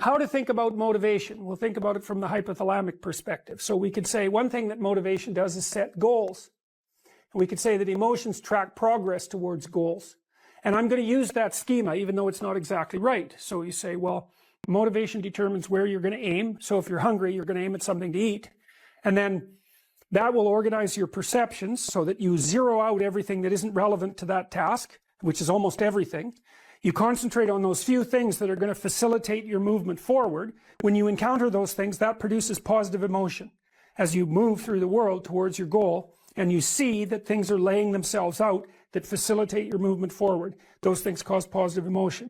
how to think about motivation. We'll think about it from the hypothalamic perspective. So we could say one thing that motivation does is set goals. And we could say that emotions track progress towards goals. And I'm going to use that schema even though it's not exactly right. So you say, well, motivation determines where you're going to aim. So if you're hungry, you're going to aim at something to eat. And then that will organize your perceptions so that you zero out everything that isn't relevant to that task, which is almost everything. You concentrate on those few things that are going to facilitate your movement forward. When you encounter those things, that produces positive emotion as you move through the world towards your goal, and you see that things are laying themselves out that facilitate your movement forward. Those things cause positive emotion.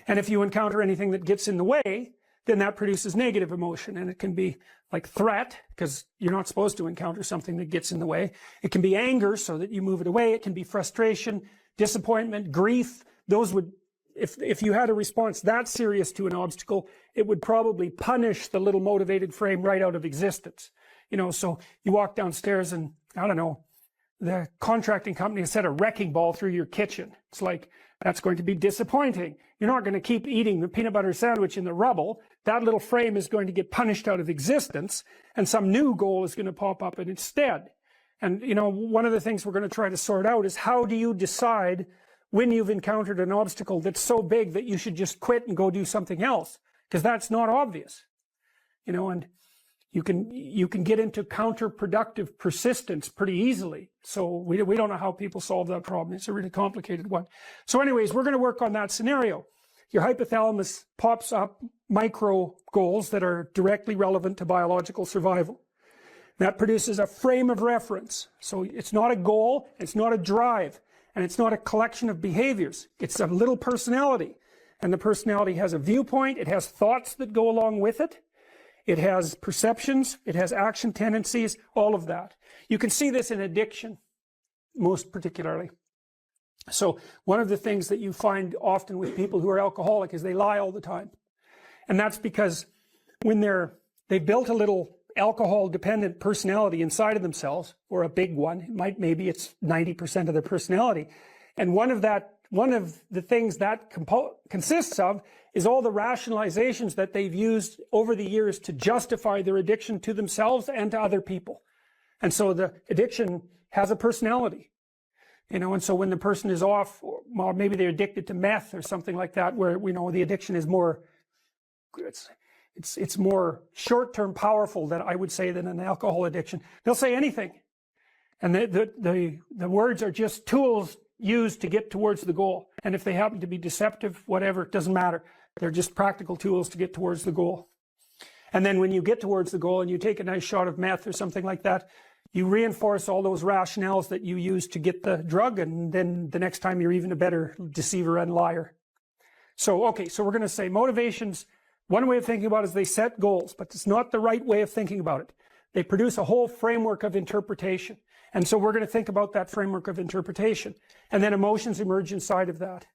And if you encounter anything that gets in the way, then that produces negative emotion. And it can be like threat, because you're not supposed to encounter something that gets in the way. It can be anger, so that you move it away. It can be frustration, disappointment, grief. Those would, if you had a response that serious to an obstacle, it would probably punish the little motivated frame right out of existence. You know, so you walk downstairs and, I don't know, the contracting company has set a wrecking ball through your kitchen. It's like, that's going to be disappointing. You're not going to keep eating the peanut butter sandwich in the rubble. That little frame is going to get punished out of existence, and some new goal is going to pop up instead. And, you know, one of the things we're going to try to sort out is, how do you decide when you've encountered an obstacle that's so big that you should just quit and go do something else? Because that's not obvious. You know, and you can get into counterproductive persistence pretty easily. So we don't know how people solve that problem. It's a really complicated one. So anyways, we're going to work on that scenario. Your hypothalamus pops up micro goals that are directly relevant to biological survival. That produces a frame of reference. So it's not a goal, it's not a drive, and it's not a collection of behaviors. It's a little personality. And the personality has a viewpoint, it has thoughts that go along with it. It has perceptions, it has action tendencies, all of that. You can see this in addiction, most particularly. So one of the things that you find often with people who are alcoholic is they lie all the time. And that's because when they've built a little alcohol-dependent personality inside of themselves, or a big one, maybe it's 90% of their personality, and one of the things that consists of is all the rationalizations that they've used over the years to justify their addiction to themselves and to other people. And so the addiction has a personality, you know, and so when the person is off, or maybe they're addicted to meth or something like that, where, you know, the addiction is more, it's more short-term powerful, than I would say, than an alcohol addiction. They'll say anything. And the words are just tools used to get towards the goal. And if they happen to be deceptive, whatever, it doesn't matter. They're just practical tools to get towards the goal. And then when you get towards the goal and you take a nice shot of meth or something like that, you reinforce all those rationales that you use to get the drug, and then the next time you're even a better deceiver and liar. So, okay, so we're going to say motivations, one way of thinking about it is they set goals, but it's not the right way of thinking about it. They produce a whole framework of interpretation. And so we're going to think about that framework of interpretation. And then emotions emerge inside of that.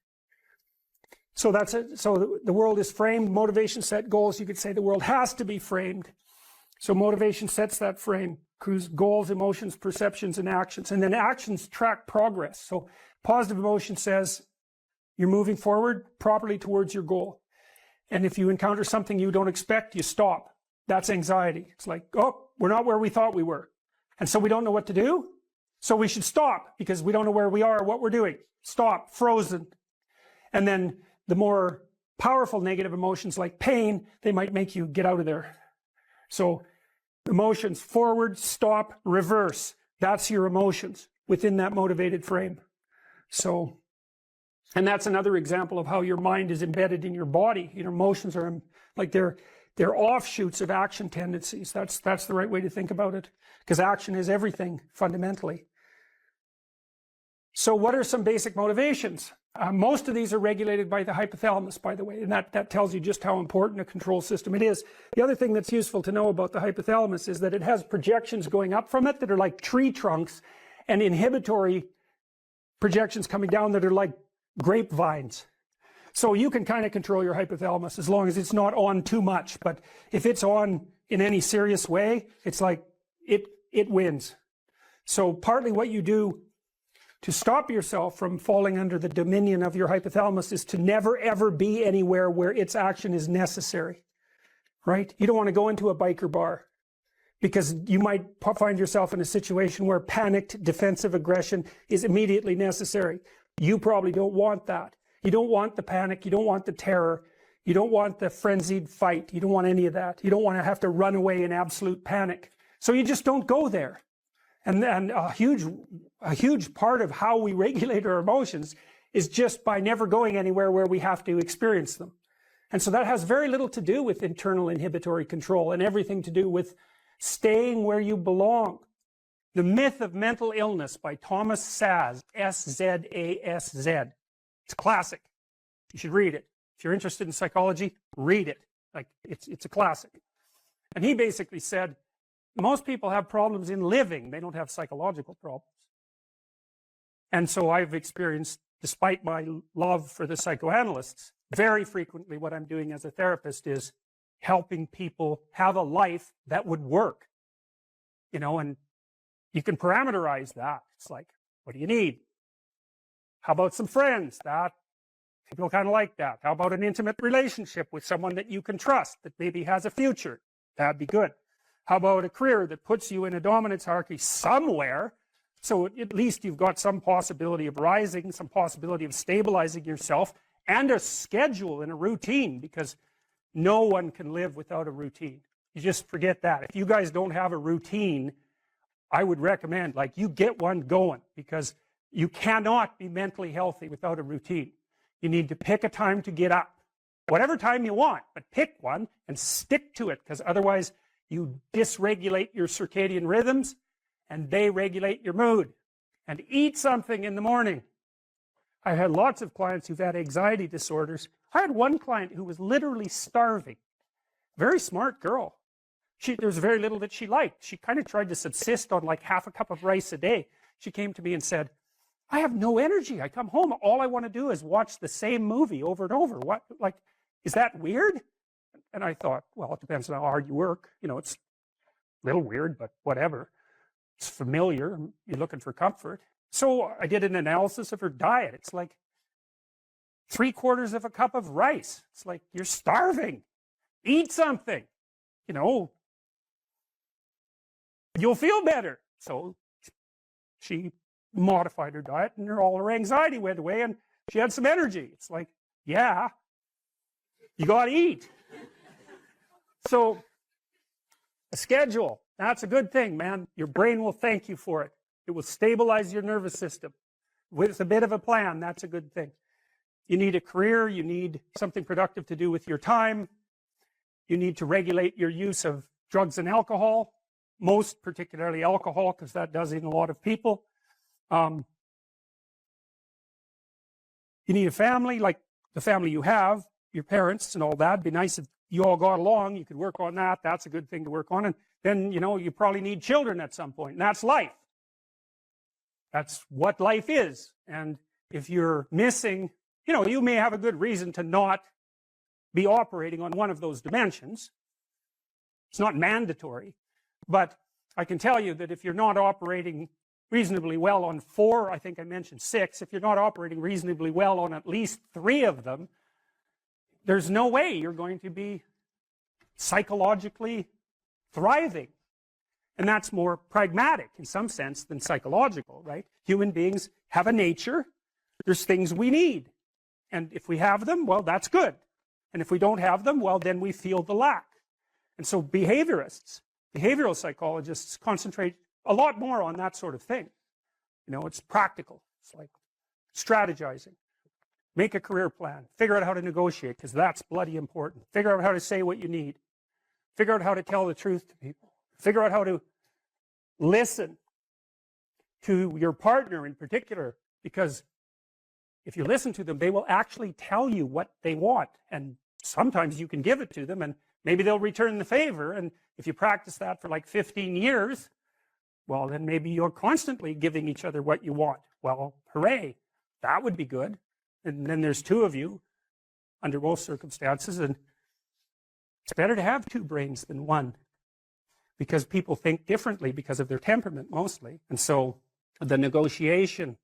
So that's it. So the world is framed, motivation set goals. You could say the world has to be framed. So motivation sets that frame, goals, emotions, perceptions, and actions. And then actions track progress. So positive emotion says you're moving forward properly towards your goal. And if you encounter something you don't expect, you stop. That's anxiety. It's like, oh, we're not where we thought we were. And so we don't know what to do. So we should stop, because we don't know where we are or what we're doing. Stop, frozen. And then the more powerful negative emotions like pain, they might make you get out of there. So emotions, forward, stop, reverse. That's your emotions within that motivated frame. So, and that's another example of how your mind is embedded in your body. You know, emotions are like they're offshoots of action tendencies. That's the right way to think about it, because action is everything fundamentally. So what are some basic motivations? Most of these are regulated by the hypothalamus, by the way, and that tells you just how important a control system it is. The other thing that's useful to know about the hypothalamus is that it has projections going up from it that are like tree trunks, and inhibitory projections coming down that are like grapevines. So you can kind of control your hypothalamus as long as it's not on too much. But if it's on in any serious way, it's like it wins. So partly what you do to stop yourself from falling under the dominion of your hypothalamus is to never ever be anywhere where its action is necessary. right? You don't want to go into a biker bar because you might find yourself in a situation where panicked defensive aggression is immediately necessary. You probably don't want that. You don't want the panic. You don't want the terror. You don't want the frenzied fight. You don't want any of that. You don't want to have to run away in absolute panic. So you just don't go there. And a huge part of how we regulate our emotions is just by never going anywhere where we have to experience them. And so that has very little to do with internal inhibitory control and everything to do with staying where you belong. The Myth of Mental Illness by Thomas Szasz, S-Z-A-S-Z. It's a classic. You should read it. If you're interested in psychology, read it. Like, it's a classic. And he basically said, most people have problems in living. They don't have psychological problems. And so I've experienced, despite my love for the psychoanalysts, very frequently what I'm doing as a therapist is helping people have a life that would work. You know, and you can parameterize that. It's like, what do you need? How about some friends? That people kind of like that. How about an intimate relationship with someone that you can trust, that maybe has a future? That'd be good. How about a career that puts you in a dominance hierarchy somewhere, so at least you've got some possibility of rising, some possibility of stabilizing yourself, and a schedule and a routine, because no one can live without a routine. You just forget that. If you guys don't have a routine, I would recommend, like, you get one going, because you cannot be mentally healthy without a routine. You need to pick a time to get up, whatever time you want, but pick one and stick to it, because otherwise you dysregulate your circadian rhythms and they regulate your mood. And eat something in the morning. I've had lots of clients who've had anxiety disorders. I had one client who was literally starving. Very smart girl. There was very little that she liked. She kind of tried to subsist on like half a cup of rice a day. She came to me and said, I have no energy. I come home, all I want to do is watch the same movie over and over. What, like, is that weird? And I thought, well, it depends on how hard you work. You know, it's a little weird, but whatever. It's familiar. You're looking for comfort. So I did an analysis of her diet. It's like 3/4 of a cup of rice. It's like, you're starving. Eat something. You know, you'll feel better. So she modified her diet and all her anxiety went away and she had some energy. It's like, yeah, you got to eat. So a schedule, that's a good thing, man. Your brain will thank you for it. It will stabilize your nervous system. With a bit of a plan, that's a good thing. You need a career. You need something productive to do with your time. You need to regulate your use of drugs and alcohol, most particularly alcohol, because that does in a lot of people. You need a family, like the family you have, your parents and all that. It'd be nice if you all got along. You could work on that. That's a good thing to work on. And then, you know, you probably need children at some point. And that's life. That's what life is. And if you're missing, you know, you may have a good reason to not be operating on one of those dimensions. It's not mandatory. But I can tell you that if you're not operating reasonably well on 4, I think I mentioned 6, if you're not operating reasonably well on at least 3 of them, there's no way you're going to be psychologically thriving. And that's more pragmatic in some sense than psychological, right? Human beings have a nature. There's things we need. And if we have them, well, that's good. And if we don't have them, well, then we feel the lack. And so behaviorists, behavioral psychologists concentrate a lot more on that sort of thing. You know, it's practical. It's like strategizing. Make a career plan. Figure out how to negotiate, because that's bloody important. Figure out how to say what you need. Figure out how to tell the truth to people. Figure out how to listen to your partner in particular, because if you listen to them, they will actually tell you what they want. And sometimes you can give it to them, and maybe they'll return the favor. And if you practice that for like 15 years, well, then maybe you're constantly giving each other what you want. Well, hooray, that would be good. And then there's 2 of you under most circumstances, and it's better to have 2 brains than 1, because people think differently because of their temperament mostly. And so the negotiation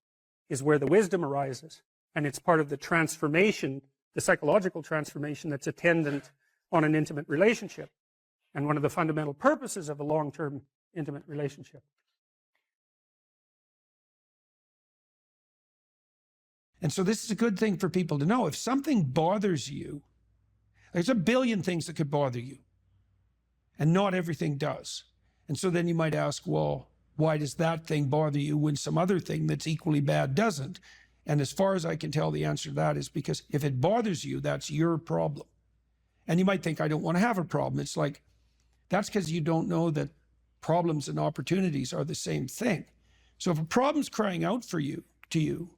is where the wisdom arises, and it's part of the transformation, the psychological transformation that's attendant on an intimate relationship, and one of the fundamental purposes of a long-term intimate relationship. And so this is a good thing for people to know. If something bothers you, there's a billion things that could bother you, and not everything does. And so then you might ask, well, why does that thing bother you when some other thing that's equally bad doesn't? And as far as I can tell, the answer to that is because if it bothers you, that's your problem. And you might think, I don't want to have a problem. It's like, that's because you don't know that problems and opportunities are the same thing. So if a problem's crying out for you, to you,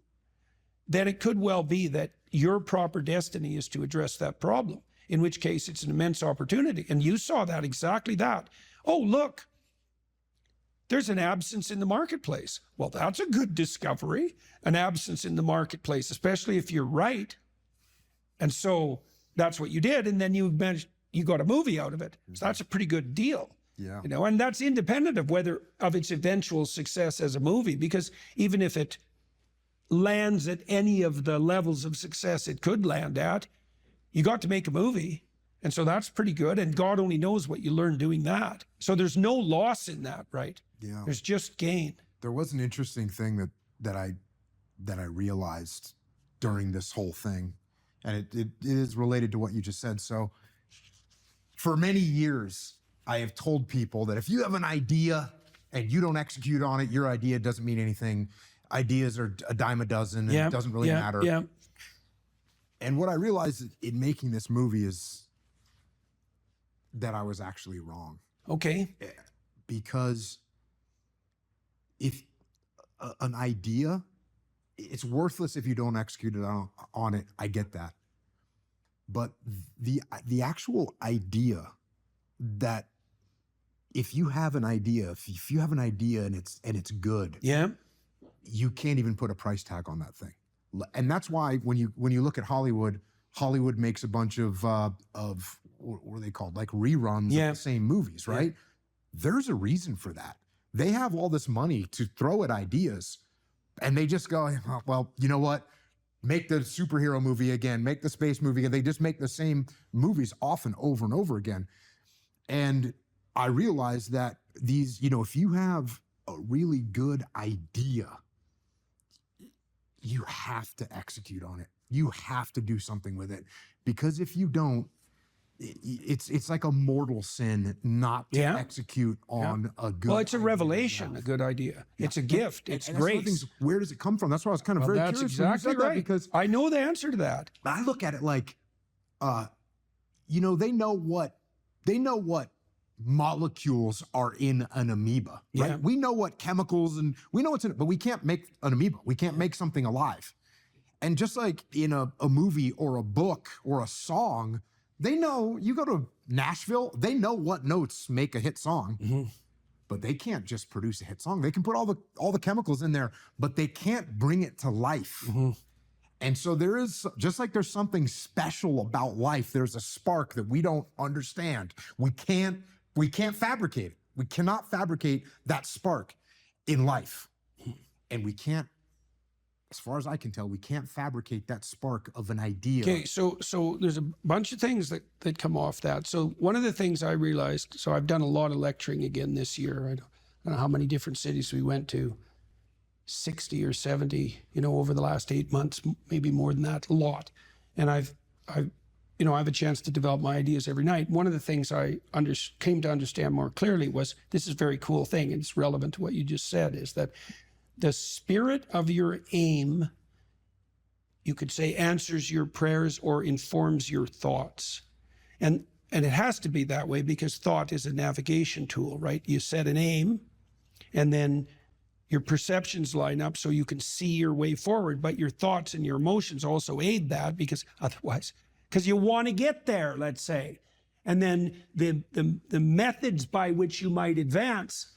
then it could well be that your proper destiny is to address that problem, in which case it's an immense opportunity. And you saw that, exactly that. Oh, look, there's an absence in the marketplace. Well, that's a good discovery, an absence in the marketplace, especially if you're right. And so that's what you did. And then you got a movie out of it. So that's a pretty good deal. Yeah. You know, and that's independent of its eventual success as a movie, because even if it lands at any of the levels of success it could land at, you got to make a movie. And so that's pretty good. And God only knows what you learn doing that. So there's no loss in that, right? Yeah. There's just gain. There was an interesting thing that I realized during this whole thing, and it is related to what you just said. So for many years, I have told people that if you have an idea and you don't execute on it, your idea doesn't mean anything. Ideas are a dime a dozen, and it doesn't really matter. Yeah. And what I realized in making this movie is that I was actually wrong. Okay. Because if an idea, it's worthless if you don't execute it on it. I get that. But the actual idea, that if you have an idea, if you have an idea and it's good, Yeah. you can't even put a price tag on that thing. And that's why when you look at Hollywood makes a bunch of what are they called? Like reruns of the same movies, right? Yeah. There's a reason for that. They have all this money to throw at ideas, and they just go, well, you know what? Make the superhero movie again, make the space movie again. They just make the same movies often over and over again. And I realized that these, if you have a really good idea, you have to execute on it. You have to do something with it, because if you don't, it's like a mortal sin not to execute on a good. Well, it's a revelation, a good idea. Yeah. It's a gift. It's grace. Where does it come from? That's why I was kind of very curious. That's exactly right. Because I know the answer to that. I look at it like, they know what molecules are in an amoeba, right? Yeah. We know what chemicals and we know what's in it, but we can't make an amoeba. We can't make something alive. And just like in a movie or a book or a song, they know, you go to Nashville, they know what notes make a hit song, but they can't just produce a hit song. They can put all the chemicals in there, but they can't bring it to life. And so there is, just like there's something special about life, there's a spark that we don't understand. We can't fabricate it. We cannot fabricate that spark in life. And we can't, as far as I can tell, we can't fabricate that spark of an idea. Okay, so there's a bunch of things that come off that. So one of the things I realized, so I've done a lot of lecturing again this year. I don't know how many different cities we went to, 60 or 70, over the last 8 months, maybe more than that, a lot. And I have a chance to develop my ideas every night. One of the things I came to understand more clearly was, this is a very cool thing, and it's relevant to what you just said, is that the spirit of your aim, you could say, answers your prayers or informs your thoughts. And it has to be that way, because thought is a navigation tool, right? You set an aim, and then your perceptions line up so you can see your way forward, but your thoughts and your emotions also aid that, because you want to get there, let's say. And then the methods by which you might advance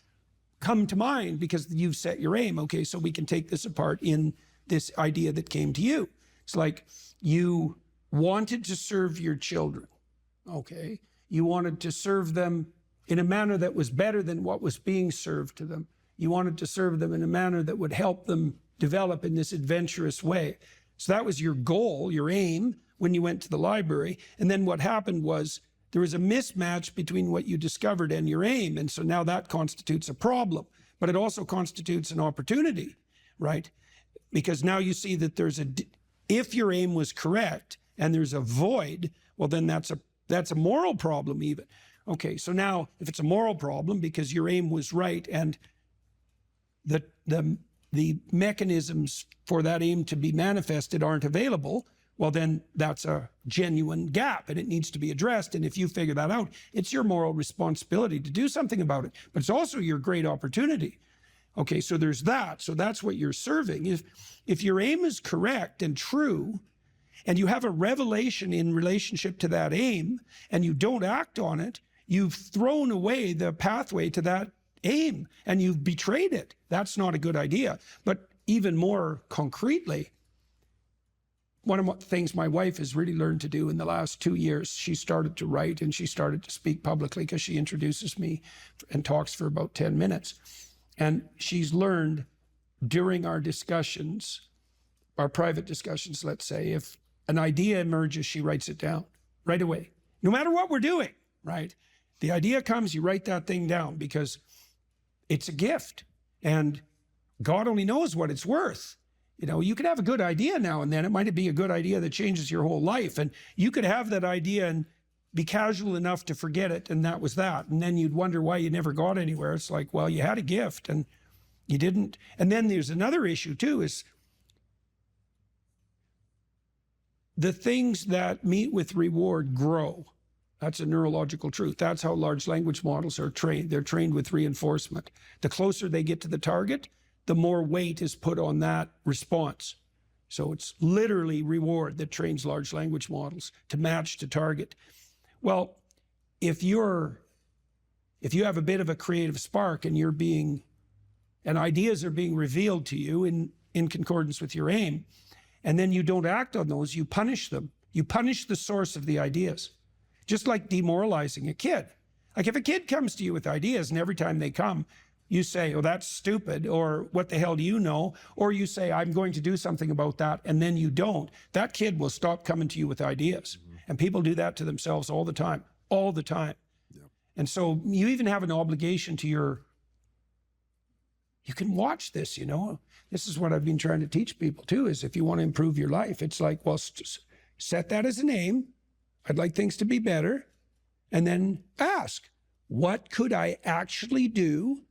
come to mind because you've set your aim. Okay, so we can take this apart in this idea that came to you. It's like you wanted to serve your children. Okay, you wanted to serve them in a manner that was better than what was being served to them. You wanted to serve them in a manner that would help them develop in this adventurous way. So that was your goal, your aim, when you went to the library. And then what happened was there was a mismatch between what you discovered and your aim. And so now that constitutes a problem, but it also constitutes an opportunity, right? Because now you see that if your aim was correct and there's a void, well, then that's a moral problem even. Okay, so now if it's a moral problem because your aim was right and the mechanisms for that aim to be manifested aren't available, well, then that's a genuine gap and it needs to be addressed. And if you figure that out, it's your moral responsibility to do something about it, but it's also your great opportunity. Okay, so there's that. So that's what you're serving. If your aim is correct and true, and you have a revelation in relationship to that aim, and you don't act on it, you've thrown away the pathway to that aim, and you've betrayed it. That's not a good idea. But even more concretely, one of the things my wife has really learned to do in the last 2 years, she started to write and she started to speak publicly because she introduces me and talks for about 10 minutes. And she's learned during our discussions, our private discussions, let's say, if an idea emerges, she writes it down right away, no matter what we're doing, right? The idea comes, you write that thing down because it's a gift and God only knows what it's worth. You know, you could have a good idea now and then. It might be a good idea that changes your whole life. And you could have that idea and be casual enough to forget it. And that was that. And then you'd wonder why you never got anywhere. It's like, well, you had a gift and you didn't. And then there's another issue too, is the things that meet with reward grow. That's a neurological truth. That's how large language models are trained. They're trained with reinforcement. The closer they get to the target, the more weight is put on that response. So it's literally reward that trains large language models to match to target. Well, if you have a bit of a creative spark and ideas are being revealed to you in concordance with your aim, and then you don't act on those, you punish them. You punish the source of the ideas. Just like demoralizing a kid. Like if a kid comes to you with ideas and every time they come, you say, oh, that's stupid, or what the hell do you know? Or you say, I'm going to do something about that, and then you don't. That kid will stop coming to you with ideas. Mm-hmm. And people do that to themselves all the time. Yeah. And so you even have an obligation to you can watch this, you know. This is what I've been trying to teach people too, is if you want to improve your life, it's like, well, set that as an aim. I'd like things to be better. And then ask, what could I actually do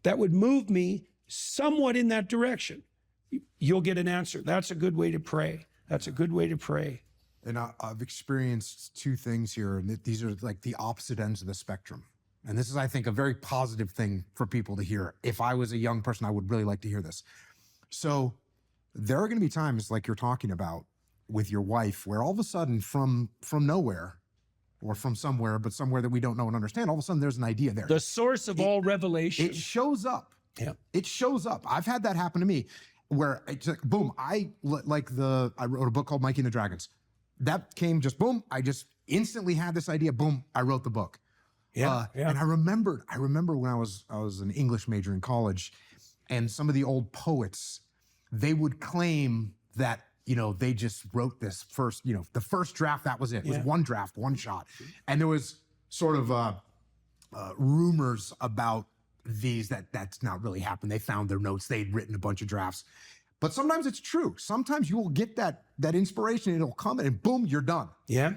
that would move me somewhat in that direction? You'll get an answer. That's a good way to pray. That's a good way to pray. And I've experienced two things here, and these are like the opposite ends of the spectrum. And this is, I think, a very positive thing for people to hear. If I was a young person, I would really like to hear this. So there are going to be times like you're talking about with your wife where all of a sudden from nowhere, or from somewhere, but somewhere that we don't know and understand, all of a sudden there's an idea there. The source of all revelation. It shows up. Yeah. It shows up. I've had that happen to me where it's like, boom, I wrote a book called Mikey and the Dragons. That came just boom. I just instantly had this idea. Boom, I wrote the book. Yeah. And I remember when I was an English major in college, and some of the old poets, they would claim that, you know, they just wrote this first, you know, the first draft, that was it. It was one draft, one shot. And there was sort of rumors about these that's not really happened. They found their notes. They'd written a bunch of drafts. But sometimes it's true. Sometimes you will get that inspiration, and it'll come and boom, you're done. Yeah.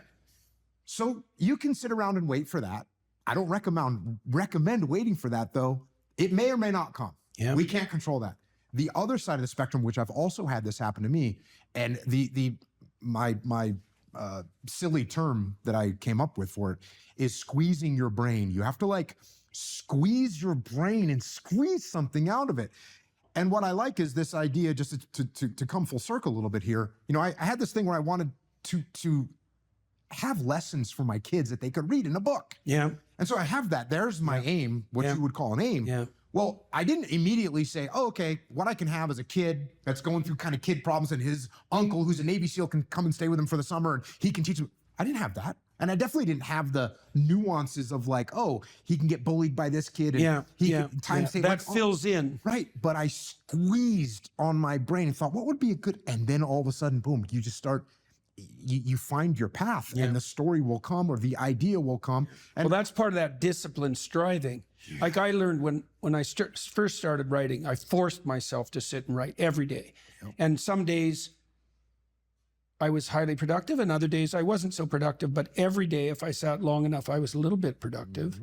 So you can sit around and wait for that. I don't recommend waiting for that, though. It may or may not come. Yeah. We can't control that. The other side of the spectrum, which I've also had this happen to me, and my silly term that I came up with for it is squeezing your brain. You have to like squeeze your brain and squeeze something out of it. And what I like is this idea, just to come full circle a little bit here. You know, I had this thing where I wanted to have lessons for my kids that they could read in a book. Yeah. And so I have that. There's my aim, what you would call an aim. Yeah. Well, I didn't immediately say, oh, okay, what I can have as a kid that's going through kind of kid problems, and his uncle, who's a Navy SEAL, can come and stay with him for the summer and he can teach him. I didn't have that. And I definitely didn't have the nuances of like, oh, he can get bullied by this kid. And he can time save. That fills in. Right. But I squeezed on my brain and thought, what would be a good, and then all of a sudden, boom, you just start you find your path, and the story will come, or the idea will come. And Well, that's part of that disciplined striving. Like I learned when I first started writing, I forced myself to sit and write every day. And some days I was highly productive, and other days I wasn't so productive. But every day, if I sat long enough, I was a little bit productive.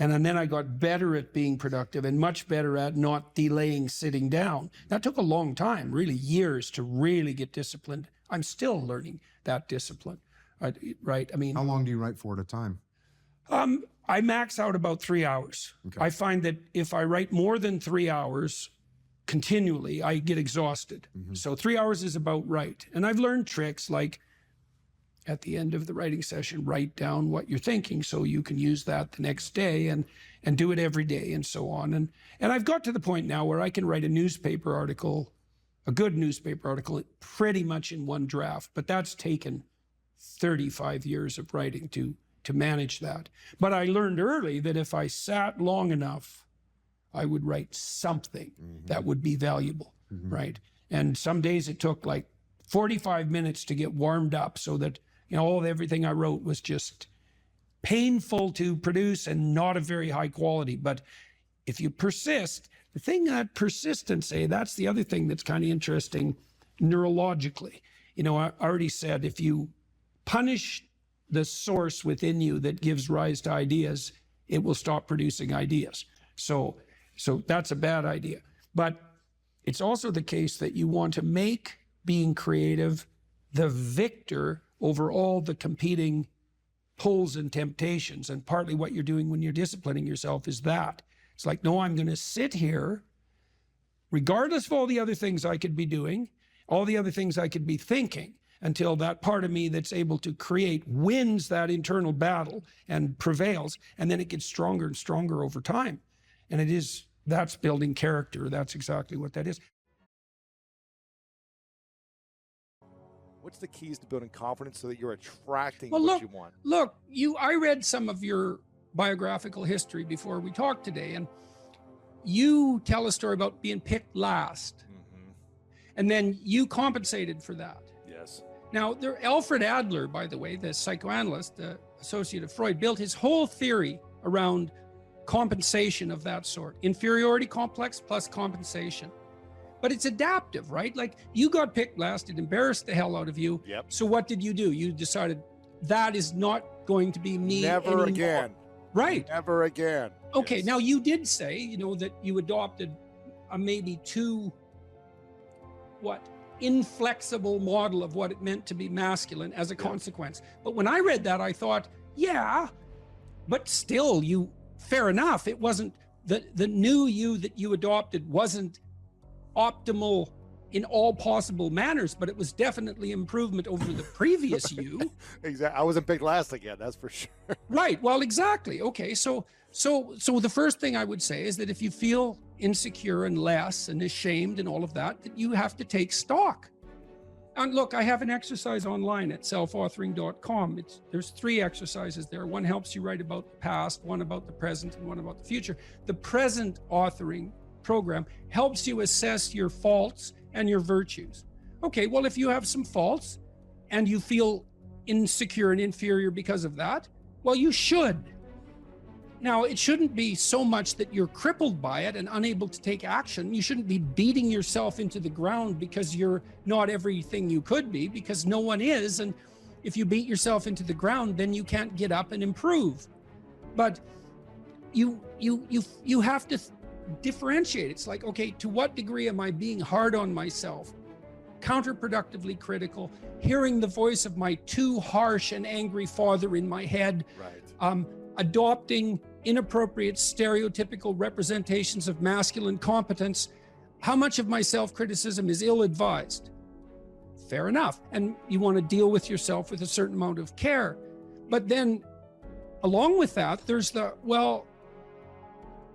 And then I got better at being productive and much better at not delaying sitting down. That took a long time, really years, to really get disciplined. I'm still learning that discipline, right? I mean, how long do you write for at a time? I max out about 3 hours. Okay. I find that if I write more than 3 hours continually, I get exhausted. So 3 hours is about right. And I've learned tricks like at the end of the writing session, write down what you're thinking so you can use that the next day and do it every day and so on. And I've got to the point now where I can write a newspaper article, a good newspaper article, pretty much in one draft, but that's taken 35 years of writing to manage that. But I learned early that if I sat long enough, I would write something that would be valuable, right? And some days it took like 45 minutes to get warmed up so that, everything I wrote was just painful to produce and not of very high quality. But if you persist, the thing that persistence, that's the other thing that's kind of interesting neurologically. I already said, if you punish the source within you that gives rise to ideas, it will stop producing ideas. So that's a bad idea. But it's also the case that you want to make being creative the victor over all the competing pulls and temptations. And partly what you're doing when you're disciplining yourself is that. It's like, no, I'm going to sit here, regardless of all the other things I could be doing, all the other things I could be thinking, until that part of me that's able to create wins that internal battle and prevails. And then it gets stronger and stronger over time. And that's building character. That's exactly what that is. What's the keys to building confidence so that you're attracting Well, what you want? Look, I read some of your biographical history before we talked today, and you tell a story about being picked last. And then you compensated for that. Yes. Now, Alfred Adler, by the way, the psychoanalyst, the associate of Freud, built his whole theory around compensation of that sort. Inferiority complex plus compensation. But it's adaptive, right? Like, you got picked last, it embarrassed the hell out of you. Yep. So what did you do? You decided that is not going to be me Never anymore. again. Right. Never again. Okay, Yes. now you did say, that you adopted a maybe too, inflexible model of what it meant to be masculine as a consequence. But when I read that, I thought, yeah, but still, fair enough. It wasn't, the new you that you adopted wasn't optimal in all possible manners, but it was definitely improvement over the previous you. Exactly. I wasn't picked last again, that's for sure. Right. Well, exactly. Okay. So the first thing I would say is that if you feel insecure and less and ashamed and all of that you have to take stock. And look, I have an exercise online at selfauthoring.com. There's 3 exercises there. One helps you write about the past, one about the present, and one about the future. The present authoring program helps you assess your faults and your virtues. Okay, well, if you have some faults and you feel insecure and inferior because of that, well, you should. Now, it shouldn't be so much that you're crippled by it and unable to take action. You shouldn't be beating yourself into the ground because you're not everything you could be, because no one is. And if you beat yourself into the ground, then you can't get up and improve. But you have to differentiate. It's like, okay, to what degree am I being hard on myself, counterproductively critical, hearing the voice of my too harsh and angry father in my head, Right. Adopting inappropriate stereotypical representations of masculine competence? How much of my self-criticism is ill-advised? Fair enough. And you want to deal with yourself with a certain amount of care. But then along with that, there's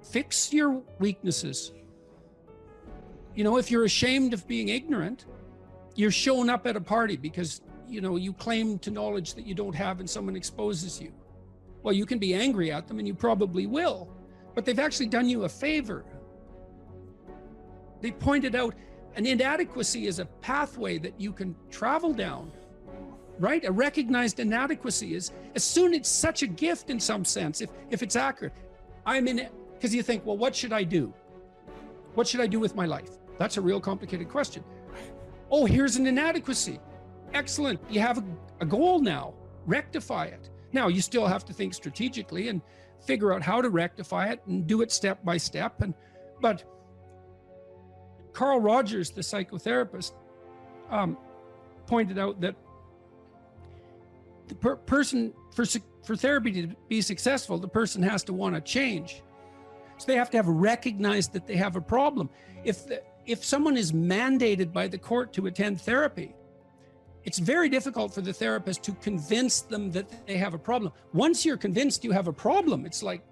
fix your weaknesses. If you're ashamed of being ignorant, you're showing up at a party because, you claim to knowledge that you don't have and someone exposes you. Well, you can be angry at them, and you probably will, but they've actually done you a favor. They pointed out an inadequacy is a pathway that you can travel down. right? A recognized inadequacy is, as soon it's such a gift in some sense, if it's accurate. I'm in it, because you think, well, what should I do? What should I do with my life? That's a real complicated question. Oh, here's an inadequacy. Excellent, you have a goal now, rectify it. Now, you still have to think strategically and figure out how to rectify it and do it step by step. But Carl Rogers, the psychotherapist, pointed out that the person, for therapy to be successful, the person has to want to change. So they have to have recognized that they have a problem. If someone is mandated by the court to attend therapy, it's very difficult for the therapist to convince them that they have a problem. Once you're convinced you have a problem, it's like,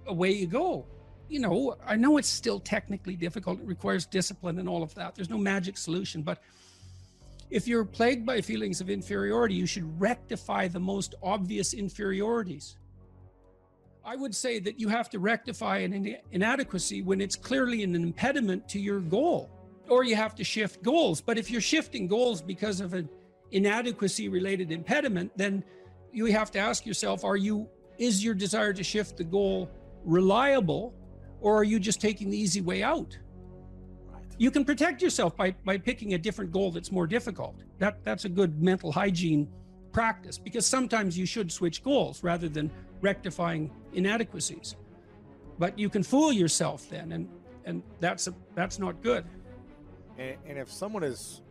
away you go. You know, I know it's still technically difficult. It requires discipline and all of that. There's no magic solution. But if you're plagued by feelings of inferiority, you should rectify the most obvious inferiorities. I would say that you have to rectify an inadequacy when it's clearly an impediment to your goal, or you have to shift goals. But if you're shifting goals because of an inadequacy related impediment, then you have to ask yourself, is your desire to shift the goal reliable, or are you just taking the easy way out? Right. You can protect yourself by picking a different goal that's more difficult. That's a good mental hygiene practice, because sometimes you should switch goals rather than rectifying inadequacies. But you can fool yourself then, and that's not good. And if someone is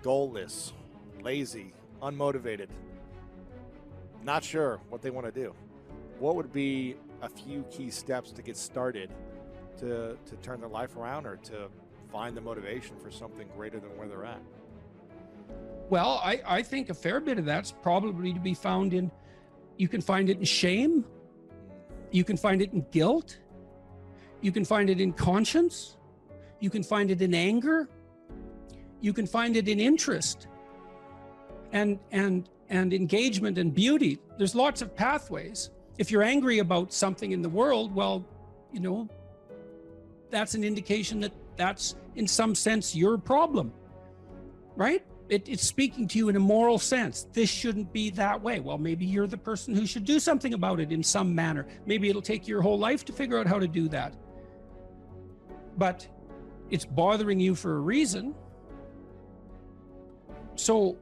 goalless, lazy, unmotivated, not sure what they want to do, what would be a few key steps to get started to turn their life around, or to find the motivation for something greater than where they're at? Well, I think a fair bit of that's probably to be found in, you can find it in shame, you can find it in guilt, you can find it in conscience, you can find it in anger, you can find it in interest and engagement and beauty. There's lots of pathways. If you're angry about something in the world, well, you know, that's an indication that that's in some sense your problem, right? It's speaking to you in a moral sense. This shouldn't be that way. Well, maybe you're the person who should do something about it in some manner. Maybe it'll take your whole life to figure out how to do that. But it's bothering you for a reason. So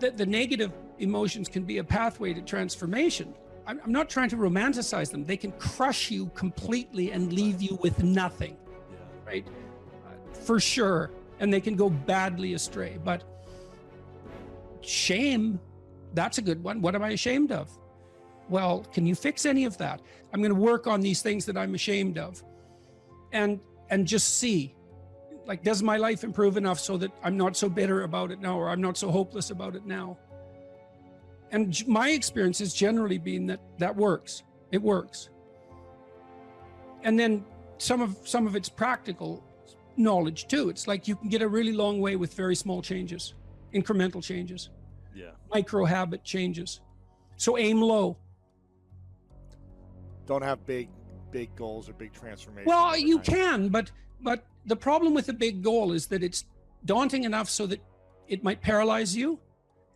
the negative emotions can be a pathway to transformation. I'm not trying to romanticize them. They can crush you completely and leave you with nothing, right? For sure. And they can go badly astray. But shame, that's a good one. What am I ashamed of? Well, can you fix any of that? I'm going to work on these things that I'm ashamed of. And just see, like, does my life improve enough so that I'm not so bitter about it now, or I'm not so hopeless about it now? And my experience has generally been that works. It works. And then some of it's practical knowledge too. It's like you can get a really long way with very small changes, incremental changes, micro habit changes. So aim low. Don't have big goals or big transformations. Well, you can, but the problem with a big goal is that it's daunting enough so that it might paralyze you,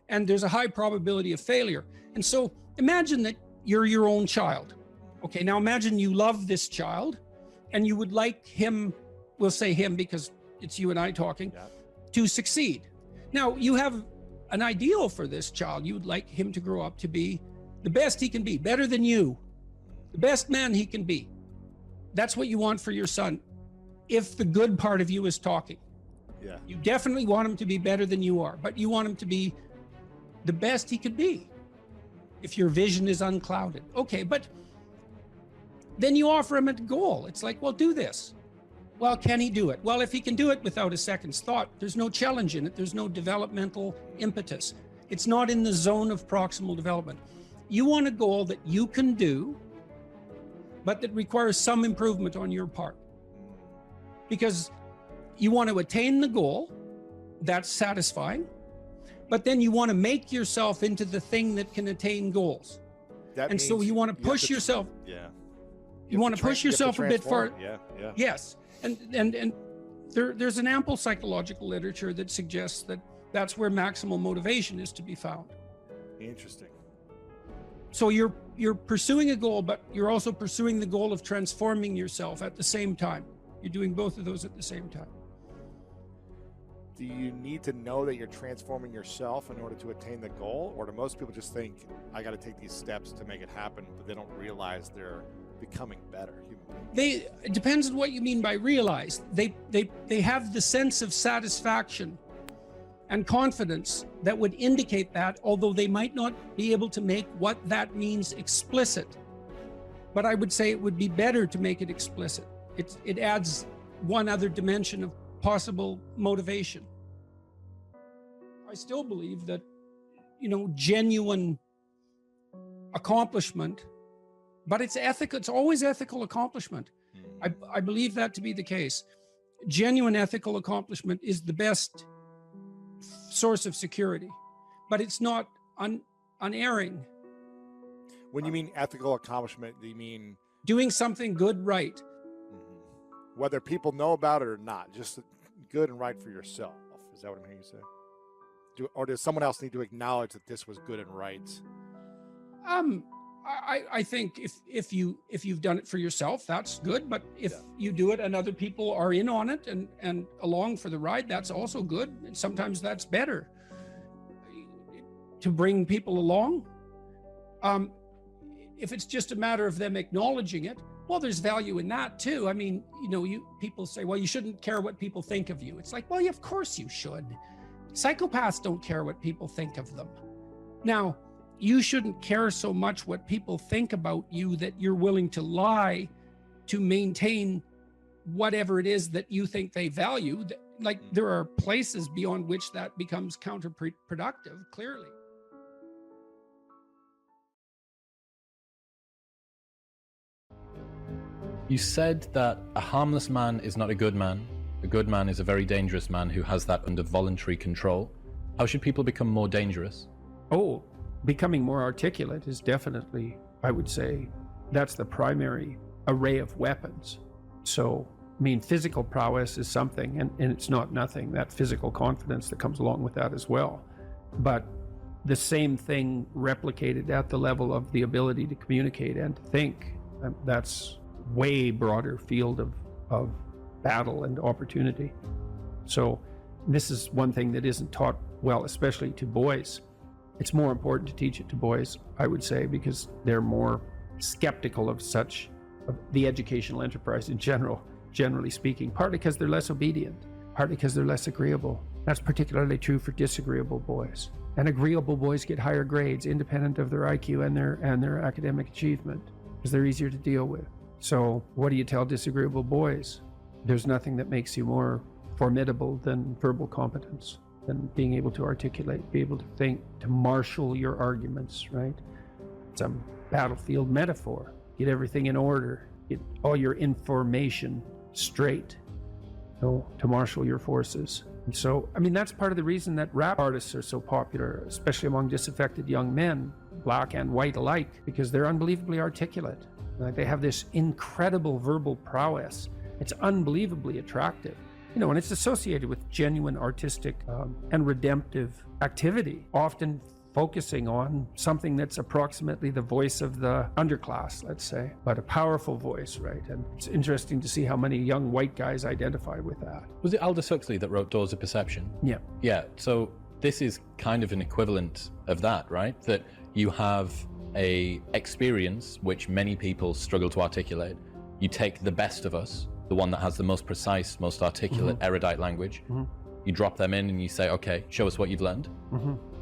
and there's a high probability of failure. And so imagine that you're your own child. Okay, now imagine you love this child and you would like him, we'll say him because it's you and I talking, to succeed. Now you have an ideal for this child. You would like him to grow up to be the best he can be, better than you, the best man he can be. That's what you want for your son, if the good part of you is talking. Yeah. You definitely want him to be better than you are, but you want him to be the best he could be if your vision is unclouded. Okay, but then you offer him a goal. It's like, well, do this. Well, can he do it? Well, if he can do it without a second's thought, there's no challenge in it. There's no developmental impetus. It's not in the zone of proximal development. You want a goal that you can do, but that requires some improvement on your part. Because you want to attain the goal, that's satisfying, but then you want to make yourself into the thing that can attain goals. And so you want to push yourself. Yeah. You want to push yourself a bit far. Yeah. Yes. And there's an ample psychological literature that suggests that That's where maximal motivation is to be found. Interesting. So you're pursuing a goal, but you're also pursuing the goal of transforming yourself at the same time. You're doing both of those at the same time. Do you need to know that you're transforming yourself in order to attain the goal? Or do most people just think, I got to take these steps to make it happen, but they don't realize they're becoming better human beings? It depends on what you mean by realize. They have the sense of satisfaction and confidence that would indicate that, although they might not be able to make what that means explicit. But I would say it would be better to make it explicit. It adds one other dimension of possible motivation. I still believe that, genuine accomplishment, but it's ethical, it's always ethical accomplishment. I believe that to be the case. Genuine ethical accomplishment is the best source of security, but it's not unerring. When you mean ethical accomplishment, do you mean doing something good, right? Whether people know about it or not, just good and right for yourself? Is that what I'm hearing you say? Or does someone else need to acknowledge that this was good and right? I think if you've done it for yourself, that's good. But if you do it and other people are in on it and along for the ride, that's also good. And sometimes that's better to bring people along. If it's just a matter of them acknowledging it, well, there's value in that too. I mean, people say, well, you shouldn't care what people think of you. It's like, well, yeah, of course you should. Psychopaths don't care what people think of them. Now, you shouldn't care so much what people think about you that you're willing to lie to maintain whatever it is that you think they value. Like, there are places beyond which that becomes counterproductive, clearly. You said that a harmless man is not a good man. A good man is a very dangerous man who has that under voluntary control. How should people become more dangerous? Oh, becoming more articulate is definitely, I would say, that's the primary array of weapons. So, I mean, physical prowess is something, and it's not nothing, that physical confidence that comes along with that as well. But the same thing replicated at the level of the ability to communicate and to think, that's way broader field of battle and opportunity. So this is one thing that isn't taught well, especially to boys. It's more important to teach it to boys, I would say, because they're more skeptical of the educational enterprise in general, generally speaking, partly because they're less obedient, partly because they're less agreeable. That's particularly true for disagreeable boys. And agreeable boys get higher grades independent of their IQ and their academic achievement, because they're easier to deal with. So what do you tell disagreeable boys? There's nothing that makes you more formidable than verbal competence, than being able to articulate, be able to think, to marshal your arguments, right? It's a battlefield metaphor. Get everything in order, get all your information straight, to marshal your forces. And so, I mean, that's part of the reason that rap artists are so popular, especially among disaffected young men, black and white alike, because they're unbelievably articulate. Like, they have this incredible verbal prowess. It's unbelievably attractive, and it's associated with genuine artistic and redemptive activity, often focusing on something that's approximately the voice of the underclass, let's say, but a powerful voice, right? And it's interesting to see how many young white guys identify with that. Was it Aldous Huxley that wrote Doors of Perception? Yeah. Yeah, so this is kind of an equivalent of that, right? That you have a experience which many people struggle to articulate. You take the best of us, the one that has the most precise, most articulate, erudite language. You drop them in and you say, okay, show us what you've learned.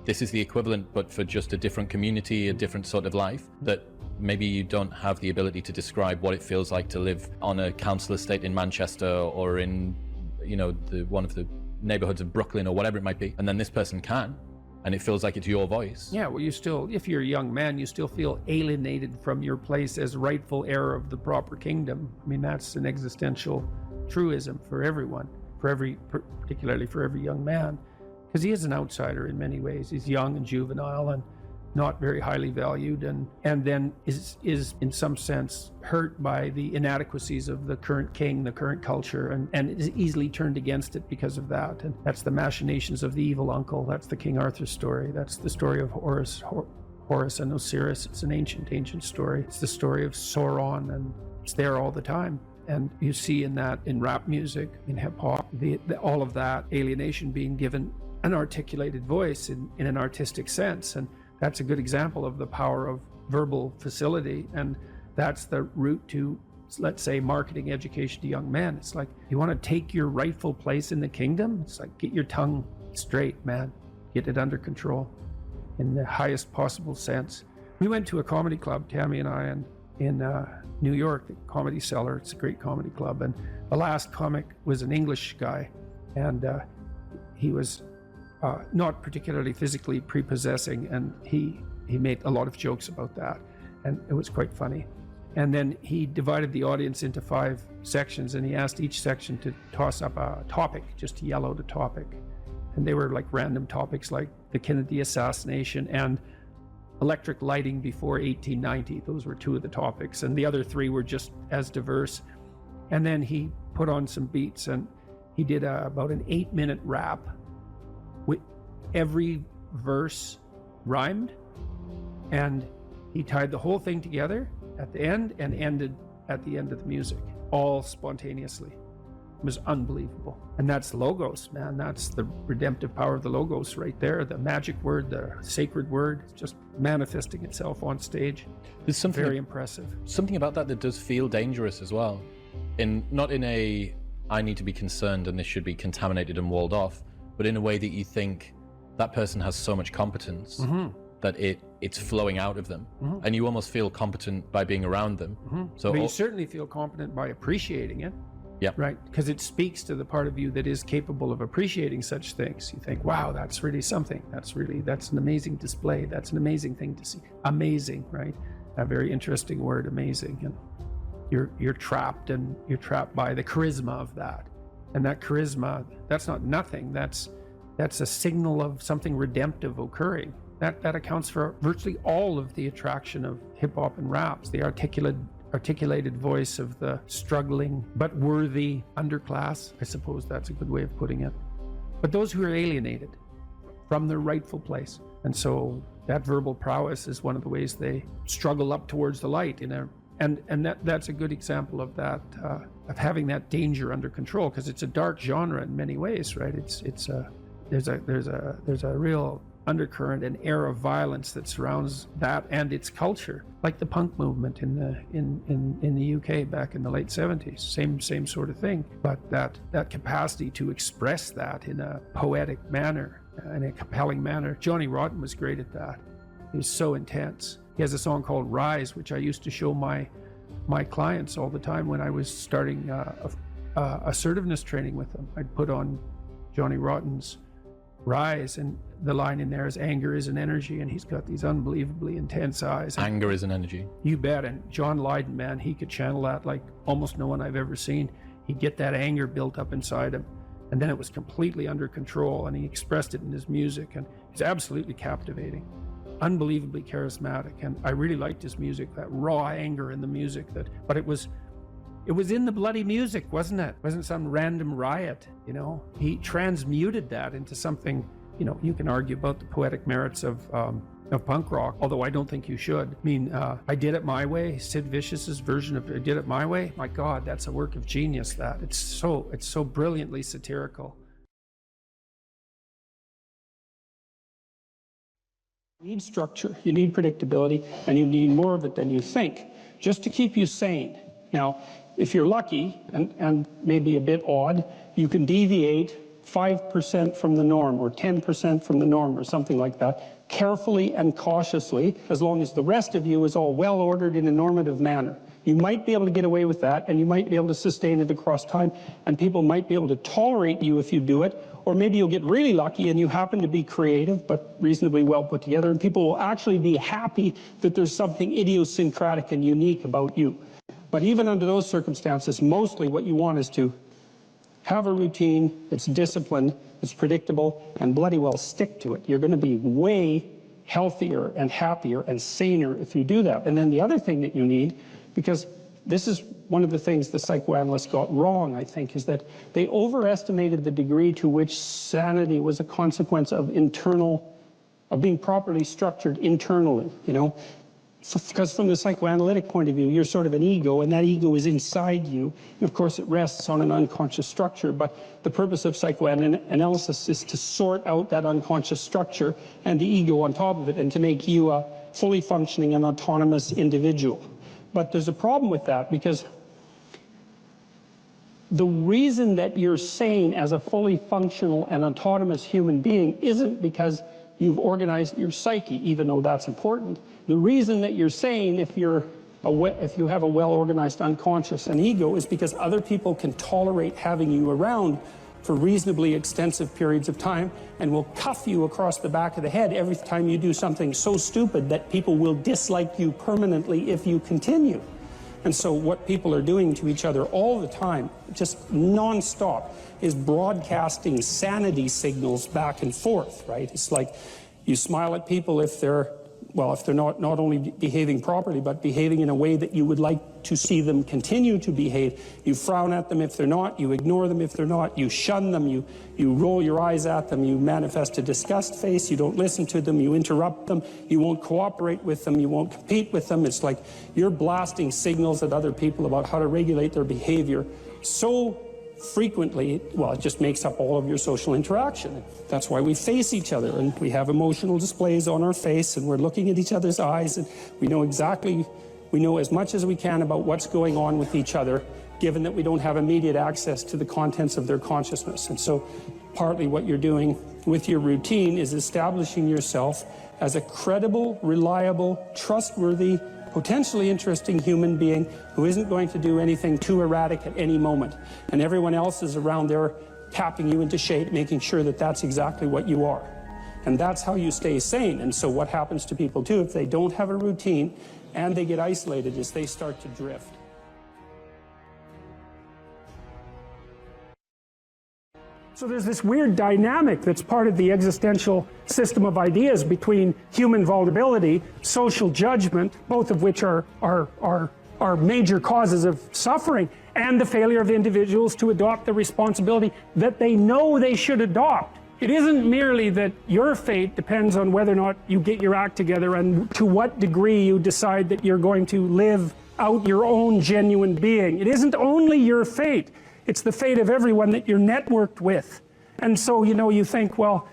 This is the equivalent, but for just a different community, a different sort of life, that maybe you don't have the ability to describe what it feels like to live on a council estate in Manchester or in, one of the neighborhoods of Brooklyn or whatever it might be. And then this person can, and it feels like it's your voice. Yeah, well, if you're a young man, you still feel alienated from your place as rightful heir of the proper kingdom. I mean, that's an existential truism for everyone, particularly for every young man, because he is an outsider in many ways. He's young and juvenile, and not very highly valued, and then is in some sense hurt by the inadequacies of the current king, the current culture, and is easily turned against it because of that. And that's the machinations of the evil uncle. That's the King Arthur story. That's the story of Horus and Osiris. It's an ancient story. It's the story of Sauron, and it's there all the time. And you see in that, in rap music, in hip hop, all of that alienation being given an articulated voice in an artistic sense. And that's a good example of the power of verbal facility. And that's the route to, let's say, marketing education to young men. It's like, you want to take your rightful place in the kingdom? It's like, get your tongue straight, man. Get it under control in the highest possible sense. We went to a comedy club, Tammy and I, in New York, the Comedy Cellar. It's a great comedy club. And the last comic was an English guy. And he was not particularly physically prepossessing, and he made a lot of jokes about that, and it was quite funny. And then he divided the audience into 5 sections, and he asked each section to toss up a topic, just to yell out a topic. And they were like random topics, like the Kennedy assassination and electric lighting before 1890. Those were 2 of the topics, and the other 3 were just as diverse. And then he put on some beats, and he did about an 8-minute rap. Every verse rhymed, and he tied the whole thing together at the end and ended at the end of the music, all spontaneously. It was unbelievable. And that's Logos, man. That's the redemptive power of the Logos right there. The magic word, the sacred word, just manifesting itself on stage. There's something very impressive. Something about that does feel dangerous as well. Not in a, I need to be concerned and this should be contaminated and walled off, but in a way that you think, that person has so much competence that it's flowing out of them, and you almost feel competent by being around them. But you certainly feel competent by appreciating it. Yeah. Right? Because it speaks to the part of you that is capable of appreciating such things. You think, wow, that's really something. That's an amazing display. That's an amazing thing to see. Amazing, right? A very interesting word, amazing. And you're trapped, and you're trapped by the charisma of that. And that charisma, that's not nothing. That's a signal of something redemptive occurring. That accounts for virtually all of the attraction of hip hop and raps. The articulated voice of the struggling but worthy underclass. I suppose that's a good way of putting it. But those who are alienated from their rightful place. And so that verbal prowess is one of the ways they struggle up towards the light and that's a good example of that, of having that danger under control, because it's a dark genre in many ways, right? There's a real undercurrent and air of violence that surrounds that and its culture, like the punk movement in the UK back in the late 70s. Same sort of thing, but that capacity to express that in a poetic manner, in a compelling manner. Johnny Rotten was great at that. He was so intense. He has a song called Rise, which I used to show my clients all the time when I was starting assertiveness training with them. I'd put on Johnny Rotten's Rise, and the line in there is, anger is an energy, and he's got these unbelievably intense eyes. Anger is an energy. You bet. And John Lydon, man, he could channel that like almost no one I've ever seen. He'd get that anger built up inside him, and then it was completely under control, and he expressed it in his music, and he's absolutely captivating, unbelievably charismatic. And I really liked his music, that raw anger in the music. But it was in the bloody music, wasn't it? It wasn't some random riot, you know? He transmuted that into something, you know, you can argue about the poetic merits of punk rock, although I don't think you should. I mean, I Did It My Way, Sid Vicious's version of I Did It My Way. My God, that's a work of genius, that. It's so brilliantly satirical. You need structure, you need predictability, and you need more of it than you think, just to keep you sane. Now, if you're lucky, and maybe a bit odd, you can deviate 5% from the norm, or 10% from the norm, or something like that, carefully and cautiously, as long as the rest of you is all well ordered in a normative manner. You might be able to get away with that, and you might be able to sustain it across time, and people might be able to tolerate you if you do it, or maybe you'll get really lucky and you happen to be creative but reasonably well put together, and people will actually be happy that there's something idiosyncratic and unique about you. But even under those circumstances, mostly what you want is to have a routine that's disciplined, that's predictable, and bloody well stick to it. You're going to be way healthier and happier and saner if you do that. And then the other thing that you need, because this is one of the things the psychoanalysts got wrong, I think, is that they overestimated the degree to which sanity was a consequence of being properly structured internally, you know? Because from the psychoanalytic point of view, you're sort of an ego, and that ego is inside you. And of course, it rests on an unconscious structure, but the purpose of psychoanalysis is to sort out that unconscious structure and the ego on top of it, and to make you a fully functioning and autonomous individual. But there's a problem with that, because the reason that you're sane as a fully functional and autonomous human being isn't because you've organized your psyche, even though that's important. The reason that you're sane, if you have a well-organized unconscious and ego, is because other people can tolerate having you around for reasonably extensive periods of time and will cuff you across the back of the head every time you do something so stupid that people will dislike you permanently if you continue. And so what people are doing to each other all the time, just non-stop, is broadcasting sanity signals back and forth, right? It's like you smile at people if they're not only behaving properly, but behaving in a way that you would like to see them continue to behave. You frown at them if they're not, you ignore them if they're not, you shun them, you roll your eyes at them, you manifest a disgust face, you don't listen to them, you interrupt them, you won't cooperate with them, you won't compete with them. It's like you're blasting signals at other people about how to regulate their behavior so frequently, well, it just makes up all of your social interaction. That's why we face each other, and we have emotional displays on our face, and we're looking at each other's eyes, and we know as much as we can about what's going on with each other, given that we don't have immediate access to the contents of their consciousness. And so partly what you're doing with your routine is establishing yourself as a credible, reliable, trustworthy, potentially interesting human being who isn't going to do anything too erratic at any moment. And everyone else is around there tapping you into shape, making sure that that's exactly what you are. And that's how you stay sane. And so what happens to people too, if they don't have a routine and they get isolated, is they start to drift. So there's this weird dynamic that's part of the existential system of ideas between human vulnerability, social judgment, both of which are major causes of suffering, and the failure of individuals to adopt the responsibility that they know they should adopt. It isn't merely that your fate depends on whether or not you get your act together and to what degree you decide that you're going to live out your own genuine being. It isn't only your fate. It's the fate of everyone that you're networked with. And so, you know, you think, well,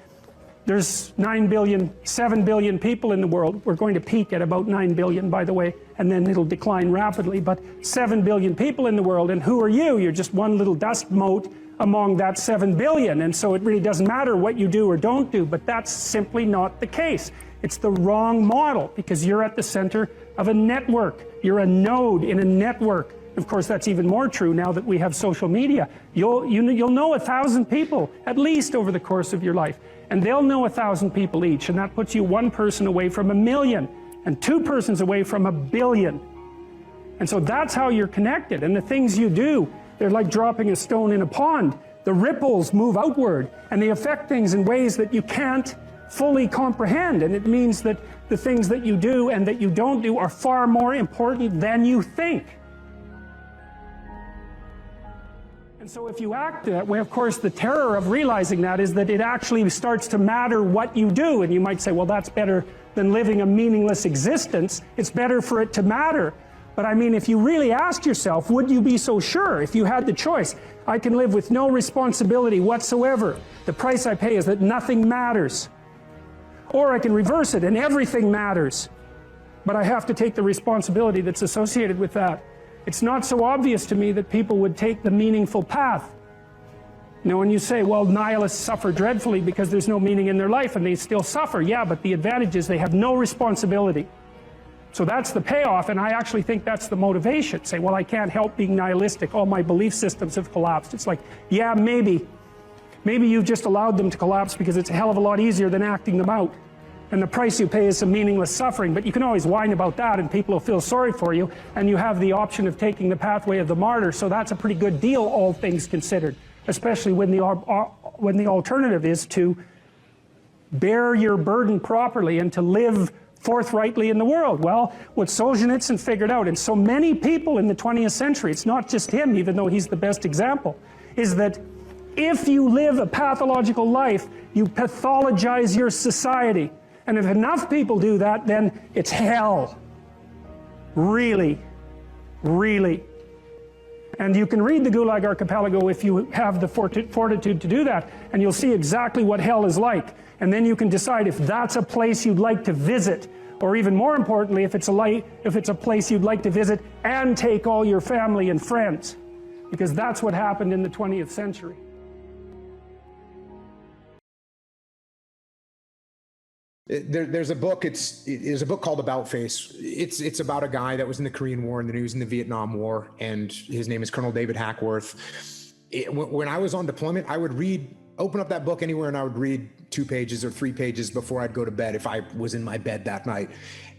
there's 9 billion, 7 billion people in the world. We're going to peak at about 9 billion, by the way, and then it'll decline rapidly. But 7 billion people in the world, and who are you? You're just one little dust mote among that 7 billion. And so it really doesn't matter what you do or don't do, but that's simply not the case. It's the wrong model, because you're at the center of a network. You're a node in a network. Of course, that's even more true now that we have social media. You'll know 1,000 people, at least, over the course of your life. And they'll know 1,000 people each, and that puts you one person away from 1,000,000, and two persons away from 1,000,000,000. And so that's how you're connected. And the things you do, they're like dropping a stone in a pond. The ripples move outward, and they affect things in ways that you can't fully comprehend. And it means that the things that you do and that you don't do are far more important than you think. And so if you act that way, of course, the terror of realizing that is that it actually starts to matter what you do. And you might say, well, that's better than living a meaningless existence. It's better for it to matter. But I mean, if you really ask yourself, would you be so sure if you had the choice? I can live with no responsibility whatsoever. The price I pay is that nothing matters. Or I can reverse it and everything matters. But I have to take the responsibility that's associated with that. It's not so obvious to me that people would take the meaningful path. You know, when you say, well, nihilists suffer dreadfully because there's no meaning in their life, and they still suffer. Yeah, but the advantage is they have no responsibility. So that's the payoff, and I actually think that's the motivation. Say, well, I can't help being nihilistic. All my belief systems have collapsed. It's like, yeah, maybe. Maybe you've just allowed them to collapse because it's a hell of a lot easier than acting them out. And the price you pay is some meaningless suffering, but you can always whine about that and people will feel sorry for you, and you have the option of taking the pathway of the martyr, so that's a pretty good deal, all things considered, especially when the alternative is to bear your burden properly and to live forthrightly in the world. Well, what Solzhenitsyn figured out, and so many people in the 20th century, it's not just him, even though he's the best example, is that if you live a pathological life, you pathologize your society. And if enough people do that, then it's hell. Really, really. And you can read the Gulag Archipelago if you have the fortitude to do that, and you'll see exactly what hell is like. And then you can decide if that's a place you'd like to visit, or even more importantly, if it's a place you'd like to visit and take all your family and friends, because that's what happened in the 20th century. There's a book. There's a book called About Face. It's about a guy that was in the Korean War and then he was in the Vietnam War, and his name is Colonel David Hackworth. When I was on deployment, I would open up that book anywhere, and I would read 2 pages or 3 pages before I'd go to bed if I was in my bed that night.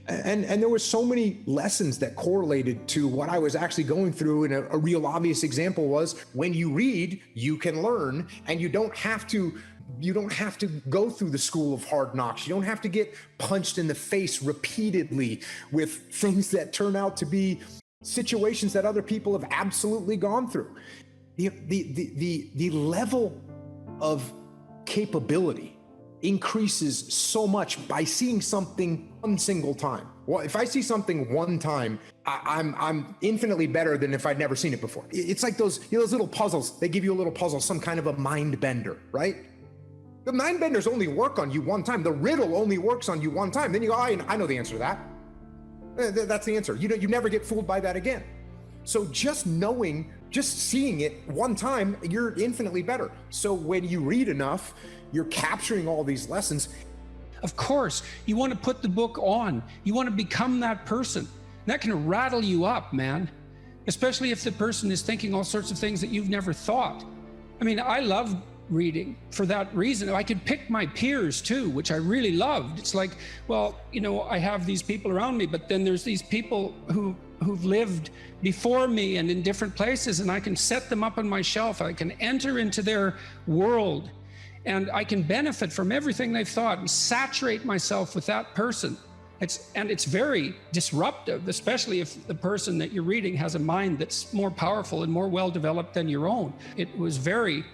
And there were so many lessons that correlated to what I was actually going through. And a real obvious example was, when you read, you can learn, and you don't have to go through the school of hard knocks. You don't have to get punched in the face repeatedly with things that turn out to be situations that other people have absolutely gone through. The level of capability increases so much by seeing something one single time. Well, if I see something one time, I'm infinitely better than if I'd never seen it before. It's like those little puzzles. They give you a little puzzle, some kind of a mind bender, right? The mind benders only work on you one time. The riddle only works on you one time. Then you go, I know the answer to that. That's the answer. You never get fooled by that again. So just seeing it one time, you're infinitely better. So when you read enough, you're capturing all these lessons. Of course, you want to put the book on. You want to become that person. That can rattle you up, man. Especially if the person is thinking all sorts of things that you've never thought. I mean, I love reading for that reason. I could pick my peers too, which I really loved. It's like, well, I have these people around me, but then there's these people who've lived before me and in different places, and I can set them up on my shelf. I can enter into their world, and I can benefit from everything they've thought and saturate myself with that person. It's very disruptive, especially if the person that you're reading has a mind that's more powerful and more well-developed than your own. It was very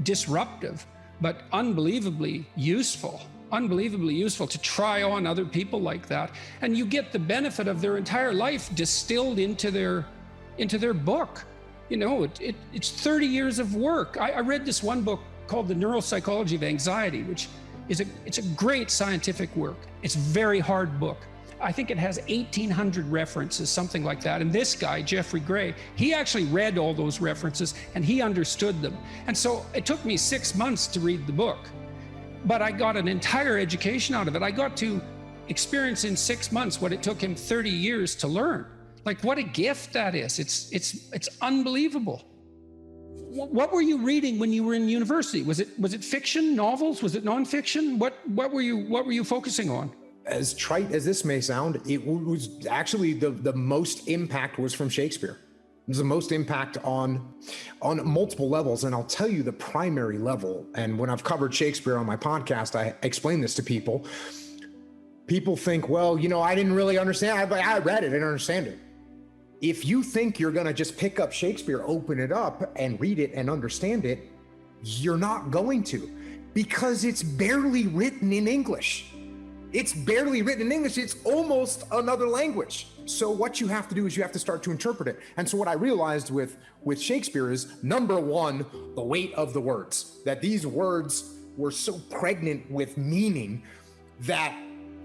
disruptive, but unbelievably useful to try on other people like that. And you get the benefit of their entire life distilled into their book. It's 30 years of work. I read this one book called The Neuropsychology of Anxiety, which it's a great scientific work. It's a very hard book. I think it has 1,800 references, something like that. And this guy, Jeffrey Gray, he actually read all those references and he understood them. And so it took me 6 months to read the book, but I got an entire education out of it. I got to experience in 6 months what it took him 30 years to learn. Like, what a gift that is. It's unbelievable. What were you reading when you were in university? Was it fiction, novels? Was it nonfiction? What were you focusing on? As trite as this may sound, it was actually the most impact was from Shakespeare. It was the most impact on multiple levels. And I'll tell you the primary level. And when I've covered Shakespeare on my podcast, I explain this to people. People think, well, I didn't really understand. I read it, I didn't understand it. If you think you're going to just pick up Shakespeare, open it up and read it and understand it, you're not going to, because it's barely written in English. It's barely written in English. It's almost another language. So what you have to do is you have to start to interpret it. And so what I realized with Shakespeare is, number one, the weight of the words, that these words were so pregnant with meaning that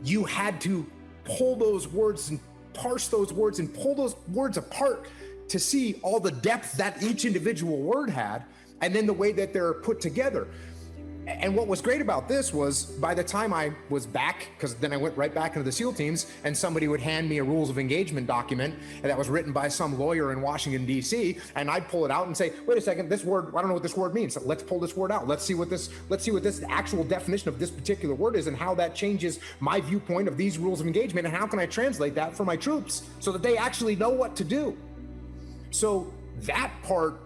you had to pull those words and parse those words and pull those words apart to see all the depth that each individual word had, and then the way that they're put together. And what was great about this was, by the time I was back, because then I went right back into the SEAL teams, and somebody would hand me a rules of engagement document that was written by some lawyer in Washington, D.C., and I'd pull it out and say, wait a second, this word, I don't know what this word means. So let's pull this word out. Let's see what this actual definition of this particular word is, and how that changes my viewpoint of these rules of engagement, and how can I translate that for my troops so that they actually know what to do. So that part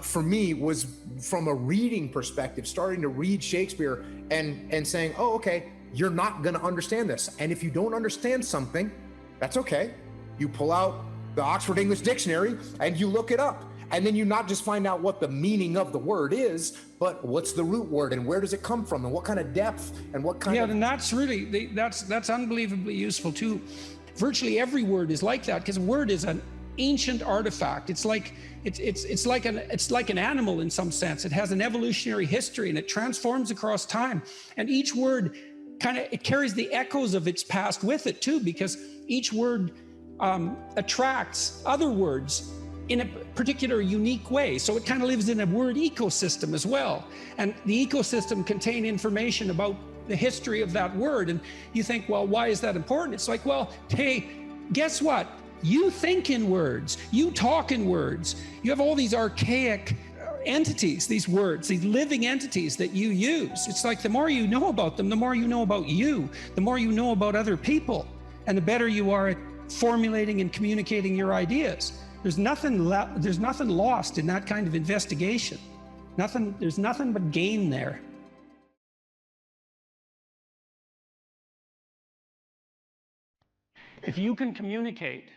for me was, from a reading perspective, starting to read Shakespeare and saying, oh, okay, you're not going to understand this. And if you don't understand something, that's okay. You pull out the Oxford English Dictionary and you look it up. And then you not just find out what the meaning of the word is, but what's the root word and where does it come from and what kind of depth and what kind of... Yeah, and that's really, that's unbelievably useful too. Virtually every word is like that, because a word is an ancient artifact. It's like an animal in some sense. It has an evolutionary history and it transforms across time. And each word it carries the echoes of its past with it too, because each word attracts other words in a particular unique way. So it kind of lives in a word ecosystem as well. And the ecosystem contains information about the history of that word. And you think, well, why is that important? It's like, well, hey, guess what? You think in words, you talk in words. You have all these archaic entities, these words, these living entities that you use. It's like the more you know about them, the more you know about you, the more you know about other people, and the better you are at formulating and communicating your ideas. There's nothing lost in that kind of investigation. There's nothing but gain there. If you can communicate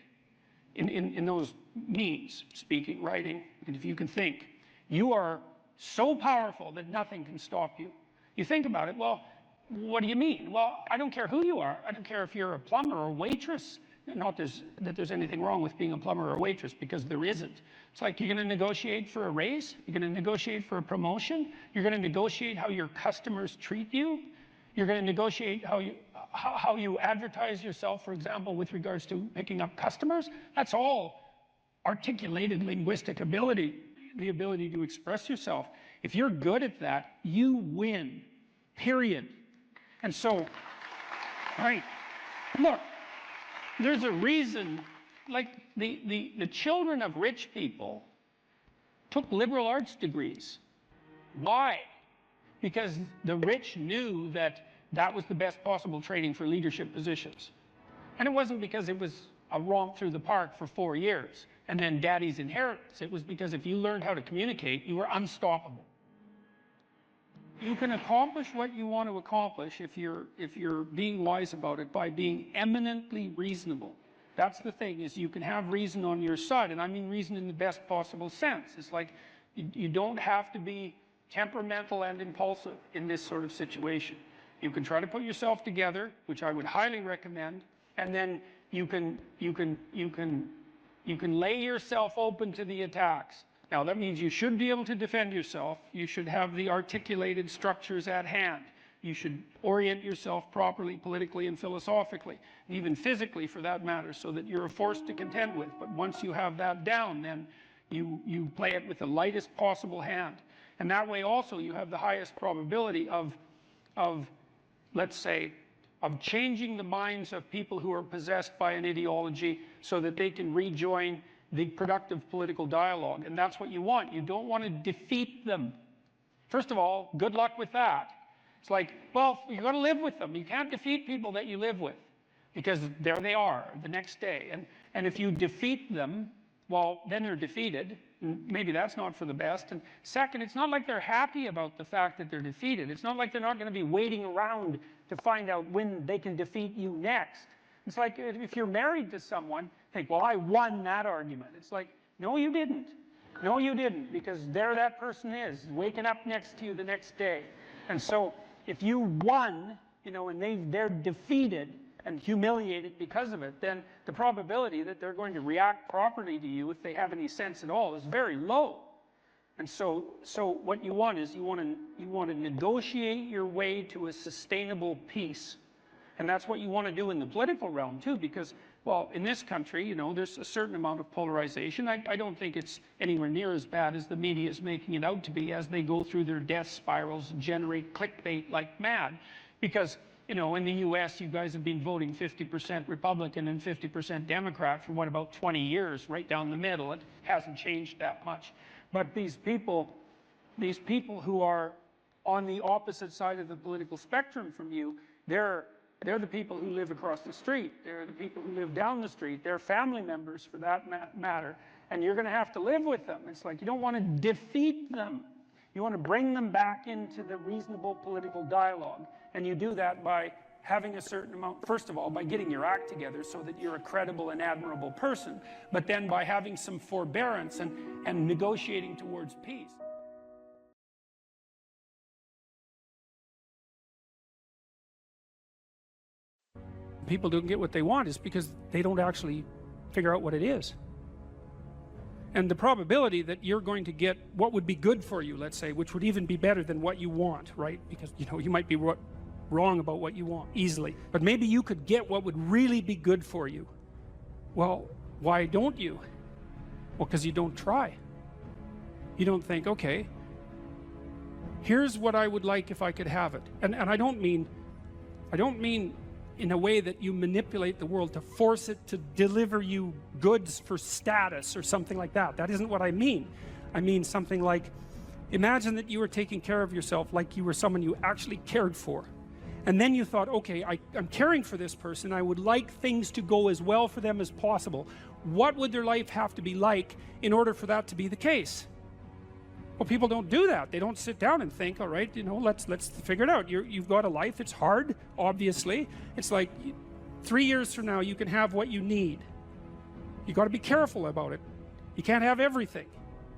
in those means, speaking, writing, and if you can think, you are so powerful that nothing can stop you. You think about it, well, what do you mean? Well, I don't care who you are. I don't care if you're a plumber or a waitress. Not that there's anything wrong with being a plumber or a waitress, because there isn't. It's like you're going to negotiate for a raise. You're going to negotiate for a promotion. You're going to negotiate how your customers treat you. You're going to negotiate how you advertise yourself, for example, with regards to picking up customers. That's all articulated linguistic ability, the ability to express yourself. If you're good at that, you win, period. And so, right, look, there's a reason, like the children of rich people took liberal arts degrees. Why? Because the rich knew that that was the best possible training for leadership positions. And it wasn't because it was a romp through the park for 4 years and then daddy's inheritance. It was because if you learned how to communicate, you were unstoppable. You can accomplish what you want to accomplish if you're being wise about it by being eminently reasonable. That's the thing, is you can have reason on your side, and I mean reason in the best possible sense. It's like you don't have to be temperamental and impulsive in this sort of situation. You can try to put yourself together, which I would highly recommend, and then you can lay yourself open to the attacks. Now, that means you should be able to defend yourself. You should have the articulated structures at hand. You should orient yourself properly, politically and philosophically, and even physically for that matter, so that you're a force to contend with. But once you have that down, then you play it with the lightest possible hand. And that way also you have the highest probability of let's say, of changing the minds of people who are possessed by an ideology so that they can rejoin the productive political dialogue. And that's what you want. You don't want to defeat them. First of all, good luck with that. It's like, well, you're going to live with them. You can't defeat people that you live with, because there they are the next day. And if you defeat them, well, then they're defeated. And maybe that's not for the best. And second, it's not like they're happy about the fact that they're defeated. It's not like they're not going to be waiting around to find out when they can defeat you next. It's like if you're married to someone, think, well, I won that argument. It's like, no, you didn't. No, you didn't, because there that person is, waking up next to you the next day. And so if you won, and they're defeated and humiliated because of it, then the probability that they're going to react properly to you, if they have any sense at all, is very low. And so what you want is you want to negotiate your way to a sustainable peace. And that's what you want to do in the political realm too, because, well, in this country, there's a certain amount of polarization. I don't think it's anywhere near as bad as the media is making it out to be, as they go through their death spirals and generate clickbait like mad. Because, in the US, you guys have been voting 50% Republican and 50% Democrat for about 20 years, right down the middle. It hasn't changed that much. But these people who are on the opposite side of the political spectrum from you, they're the people who live across the street. They're the people who live down the street. They're family members, for that matter. And you're going to have to live with them. It's like you don't want to defeat them. You want to bring them back into the reasonable political dialogue. And you do that by having a certain amount, first of all, by getting your act together so that you're a credible and admirable person, but then by having some forbearance and negotiating towards peace. People don't get what they want is because they don't actually figure out what it is. And the probability that you're going to get what would be good for you, let's say, which would even be better than what you want, right? Because, you know, you might be wrong about what you want easily, but maybe you could get what would really be good for you. Well, why don't you? Well, because you don't try. You don't think, okay, here's what I would like if I could have it. And I don't mean in a way that you manipulate the world to force it to deliver you goods for status or something like that. That isn't what I mean. I mean something like, imagine that you were taking care of yourself like you were someone you actually cared for. And then you thought, okay, I'm caring for this person. I would like things to go as well for them as possible. What would their life have to be like in order for that to be the case? Well, people don't do that. They don't sit down and think, all right, you know, let's figure it out. You've got a life. It's hard, obviously. It's like 3 years from now, you can have what you need. You got to be careful about it. You can't have everything.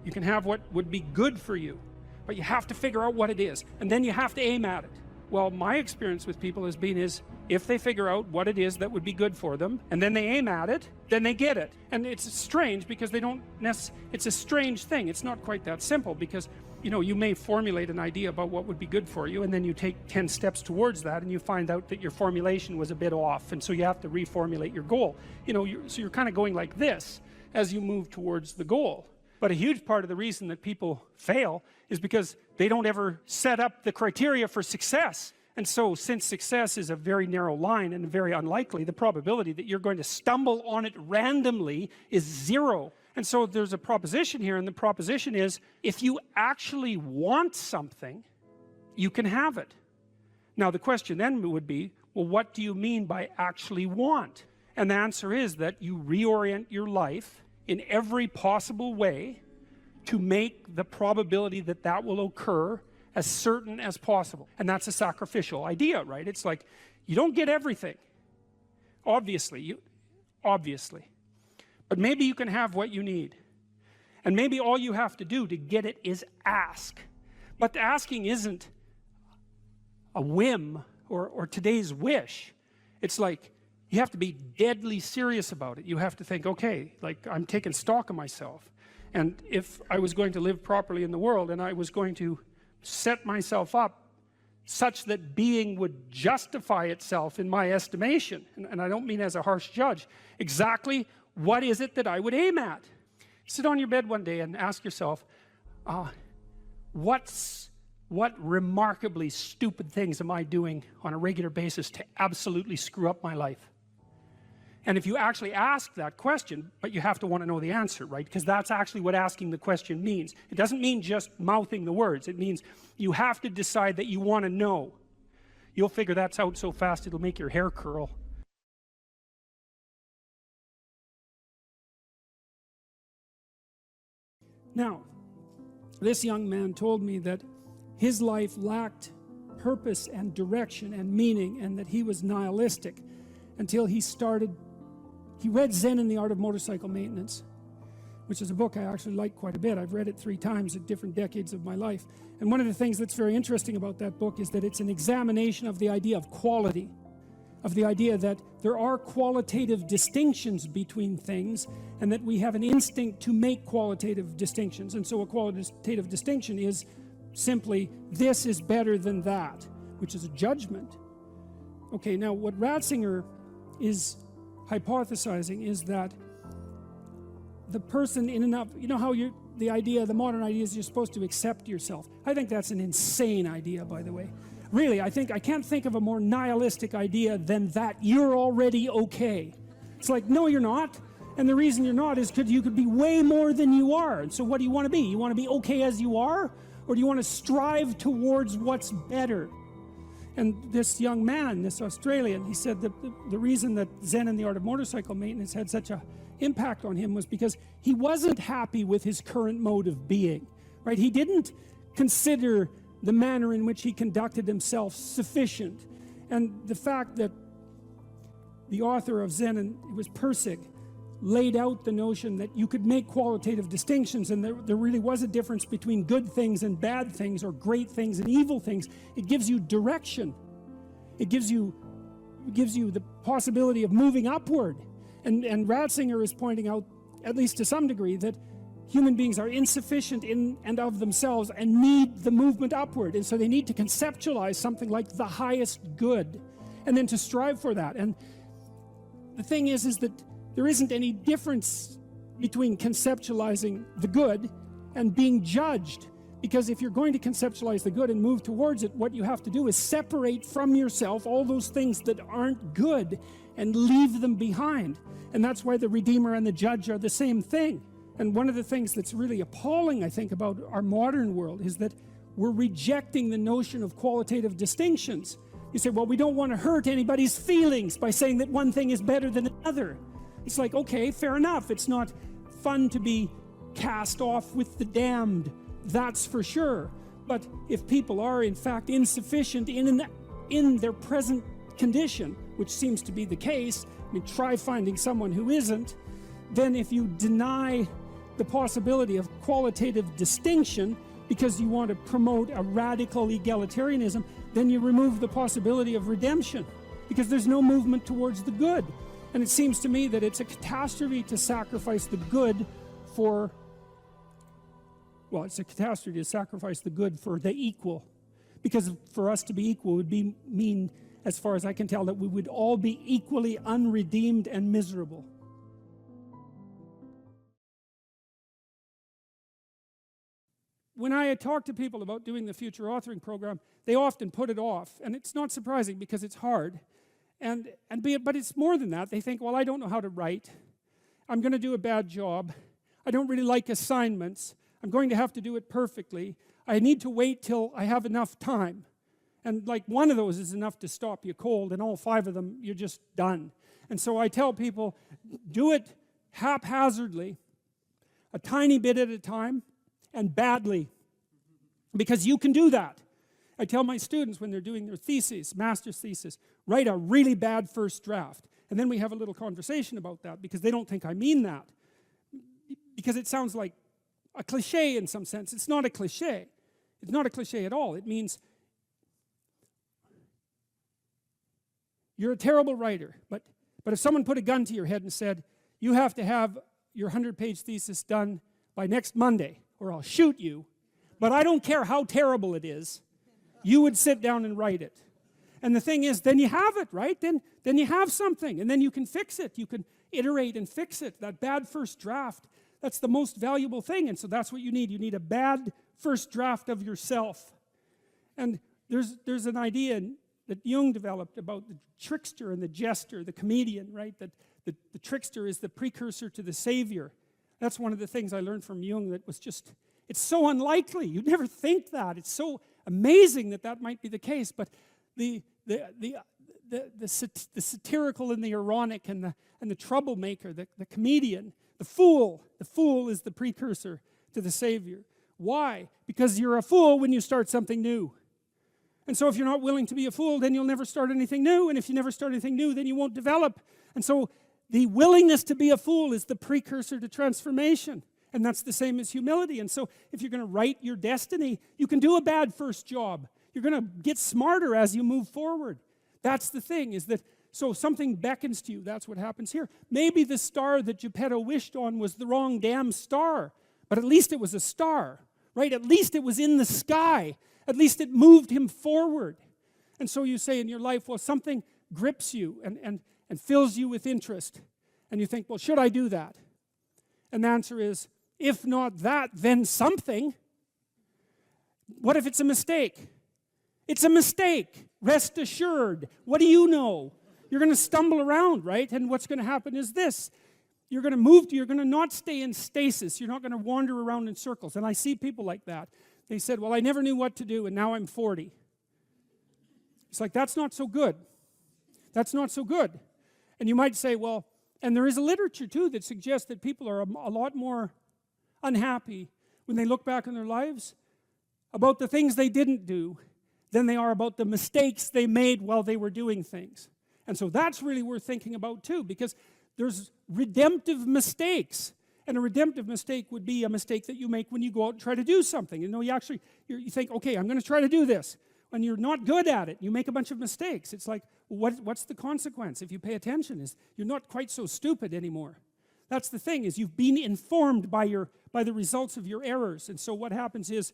You can have what would be good for you, but you have to figure out what it is, and then you have to aim at it. Well, my experience with people has been is if they figure out what it is that would be good for them, and then they aim at it, then they get it. And it's strange because they don't it's a strange thing. It's not quite that simple because, you know, you may formulate an idea about what would be good for you, and then you take 10 steps towards that, and you find out that your formulation was a bit off, and so you have to reformulate your goal. You know, so you're kind of going like this as you move towards the goal. But a huge part of the reason that people fail is because they don't ever set up the criteria for success. And so, since success is a very narrow line and very unlikely, the probability that you're going to stumble on it randomly is 0. And so there's a proposition here, and the proposition is, if you actually want something, you can have it. Now the question then would be, well, what do you mean by actually want? And the answer is that you reorient your life in every possible way to make the probability that that will occur as certain as possible. And that's a sacrificial idea, right? It's like, you don't get everything, obviously, but maybe you can have what you need. And maybe all you have to do to get it is ask. But the asking isn't a whim or today's wish. It's like, you have to be deadly serious about it. You have to think, okay, like, I'm taking stock of myself. And if I was going to live properly in the world, and I was going to set myself up such that being would justify itself in my estimation, and I don't mean as a harsh judge, exactly what is it that I would aim at? Sit on your bed one day and ask yourself, what remarkably stupid things am I doing on a regular basis to absolutely screw up my life? And if you actually ask that question, but you have to want to know the answer, right? Because that's actually what asking the question means. It doesn't mean just mouthing the words. It means you have to decide that you want to know. You'll figure that's out so fast it'll make your hair curl. Now, this young man told me that his life lacked purpose and direction and meaning, and that he was nihilistic until he read Zen and the Art of Motorcycle Maintenance, which is a book I actually like quite a bit. I've read it 3 times at different decades of my life. And one of the things that's very interesting about that book is that it's an examination of the idea of quality, of the idea that there are qualitative distinctions between things, and that we have an instinct to make qualitative distinctions. And so a qualitative distinction is simply, this is better than that, which is a judgment. Okay, now what Ratzinger is hypothesizing is that the person in and of, you know how the modern idea is you're supposed to accept yourself. I think that's an insane idea, by the way. Really, I can't think of a more nihilistic idea than that you're already okay. It's like, no, you're not. And the reason you're not is because you could be way more than you are. And so what do you want to be? You want to be okay as you are? Or do you want to strive towards what's better? And this young man, this Australian, he said that the reason that Zen and the Art of Motorcycle Maintenance had such an impact on him was because he wasn't happy with his current mode of being, right? He didn't consider the manner in which he conducted himself sufficient. And the fact that the author of Zen, and it was Pirsig, laid out the notion that you could make qualitative distinctions, and there really was a difference between good things and bad things, or great things and evil things. It gives you direction. It gives you the possibility of moving upward. And Ratzinger is pointing out, at least to some degree, that human beings are insufficient in and of themselves and need the movement upward. And so they need to conceptualize something like the highest good, and then to strive for that. And the thing is that there isn't any difference between conceptualizing the good and being judged. Because if you're going to conceptualize the good and move towards it, what you have to do is separate from yourself all those things that aren't good and leave them behind. And that's why the Redeemer and the Judge are the same thing. And one of the things that's really appalling, I think, about our modern world is that we're rejecting the notion of qualitative distinctions. You say, well, we don't want to hurt anybody's feelings by saying that one thing is better than another. It's like, okay, fair enough. It's not fun to be cast off with the damned. That's for sure. But if people are in fact insufficient in their present condition, which seems to be the case, I mean, try finding someone who isn't, then if you deny the possibility of qualitative distinction because you want to promote a radical egalitarianism, then you remove the possibility of redemption, because there's no movement towards the good. And it seems to me that it's a catastrophe to sacrifice the good for, well, it's a catastrophe to sacrifice the good for the equal. Because for us to be equal would mean, as far as I can tell, that we would all be equally unredeemed and miserable. When I talk to people about doing the future authoring program, they often put it off. And it's not surprising because it's hard. But it's more than that. They think, well, I don't know how to write. I'm going to do a bad job. I don't really like assignments. I'm going to have to do it perfectly. I need to wait till I have enough time. And like one of those is enough to stop you cold, and all 5 of them, you're just done. And so I tell people, do it haphazardly, a tiny bit at a time, and badly. Because you can do that. I tell my students when they're doing their theses, master's thesis, write a really bad first draft. And then we have a little conversation about that, because they don't think I mean that. Because it sounds like a cliche in some sense. It's not a cliche. It's not a cliche at all. It means you're a terrible writer, but if someone put a gun to your head and said, you have to have your 100-page thesis done by next Monday, or I'll shoot you, but I don't care how terrible it is, you would sit down and write it. And the thing is, then you have it, right? Then you have something, and then you can fix it. You can iterate and fix it. That bad first draft, that's the most valuable thing, and so that's what you need. You need a bad first draft of yourself. And there's an idea that Jung developed about the trickster and the jester, the comedian, right? That the trickster is the precursor to the savior. That's one of the things I learned from Jung that was just, it's so unlikely. You'd never think that. It's so amazing that that might be the case. But the satirical and the ironic and the troublemaker, the comedian, the fool is the precursor to the savior. Why? Because you're a fool when you start something new. And so if you're not willing to be a fool, then you'll never start anything new. And if you never start anything new, then you won't develop. And so the willingness to be a fool is the precursor to transformation. And that's the same as humility. And so if you're going to write your destiny, you can do a bad first job. You're going to get smarter as you move forward. That's the thing, is that, so something beckons to you. That's what happens here. Maybe the star that Geppetto wished on was the wrong damn star, but at least it was a star, right? At least it was in the sky. At least it moved him forward. And so you say in your life, well, something grips you and fills you with interest. And you think, well, should I do that? And the answer is, if not that, then something. What if it's a mistake? It's a mistake. Rest assured. What do you know? You're going to stumble around, right? And what's going to happen is this. You're going to not stay in stasis. You're not going to wander around in circles. And I see people like that. They said, well, I never knew what to do, and now I'm 40. It's like, that's not so good. That's not so good. And you might say, well, and there is a literature, too, that suggests that people are a lot more unhappy when they look back on their lives about the things they didn't do than they are about the mistakes they made while they were doing things. And so that's really worth thinking about too, because there's redemptive mistakes. And a redemptive mistake would be a mistake that you make when you go out and try to do something. You know, you think, okay, I'm going to try to do this. When you're not good at it, you make a bunch of mistakes. It's like, what's the consequence? If you pay attention, is you're not quite so stupid anymore. That's the thing, is you've been informed by the results of your errors. And so what happens is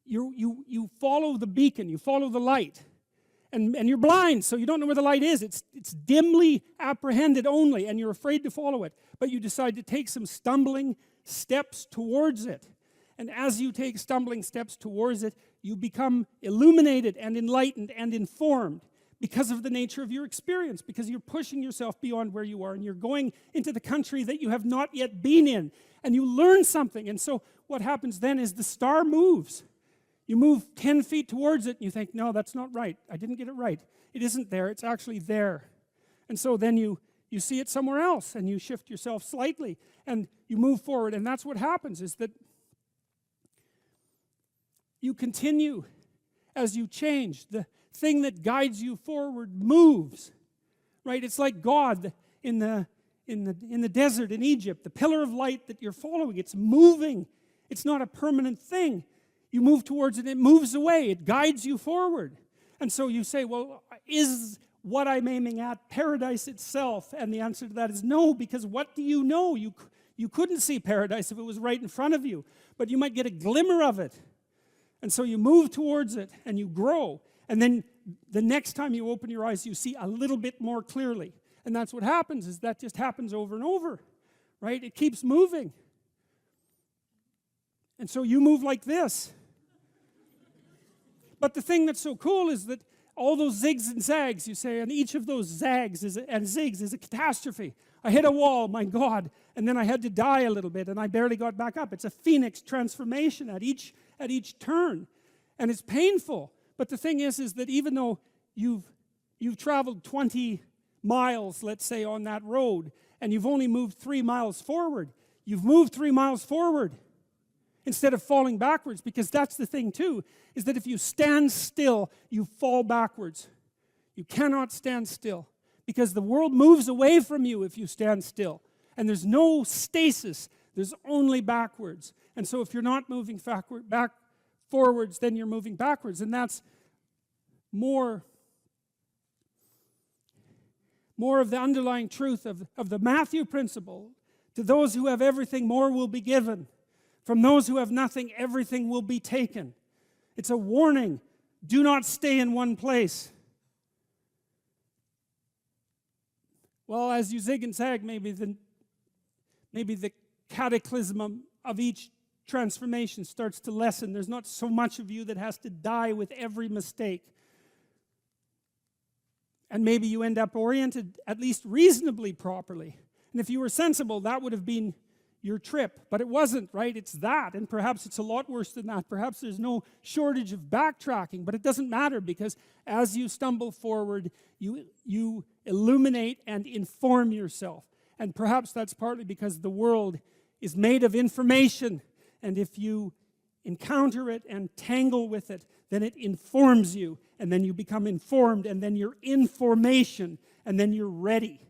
you follow the beacon, you follow the light. And you're blind, so you don't know where the light is. It's dimly apprehended only, and you're afraid to follow it. But you decide to take some stumbling steps towards it. And as you take stumbling steps towards it, you become illuminated and enlightened and informed because of the nature of your experience, because you're pushing yourself beyond where you are, and you're going into the country that you have not yet been in, and you learn something. And so what happens then is the star moves. You move 10 feet towards it, and you think, no, that's not right. I didn't get it right. It isn't there. It's actually there. And so then you see it somewhere else, and you shift yourself slightly, and you move forward. And that's what happens, is that you continue as you change. The thing that guides you forward moves, right? It's like God in the desert in Egypt, the pillar of light that you're following. It's moving. It's not a permanent thing. You move towards it, it moves away, it guides you forward. And so you say, well, is what I'm aiming at paradise itself? And the answer to that is no, because what do you know? You couldn't see paradise if it was right in front of you, but you might get a glimmer of it. And so you move towards it, and you grow. And then the next time you open your eyes, you see a little bit more clearly. And that's what happens, is that just happens over and over, right? It keeps moving. And so you move like this. But the thing that's so cool is that all those zigs and zags, you say, and each of those zags and zigs is a catastrophe. I hit a wall, my God, and then I had to die a little bit, and I barely got back up. It's a phoenix transformation at each turn, and it's painful. But the thing is that even though you've traveled 20 miles, let's say, on that road, and you've only moved 3 miles forward, you've moved 3 miles forward instead of falling backwards, because that's the thing too, is that if you stand still, you fall backwards. You cannot stand still, because the world moves away from you if you stand still. And there's no stasis, there's only backwards. And so if you're not moving forwards, then you're moving backwards. And that's more of the underlying truth of the Matthew principle. To those who have everything, more will be given. From those who have nothing, everything will be taken. It's a warning. Do not stay in one place. Well, as you zig and zag, maybe the cataclysm of each transformation starts to lessen. There's not so much of you that has to die with every mistake. And maybe you end up oriented at least reasonably properly. And if you were sensible, that would have been your trip. But it wasn't, right? It's that. And perhaps it's a lot worse than that. Perhaps there's no shortage of backtracking. But it doesn't matter, because as you stumble forward, you illuminate and inform yourself. And perhaps that's partly because the world is made of information. And if you encounter it and tangle with it, then it informs you. And then you become informed. And then you're information. And then you're ready.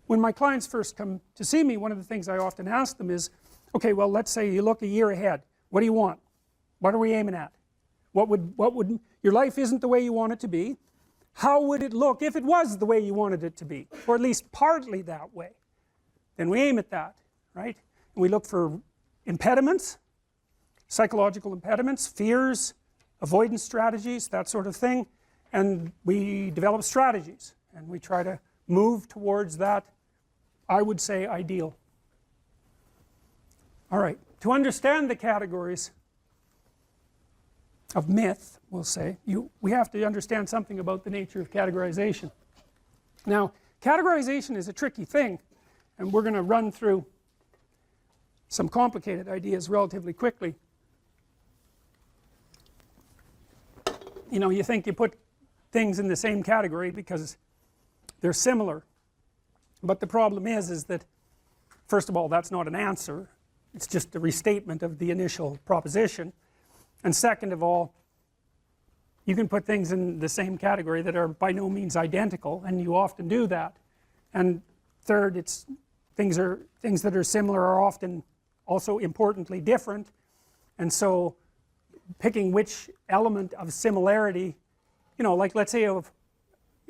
When my clients first come to see me, one of the things I often ask them is, okay, well, let's say you look a year ahead. What do you want? What are we aiming at? What would your life isn't the way you want it to be. How would it look if it was the way you wanted it to be? Or at least partly that way. Then we aim at that, right? And we look for impediments, psychological impediments, fears, avoidance strategies, that sort of thing. And we develop strategies. And we try to move towards that, I would say, ideal. All right, to understand the categories of myth, we'll say, we have to understand something about the nature of categorization. Now, categorization is a tricky thing, and we're going to run through some complicated ideas relatively quickly. You know, you think you put things in the same category because they're similar, but the problem is that, first of all, that's not an answer. It's just a restatement of the initial proposition. And second of all, you can put things in the same category that are by no means identical, and you often do that. And third, it's things that are similar are often also importantly different, and so picking which element of similarity, you know, like let's say you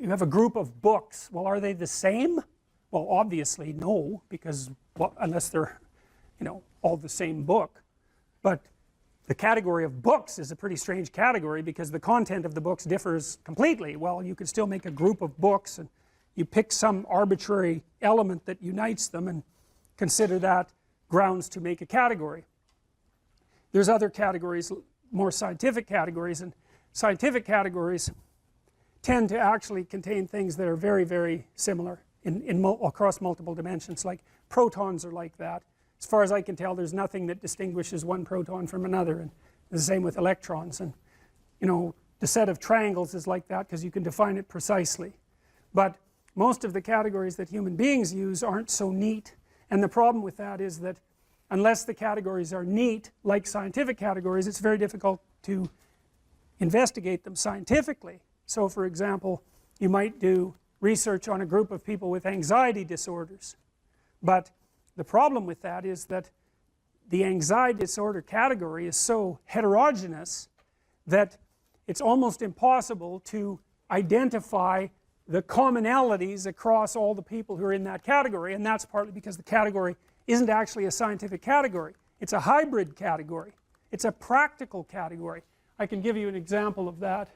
have a group of books. Well, are they the same? Well, obviously no, because, well, unless they're, you know, all the same book. But the category of books is a pretty strange category because the content of the books differs completely. Well, you could still make a group of books, and you pick some arbitrary element that unites them and consider that grounds to make a category. There's other categories, more scientific categories, and scientific categories tend to actually contain things that are very, very similar across multiple dimensions. Like protons are like that. As far as I can tell, there's nothing that distinguishes one proton from another, and the same with electrons. And you know, the set of triangles is like that because you can define it precisely. But most of the categories that human beings use aren't so neat, and the problem with that is that unless the categories are neat, like scientific categories, it's very difficult to investigate them scientifically. So for example, you might do research on a group of people with anxiety disorders, but the problem with that is that the anxiety disorder category is so heterogeneous that it's almost impossible to identify the commonalities across all the people who are in that category, and that's partly because the category isn't actually a scientific category. It's a hybrid category. It's a practical category. I can give you an example of that.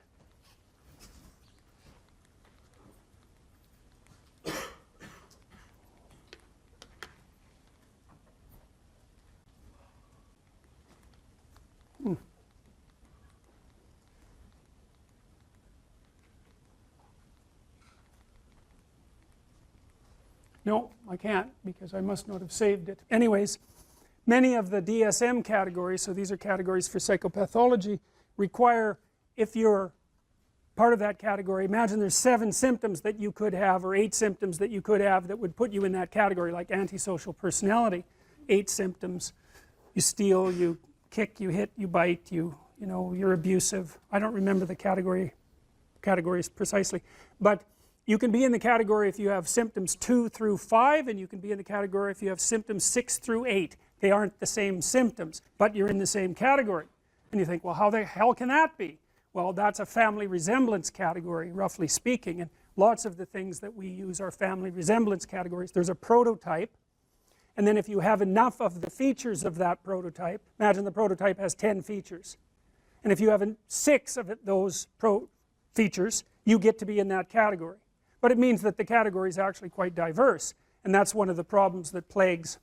No, I can't because I must not have saved it. Anyways, many of the DSM categories, so these are categories for psychopathology, require, if you're part of that category, imagine there's 7 symptoms that you could have, or 8 symptoms that you could have that would put you in that category, like antisocial personality. 8 symptoms: you steal, you kick, you hit, you bite, you know, you're abusive. I don't remember the categories precisely, but you can be in the category if you have symptoms 2 through 5, and you can be in the category if you have symptoms 6 through 8. They aren't the same symptoms, but you're in the same category. And you think, well, how the hell can that be? Well, that's a family resemblance category, roughly speaking, and lots of the things that we use are family resemblance categories. There's a prototype, and then if you have enough of the features of that prototype, imagine the prototype has 10 features, and if you have 6 of those features, you get to be in that category. But it means that the category is actually quite diverse, and that's one of the problems that plagues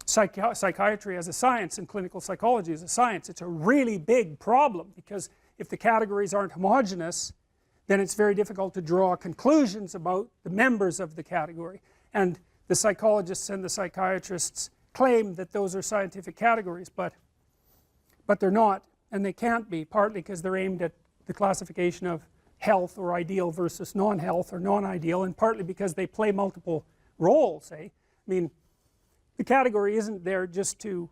psychiatry as a science and clinical psychology as a science. It's a really big problem because if the categories aren't homogeneous, then it's very difficult to draw conclusions about the members of the category. And the psychologists and the psychiatrists claim that those are scientific categories, but they're not, and they can't be, partly because they're aimed at the classification of health or ideal versus non-health or non-ideal, and partly because they play multiple roles, eh? I mean, the category isn't there just to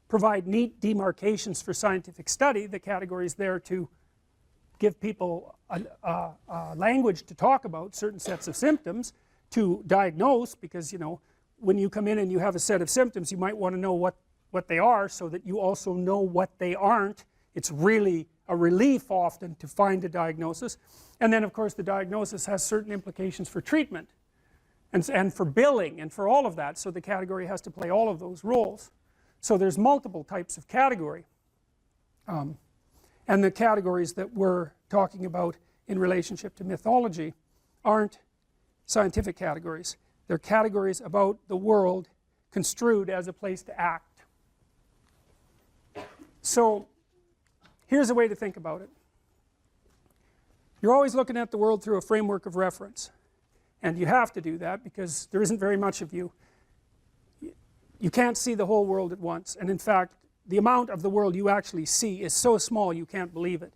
provide neat demarcations for scientific study. The category is there to give people a language to talk about certain sets of symptoms, to diagnose, because, you know, when you come in and you have a set of symptoms, you might want to know what they are so that you also know what they aren't. It's really a relief often to find a diagnosis. And then of course the diagnosis has certain implications for treatment and for billing and for all of that, so the category has to play all of those roles. So there's multiple types of category, and the categories that we're talking about in relationship to mythology aren't scientific categories. They're categories about the world construed as a place to act. So here's a way to think about it. You're always looking at the world through a framework of reference, and you have to do that because there isn't very much of you. You can't see the whole world at once, and in fact the amount of the world you actually see is so small you can't believe it.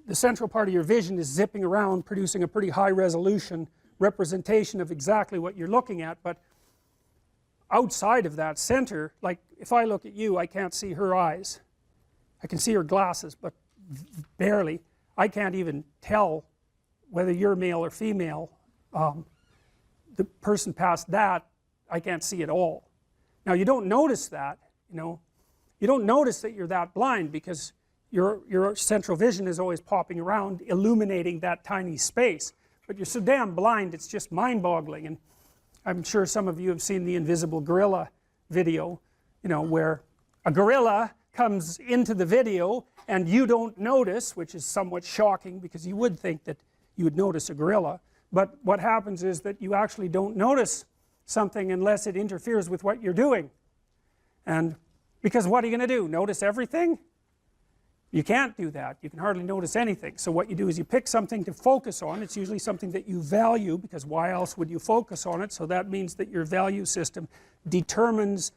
The central part of your vision is zipping around producing a pretty high resolution representation of exactly what you're looking at, but outside of that center, like if I look at you, I can't see her eyes. I can see her glasses, but barely. I can't even tell whether you're male or female. The person past that, I can't see at all. Now you don't notice that, you know. You don't notice that you're that blind because your central vision is always popping around, illuminating that tiny space. But you're so damn blind, it's just mind-boggling. And I'm sure some of you have seen the invisible gorilla video, you know, where a gorilla comes into the video and you don't notice, which is somewhat shocking because you would think that you would notice a gorilla. But what happens is that you actually don't notice something unless it interferes with what you're doing. And because what are you going to do? Notice everything? You can't do that. You can hardly notice anything. So what you do is you pick something to focus on. It's usually something that you value, because why else would you focus on it? So that means that your value system determines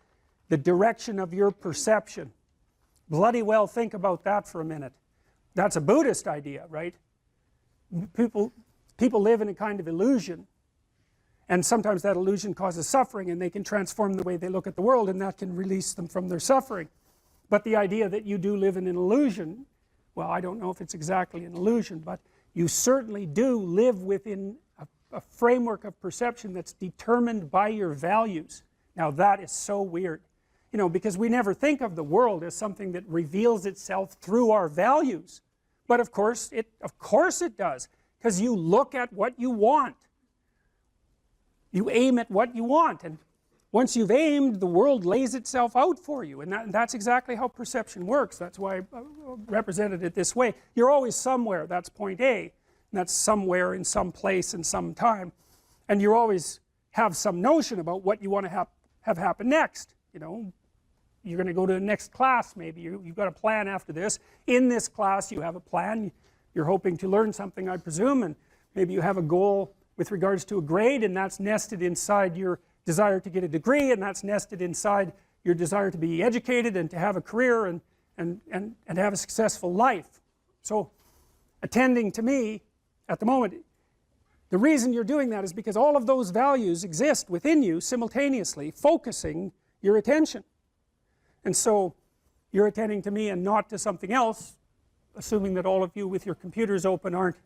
the direction of your perception. Bloody well think about that for a minute. That's a Buddhist idea, right? People live in a kind of illusion, and sometimes that illusion causes suffering, and they can transform the way they look at the world, and that can release them from their suffering. But the idea that you do live in an illusion, well, I don't know if it's exactly an illusion, but you certainly do live within a framework of perception that's determined by your values. Now that is so weird, you know, because we never think of the world as something that reveals itself through our values. But of course it does, because you look at what you want. You aim at what you want, and once you've aimed, the world lays itself out for you, and that's exactly how perception works. That's why I represented it this way. You're always somewhere, that's point A, and that's somewhere in some place in some time, and you always have some notion about what you want to have happen next. You know, you're going to go to the next class maybe, you've got a plan after this. In this class you have a plan, you're hoping to learn something, I presume, and maybe you have a goal with regards to a grade, and that's nested inside your desire to get a degree, and that's nested inside your desire to be educated and to have a career and have a successful life. So attending to me at the moment, the reason you're doing that is because all of those values exist within you simultaneously, focusing your attention. And so you're attending to me and not to something else, assuming that all of you with your computers open aren't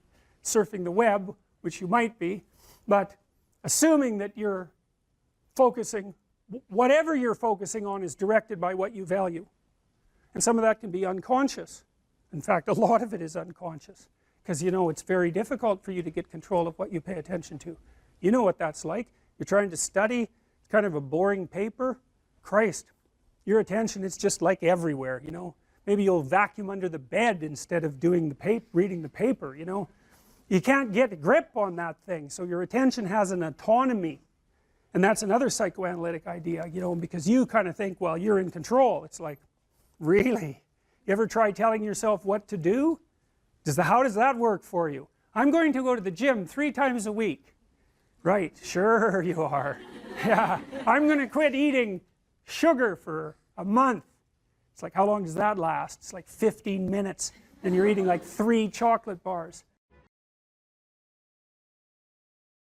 surfing the web, which you might be, but assuming that you're focusing, whatever you're focusing on is directed by what you value. And some of that can be unconscious. In fact, a lot of it is unconscious, because you know it's very difficult for you to get control of what you pay attention to. You know what that's like. You're trying to study, it's kind of a boring paper. Christ, your attention is just like everywhere, you know. Maybe you'll vacuum under the bed instead of doing the reading the paper, you know. You can't get a grip on that thing, so your attention has an autonomy. And that's another psychoanalytic idea, you know, because you kind of think, well, you're in control. It's like, really? You ever try telling yourself what to do? How does that work for you? I'm going to go to the gym 3 times a week. Right, sure you are. Yeah, I'm going to quit eating sugar for a month. It's like, how long does that last? It's like 15 minutes, and you're eating like 3 chocolate bars.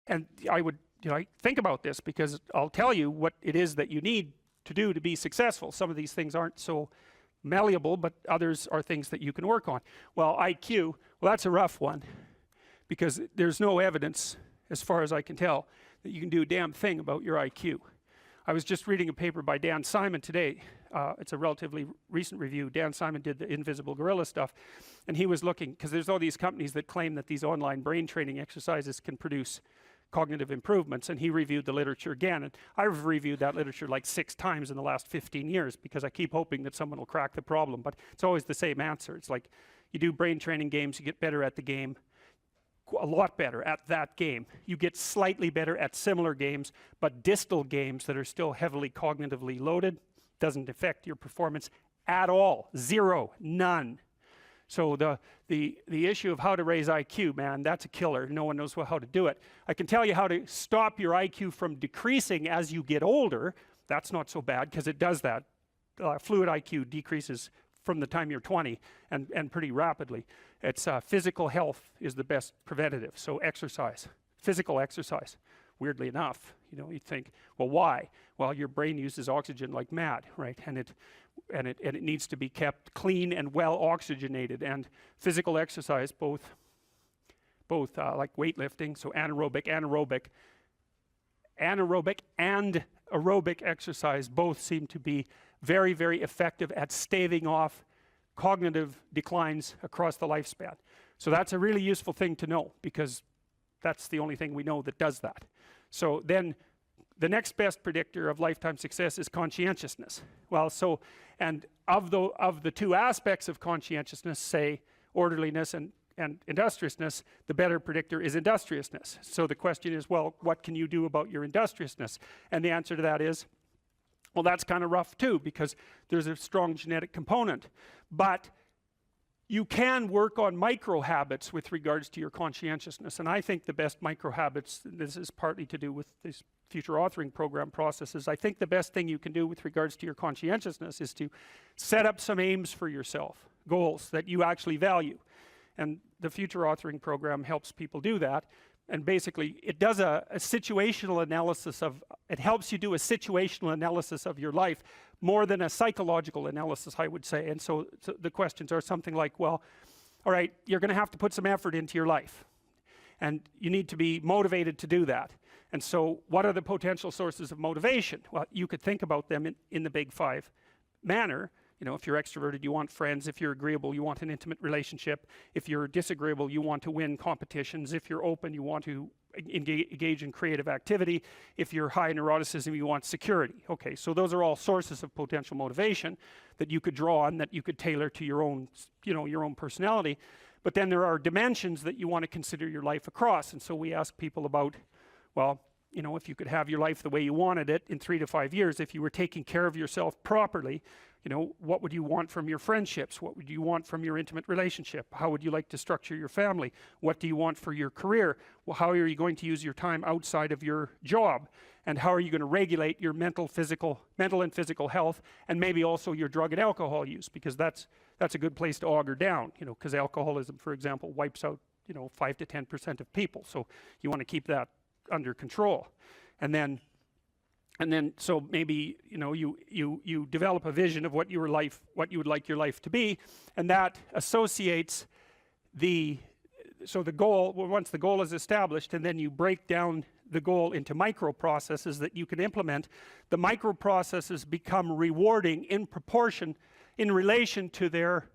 And I would, you know, think about this, because I'll tell you what it is that you need to do to be successful. Some of these things aren't so malleable, but others are things that you can work on. Well, IQ, well, that's a rough one, because there's no evidence, as far as I can tell, that you can do a damn thing about your IQ. I was just reading a paper by Dan Simon today. It's a relatively recent review. Dan Simon did the invisible gorilla stuff, and he was looking, because there's all these companies that claim that these online brain training exercises can produce cognitive improvements, and he reviewed the literature again, and I've reviewed that literature like 6 times in the last 15 years, because I keep hoping that someone will crack the problem, but it's always the same answer. It's like, you do brain training games, you get better at the game, a lot better at that game. You get slightly better at similar games, but distal games that are still heavily cognitively loaded doesn't affect your performance at all. 0, none. So the issue of how to raise IQ, man, that's a killer. No one knows how to do it. I can tell you how to stop your IQ from decreasing as you get older. That's not so bad, because it does that. Fluid IQ decreases from the time you're 20 and pretty rapidly. It's physical health is the best preventative. So exercise, physical exercise. weirdly enough. You know, you think, well, why? Well, your brain uses oxygen like mad, right? And it needs to be kept clean and well oxygenated. And physical exercise, both like weightlifting, so anaerobic and aerobic exercise both seem to be very, very effective at staving off cognitive declines across the lifespan. So that's a really useful thing to know, because that's the only thing we know that does that. So then the next best predictor of lifetime success is conscientiousness. Well, so, and of the two aspects of conscientiousness, say orderliness and industriousness, the better predictor is industriousness. So the question is, well, what can you do about your industriousness? And the answer to that is, well, that's kind of rough too, because there's a strong genetic component. But you can work on micro habits with regards to your conscientiousness. And I think the best micro habits, this is partly to do with this future authoring program processes, I think the best thing you can do with regards to your conscientiousness is to set up some aims for yourself, goals that you actually value. And the future authoring program helps people do that. And basically, it does a situational analysis of, it helps you do a situational analysis of your life more than a psychological analysis, I would say. And so the questions are something like, well, all right, you're going to have to put some effort into your life. And you need to be motivated to do that. And so what are the potential sources of motivation? Well, you could think about them in the big five manner. You know, if you're extroverted, you want friends. If you're agreeable, you want an intimate relationship. If you're disagreeable, you want to win competitions. If you're open, you want to engage in creative activity. If you're high in neuroticism, you want security. Okay, so those are all sources of potential motivation that you could draw on, that you could tailor to your own, you know, your own personality. But then there are dimensions that you want to consider your life across. And so we ask people about, well, you know, if you could have your life the way you wanted it in 3 to 5 years, if you were taking care of yourself properly, you know, what would you want from your friendships? What would you want from your intimate relationship? How would you like to structure your family? What do you want for your career? Well, how are you going to use your time outside of your job? And how are you going to regulate your mental and physical health, and maybe also your drug and alcohol use? Because that's a good place to auger down, you know, because alcoholism, for example, wipes out, you know, 5 to 10% of people. So you want to keep that under control. And then so maybe, you know, you develop a vision of what you would like your life to be, and that associates the goal. Well, once the goal is established, and then you break down the goal into micro processes that you can implement, the micro processes become rewarding in proportion, in relation to their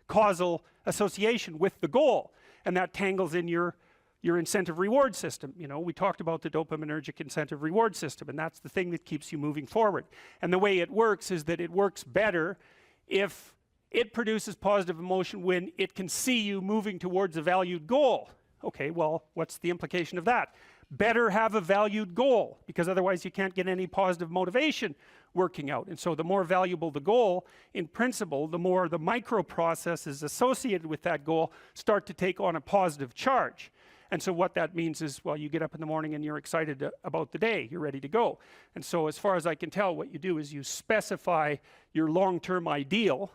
causal association with the goal, and that tangles in your incentive reward system. You know, we talked about the dopaminergic incentive reward system, and that's the thing that keeps you moving forward. And the way it works is that it works better if it produces positive emotion when it can see you moving towards a valued goal. Okay, well, what's the implication of that? Better have a valued goal, because otherwise you can't get any positive motivation working out. And so the more valuable the goal, in principle, the more the micro processes associated with that goal start to take on a positive charge. And so what that means is, well, you get up in the morning and you're excited about the day, you're ready to go. And so as far as I can tell, what you do is you specify your long-term ideal.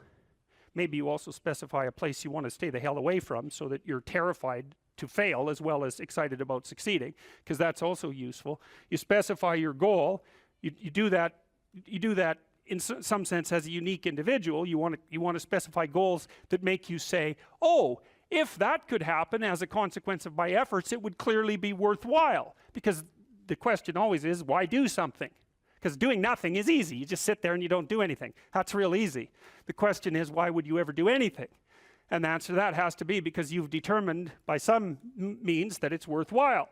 Maybe you also specify a place you want to stay the hell away from, so that you're terrified to fail as well as excited about succeeding, because that's also useful. You specify your goal. You do that in some sense as a unique individual. You want to specify goals that make you say, oh, if that could happen as a consequence of my efforts, it would clearly be worthwhile. Because the question always is, why do something? Because doing nothing is easy. You just sit there and you don't do anything. That's real easy. The question is, why would you ever do anything? And the answer to that has to be because you've determined by some means that it's worthwhile.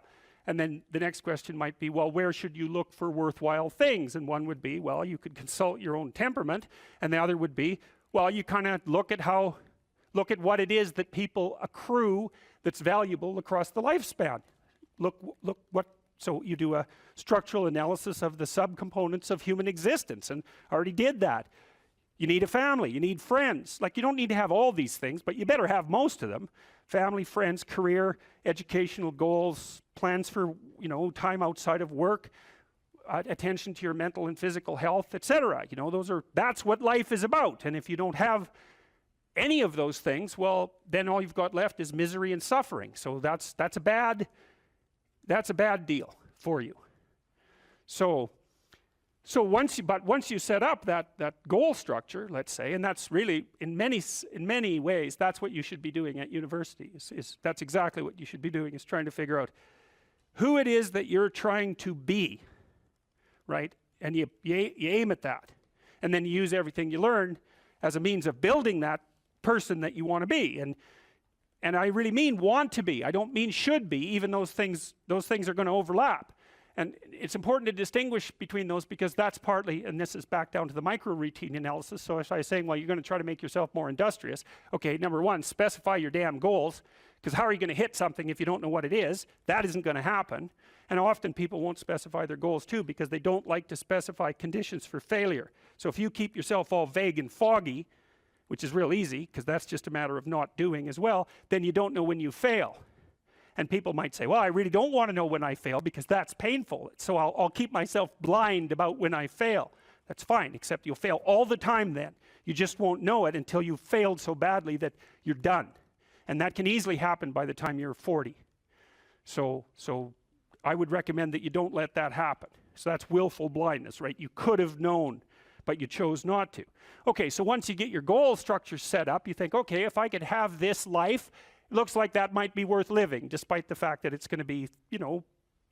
And then the next question might be, well, where should you look for worthwhile things? And one would be, well, you could consult your own temperament. And the other would be, well, you kind of look at what it is that people accrue that's valuable across the lifespan. So you do a structural analysis of the subcomponents of human existence, and I already did that. You need a family, you need friends. Like, you don't need to have all these things, but you better have most of them. Family, friends, career, educational goals, plans for, you know, time outside of work, attention to your mental and physical health, etc. You know, that's what life is about. And if you don't have any of those things, well, then all you've got left is misery and suffering. So that's a bad deal for you. So once you set up that goal structure, let's say, and that's really in many ways that's what you should be doing at university. That's exactly what you should be doing, is trying to figure out who it is that you're trying to be, right? And you aim at that, and then you use everything you learn as a means of building that person that you want to be. And I really mean want to be. I don't mean should be, even those things are going to overlap. And it's important to distinguish between those, because that's partly, and this is back down to the micro routine analysis. So if I was saying, well, you're going to try to make yourself more industrious. Okay, number one, specify your damn goals, because how are you going to hit something if you don't know what it is? That isn't going to happen. And often people won't specify their goals too, because they don't like to specify conditions for failure. So if you keep yourself all vague and foggy, which is real easy, because that's just a matter of not doing as well, then you don't know when you fail. And people might say, well, I really don't want to know when I fail because that's painful. So I'll keep myself blind about when I fail. That's fine, except you'll fail all the time then. You just won't know it until you've failed so badly that you're done. And that can easily happen by the time you're 40. So I would recommend that you don't let that happen. So that's willful blindness, right? You could have known, but you chose not to. Okay, so once you get your goal structure set up, you think, okay, if I could have this life, looks like that might be worth living, despite the fact that it's going to be, you know,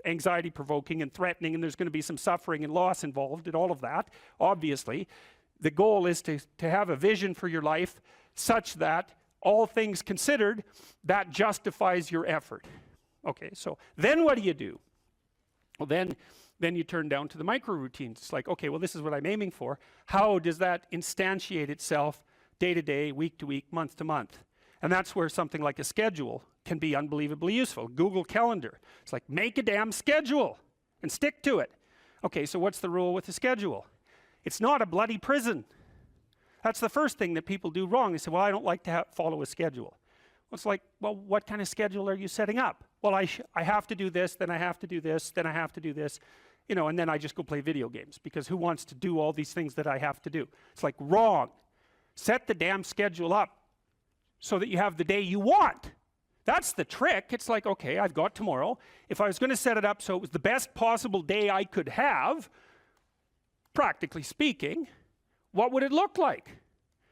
anxiety provoking and threatening, and there's going to be some suffering and loss involved and all of that. Obviously, the goal is to have a vision for your life such that, all things considered, that justifies your effort. Okay, so then what do? Well, then you turn down to the micro routines. It's like, okay, well, this is what I'm aiming for. How does that instantiate itself day to day, week to week, month to month? And that's where something like a schedule can be unbelievably useful. Google Calendar. It's like, make a damn schedule and stick to it. Okay, so what's the rule with the schedule? It's not a bloody prison. That's the first thing that people do wrong. They say, well, I don't like to follow a schedule. Well, it's like, well, what kind of schedule are you setting up? Well, I have to do this, then I have to do this, then I have to do this, you know, and then I just go play video games, because who wants to do all these things that I have to do? It's like, wrong. Set the damn schedule up so that you have the day you want. That's the trick. It's like, okay, I've got tomorrow. If I was going to set it up so it was the best possible day I could have, practically speaking, what would it look like?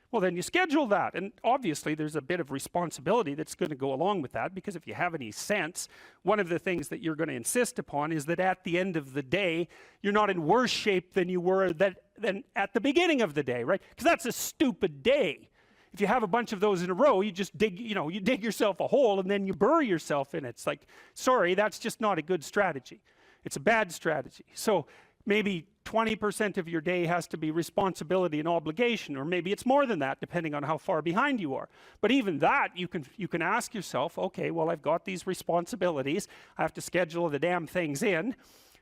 Well, then you schedule that. And obviously there's a bit of responsibility that's going to go along with that, because if you have any sense, one of the things that you're going to insist upon is that at the end of the day, you're not in worse shape than you were than at the beginning of the day, right? Because that's a stupid day. If you have a bunch of those in a row, you just dig yourself a hole and then you bury yourself in it. It's like, sorry, that's just not a good strategy. It's a bad strategy. So maybe 20% of your day has to be responsibility and obligation, or maybe it's more than that, depending on how far behind you are. But even that, you can ask yourself, okay, well, I've got these responsibilities. I have to schedule the damn things in.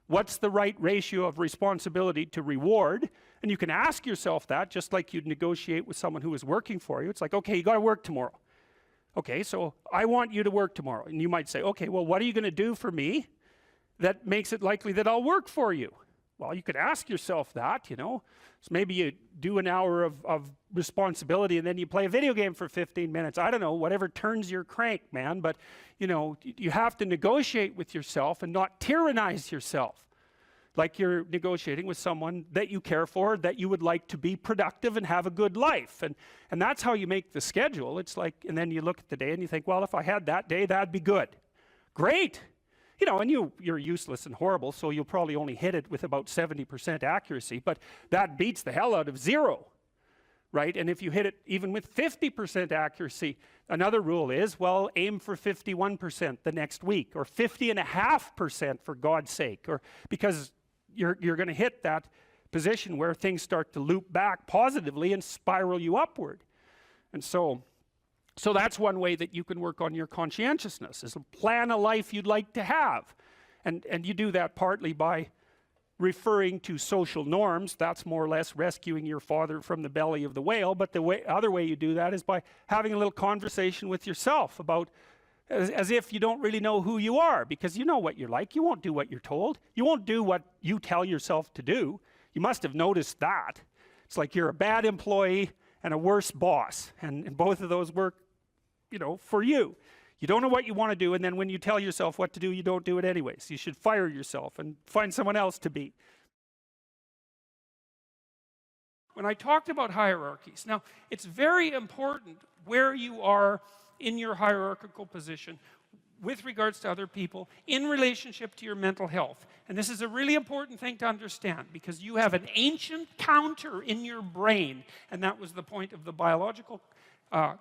What's the right ratio of responsibility to reward? And you can ask yourself that, just like you'd negotiate with someone who is working for you. It's like, okay, you got to work tomorrow. Okay, so I want you to work tomorrow. And you might say, okay, well, what are you going to do for me that makes it likely that I'll work for you? Well, you could ask yourself that, you know. So maybe you do an hour of responsibility and then you play a video game for 15 minutes. I don't know, whatever turns your crank, man. But, you know, you have to negotiate with yourself and not tyrannize yourself. Like you're negotiating with someone that you care for, that you would like to be productive and have a good life. And that's how you make the schedule. It's like, and then you look at the day and you think, well, if I had that day, that'd be good. Great. You know, and you're useless and horrible, so you'll probably only hit it with about 70% accuracy, but that beats the hell out of 0, right? And if you hit it even with 50% accuracy, another rule is, well, aim for 51% the next week, or 50.5% for God's sake, or because you're going to hit that position where things start to loop back positively and spiral you upward. And so that's one way that you can work on your conscientiousness, is plan a life you'd like to have. And you do that partly by referring to social norms. That's more or less rescuing your father from the belly of the whale. But the other way you do that is by having a little conversation with yourself about, as if you don't really know who you are, because you know what you're like. You won't do what you're told. You won't do what you tell yourself to do. You must have noticed that. It's like you're a bad employee and a worse boss, and both of those work, you know, for you. You don't know what you want to do, and then when you tell yourself what to do, you don't do it anyways. You should fire yourself and find someone else to be. When I talked about hierarchies, now it's very important where you are in your hierarchical position with regards to other people in relationship to your mental health. And this is a really important thing to understand, because you have an ancient counter in your brain, and that was the point of the biological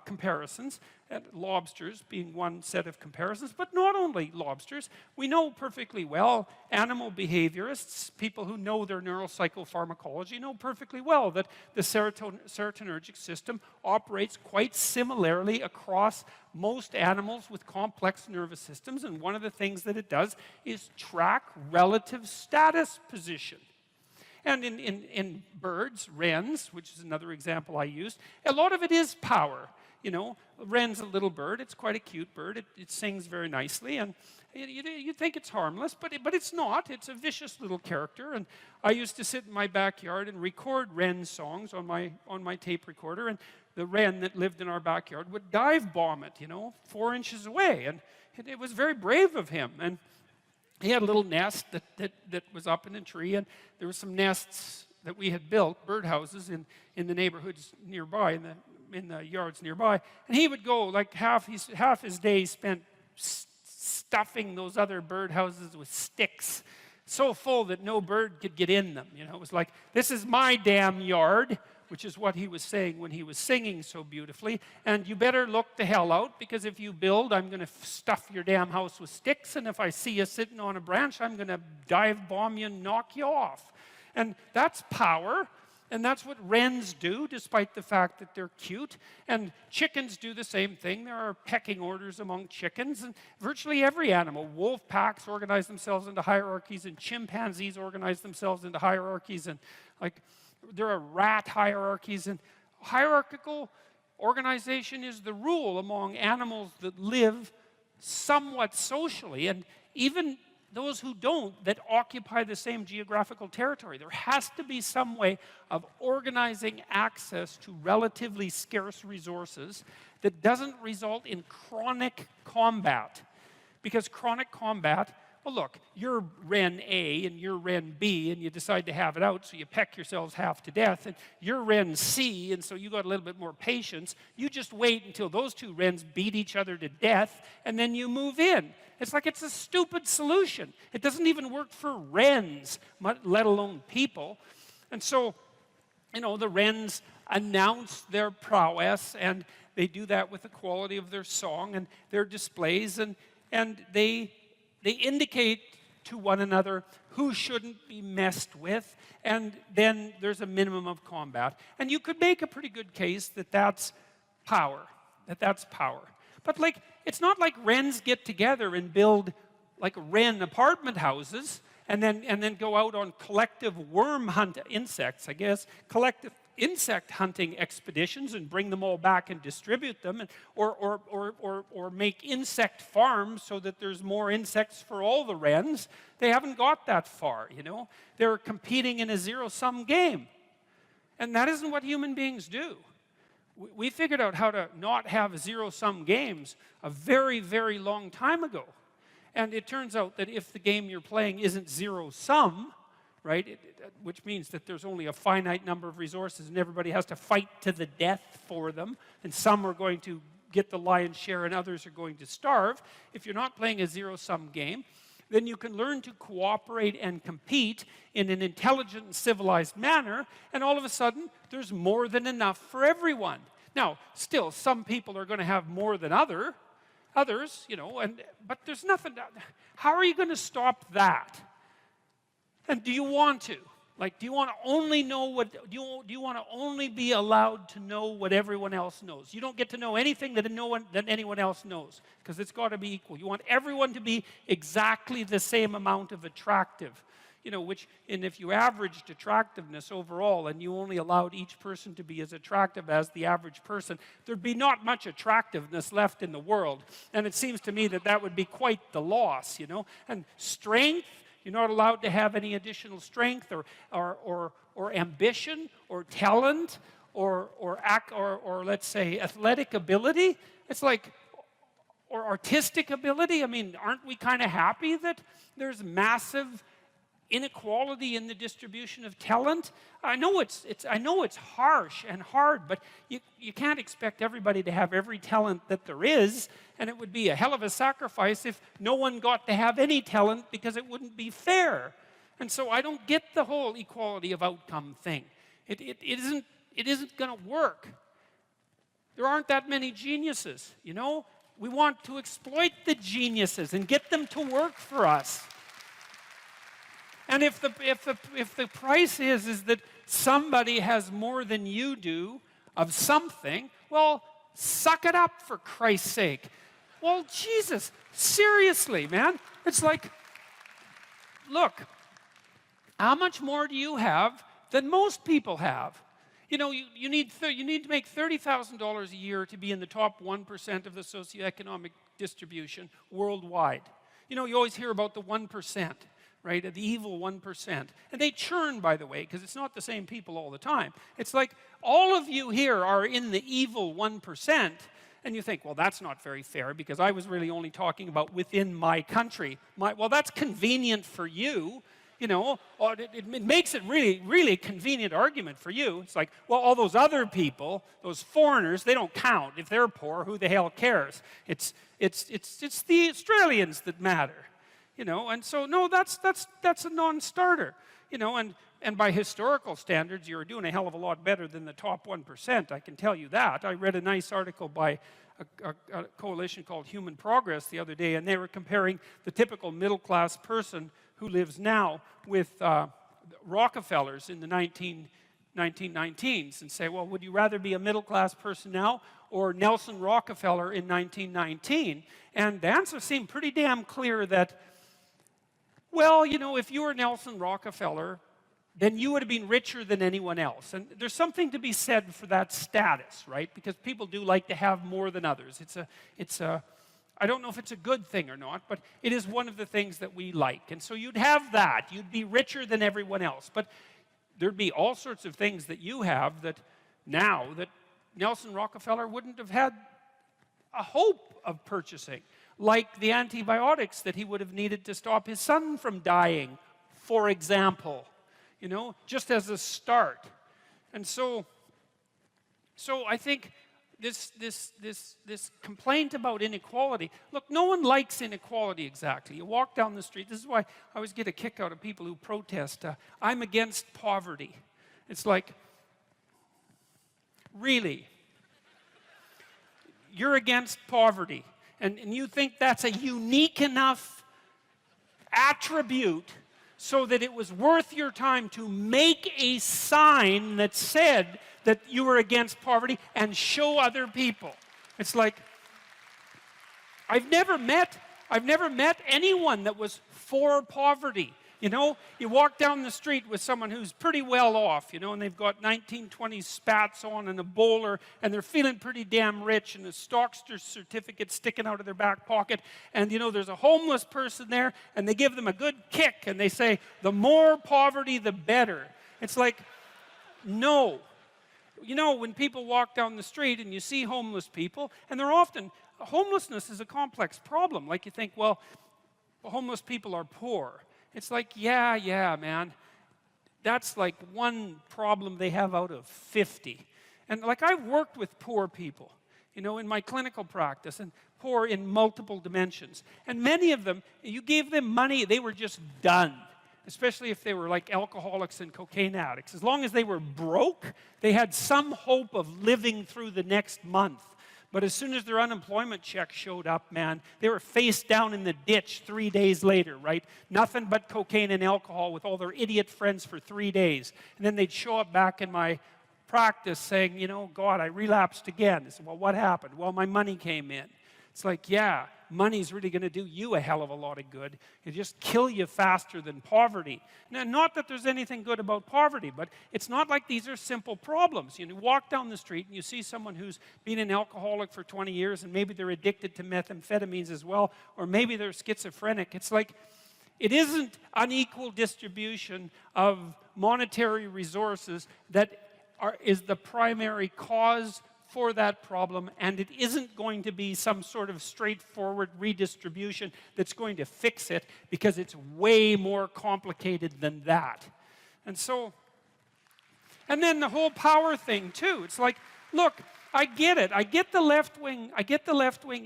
comparisons, and lobsters being one set of comparisons, but not only lobsters. We know perfectly well, animal behaviorists, people who know their neuropsychopharmacology, know perfectly well that the serotonergic system operates quite similarly across most animals with complex nervous systems, and one of the things that it does is track relative status position. And in birds, wrens, which is another example I used, a lot of it is power. You know, wren's a little bird. It's quite a cute bird. It sings very nicely, and you think it's harmless, but it's not. It's a vicious little character. And I used to sit in my backyard and record wren songs on my tape recorder, and the wren that lived in our backyard would dive bomb it, 4 inches away, and it was very brave of him. And he had a little nest that was up in a tree, and there were some nests that we had built, birdhouses, in the neighborhoods nearby, in the yards nearby. And he would go, like half his day spent stuffing those other birdhouses with sticks, so full that no bird could get in them. It was like, this is my damn yard, which is what he was saying when he was singing so beautifully. And you better look the hell out, because if you build, I'm going to stuff your damn house with sticks, and if I see you sitting on a branch, I'm going to dive bomb you and knock you off. And that's power, and that's what wrens do, despite the fact that they're cute. And chickens do the same thing. There are pecking orders among chickens, and virtually every animal. Wolf packs organize themselves into hierarchies, and chimpanzees organize themselves into hierarchies, and there are rat hierarchies, and hierarchical organization is the rule among animals that live somewhat socially, and even those who don't, that occupy the same geographical territory. There has to be some way of organizing access to relatively scarce resources that doesn't result in chronic combat. Because chronic combat, well, look, you're wren A and you're wren B, and you decide to have it out, so you peck yourselves half to death, and you're wren C, and so you got a little bit more patience. You just wait until those two wrens beat each other to death, and then you move in. It's like it's a stupid solution. It doesn't even work for wrens, let alone people. And so, the wrens announce their prowess, and they do that with the quality of their song and their displays, and they indicate to one another who shouldn't be messed with, and then there's a minimum of combat. And you could make a pretty good case that that's power, But it's not like wrens get together and build like wren apartment houses and then go out on collective worm hunt insects, collective insect hunting expeditions and bring them all back and distribute them, or make insect farms so that there's more insects for all the wrens. They haven't got that far, They're competing in a zero-sum game. And that isn't what human beings do. We figured out how to not have zero-sum games a very, very long time ago. And it turns out that if the game you're playing isn't zero-sum, right, which means that there's only a finite number of resources and everybody has to fight to the death for them, and some are going to get the lion's share and others are going to starve. If you're not playing a zero-sum game, then you can learn to cooperate and compete in an intelligent and civilized manner, and all of a sudden, there's more than enough for everyone. Now, still, some people are going to have more than others, but there's nothing. How are you going to stop that? And do you want to? Do you want to only know what? Do you want to only be allowed to know what everyone else knows? You don't get to know anything that anyone else knows, because it's got to be equal. You want everyone to be exactly the same amount of attractive, and if you averaged attractiveness overall and you only allowed each person to be as attractive as the average person, there'd be not much attractiveness left in the world. And it seems to me that would be quite the loss, And strength. You're not allowed to have any additional strength or ambition or talent or let's say athletic ability. It's like or artistic ability. I mean, aren't we kind of happy that there's massive inequality in the distribution of talent? I know it's harsh and hard, but you can't expect everybody to have every talent that there is, and it would be a hell of a sacrifice if no one got to have any talent, because it wouldn't be fair. And so I don't get the whole equality of outcome thing. It isn't going to work. There aren't that many geniuses, you know? We want to exploit the geniuses and get them to work for us. And if the price is that somebody has more than you do of something, well, suck it up, for Christ's sake. Well, Jesus, seriously, man. It's like, look, how much more do you have than most people have? You know, you need to make $30,000 a year to be in the top 1% of the socioeconomic distribution worldwide. You know, you always hear about the 1%. Right, the evil 1%. And they churn, by the way, because it's not the same people all the time. It's like all of you here are in the evil 1%, and you think, well, that's not very fair, because I was really only talking about within my country. Well, that's convenient for you, you know. It makes it really, really convenient argument for you. It's like, well, all those other people, those foreigners, they don't count. If they're poor, who the hell cares? It's the Australians that matter. You know, and so, no, that's a non-starter. You know, and by historical standards, you're doing a hell of a lot better than the top 1%, I can tell you that. I read a nice article by a coalition called Human Progress the other day, and they were comparing the typical middle-class person who lives now with Rockefellers in the 1919s, and say, well, would you rather be a middle-class person now or Nelson Rockefeller in 1919? And the answer seemed pretty damn clear that, well, you know, if you were Nelson Rockefeller, then you would have been richer than anyone else. And there's something to be said for that status, right? Because people do like to have more than others. I don't know if it's a good thing or not, but it is one of the things that we like. And so you'd have that. You'd be richer than everyone else. But there'd be all sorts of things that you have that now that Nelson Rockefeller wouldn't have had a hope of purchasing, like the antibiotics that he would have needed to stop his son from dying, for example, you know, just as a start. And so I think this complaint about inequality, look, no one likes inequality exactly. You walk down the street, this is why I always get a kick out of people who protest, I'm against poverty. It's like, really? You're against poverty, and you think that's a unique enough attribute so that it was worth your time to make a sign that said that you were against poverty and show other people. It's like, I've never met anyone that was for poverty. You know, you walk down the street with someone who's pretty well off, you know, and they've got 1920s spats on and a bowler, and they're feeling pretty damn rich, and a Stockster certificate sticking out of their back pocket, and, you know, there's a homeless person there, and they give them a good kick, and they say, the more poverty, the better. It's like, no. You know, when people walk down the street and you see homeless people, and they're often, homelessness is a complex problem. Like, you think, well, homeless people are poor. It's like, yeah, man. That's like one problem they have out of 50. And like, I've worked with poor people, you know, in my clinical practice, and poor in multiple dimensions. And many of them, you gave them money, they were just done. Especially if they were like alcoholics and cocaine addicts. As long as they were broke, they had some hope of living through the next month. But as soon as their unemployment check showed up, man, they were face down in the ditch 3 days later, right? Nothing but cocaine and alcohol with all their idiot friends for 3 days. And then they'd show up back in my practice saying, you know, God, I relapsed again. I said, well, what happened? Well, my money came in. It's like, yeah, money's really going to do you a hell of a lot of good. It'll just kill you faster than poverty. Now, not that there's anything good about poverty, but it's not like these are simple problems. You know, walk down the street and you see someone who's been an alcoholic for 20 years, and maybe they're addicted to methamphetamines as well, or maybe they're schizophrenic. It's like, it isn't unequal distribution of monetary resources that is the primary cause for that problem, and it isn't going to be some sort of straightforward redistribution that's going to fix it, because it's way more complicated than that. And so, and then the whole power thing too. It's like, look, I get it. I get the left wing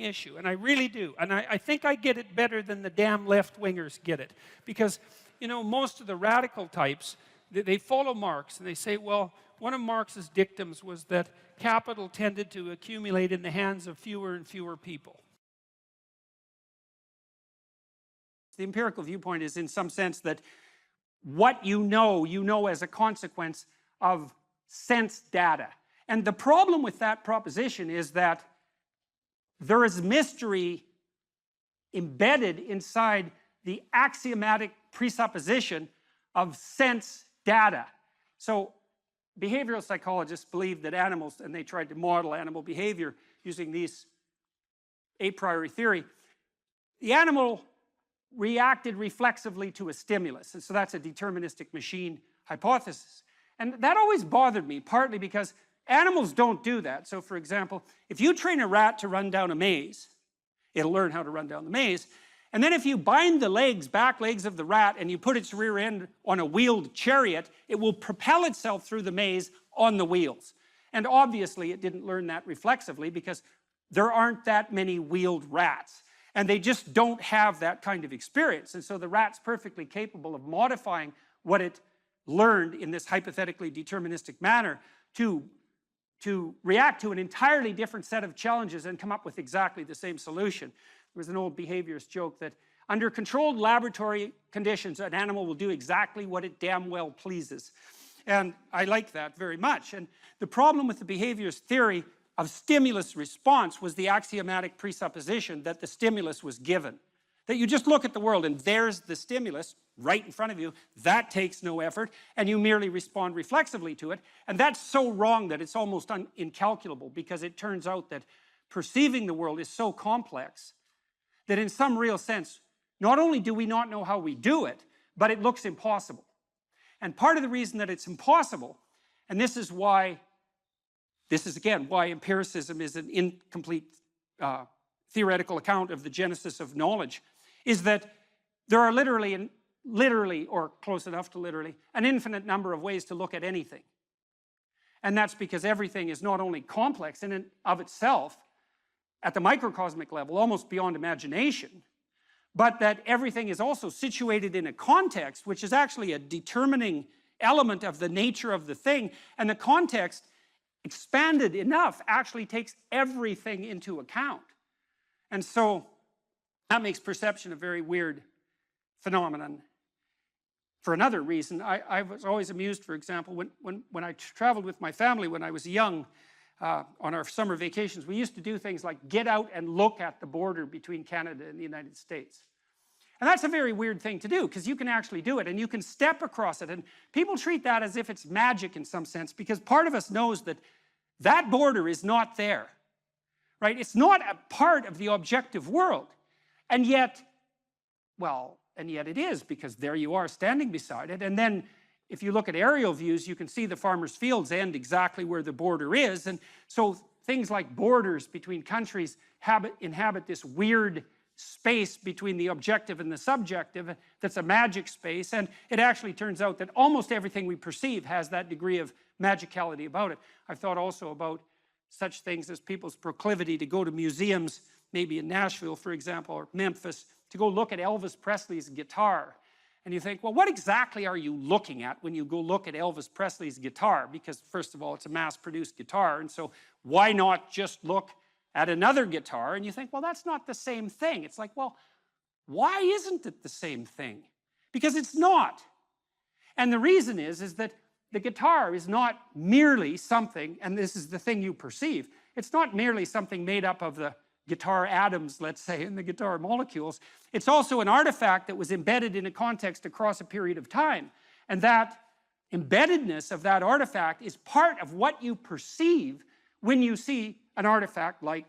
issue, and I really do. And I think I get it better than the damn left-wingers get it. Because, you know, most of the radical types, they follow Marx, and they say, well, one of Marx's dictums was that capital tended to accumulate in the hands of fewer and fewer people. The empirical viewpoint is in some sense that what you know as a consequence of sense data. And the problem with that proposition is that there is mystery embedded inside the axiomatic presupposition of sense data. So behavioral psychologists believe that animals, and they tried to model animal behavior using these a priori theory, the animal reacted reflexively to a stimulus. And so that's a deterministic machine hypothesis. And that always bothered me, partly because animals don't do that. So for example, if you train a rat to run down a maze, it'll learn how to run down the maze. And then if you bind the back legs of the rat, and you put its rear end on a wheeled chariot, it will propel itself through the maze on the wheels. And obviously it didn't learn that reflexively, because there aren't that many wheeled rats. And they just don't have that kind of experience. And so the rat's perfectly capable of modifying what it learned in this hypothetically deterministic manner to react to an entirely different set of challenges and come up with exactly the same solution. There was an old behaviorist joke that under controlled laboratory conditions, an animal will do exactly what it damn well pleases. And I like that very much. And the problem with the behaviorist theory of stimulus response was the axiomatic presupposition that the stimulus was given. That you just look at the world and there's the stimulus right in front of you. That takes no effort, and you merely respond reflexively to it. And that's so wrong that it's almost incalculable, because it turns out that perceiving the world is so complex that in some real sense, not only do we not know how we do it, but it looks impossible. And part of the reason that it's impossible, and this is again why empiricism is an incomplete theoretical account of the genesis of knowledge, is that there are literally, or close enough to literally, an infinite number of ways to look at anything. And that's because everything is not only complex in and of itself, at the microcosmic level, almost beyond imagination, but that everything is also situated in a context, which is actually a determining element of the nature of the thing. And the context, expanded enough, actually takes everything into account. And so that makes perception a very weird phenomenon. For another reason, I was always amused, for example, when I traveled with my family when I was young, on our summer vacations, we used to do things like get out and look at the border between Canada and the United States. And that's a very weird thing to do, because you can actually do it, and you can step across it. And people treat that as if it's magic in some sense, because part of us knows that that border is not there, right? It's not a part of the objective world. And yet, well, and yet it is, because there you are standing beside it. And then if you look at aerial views, you can see the farmers' fields end exactly where the border is. And so things like borders between countries inhabit this weird space between the objective and the subjective that's a magic space. And it actually turns out that almost everything we perceive has that degree of magicality about it. I've thought also about such things as people's proclivity to go to museums, maybe in Nashville, for example, or Memphis, to go look at Elvis Presley's guitar. And you think, well, what exactly are you looking at when you go look at Elvis Presley's guitar? Because first of all, it's a mass-produced guitar, and so why not just look at another guitar? And you think, well, that's not the same thing. It's like, well, why isn't it the same thing? Because it's not. And the reason is that the guitar is not merely something, and this is the thing you perceive, it's not merely something made up of the guitar atoms, let's say, and the guitar molecules. It's also an artifact that was embedded in a context across a period of time. And that embeddedness of that artifact is part of what you perceive when you see an artifact like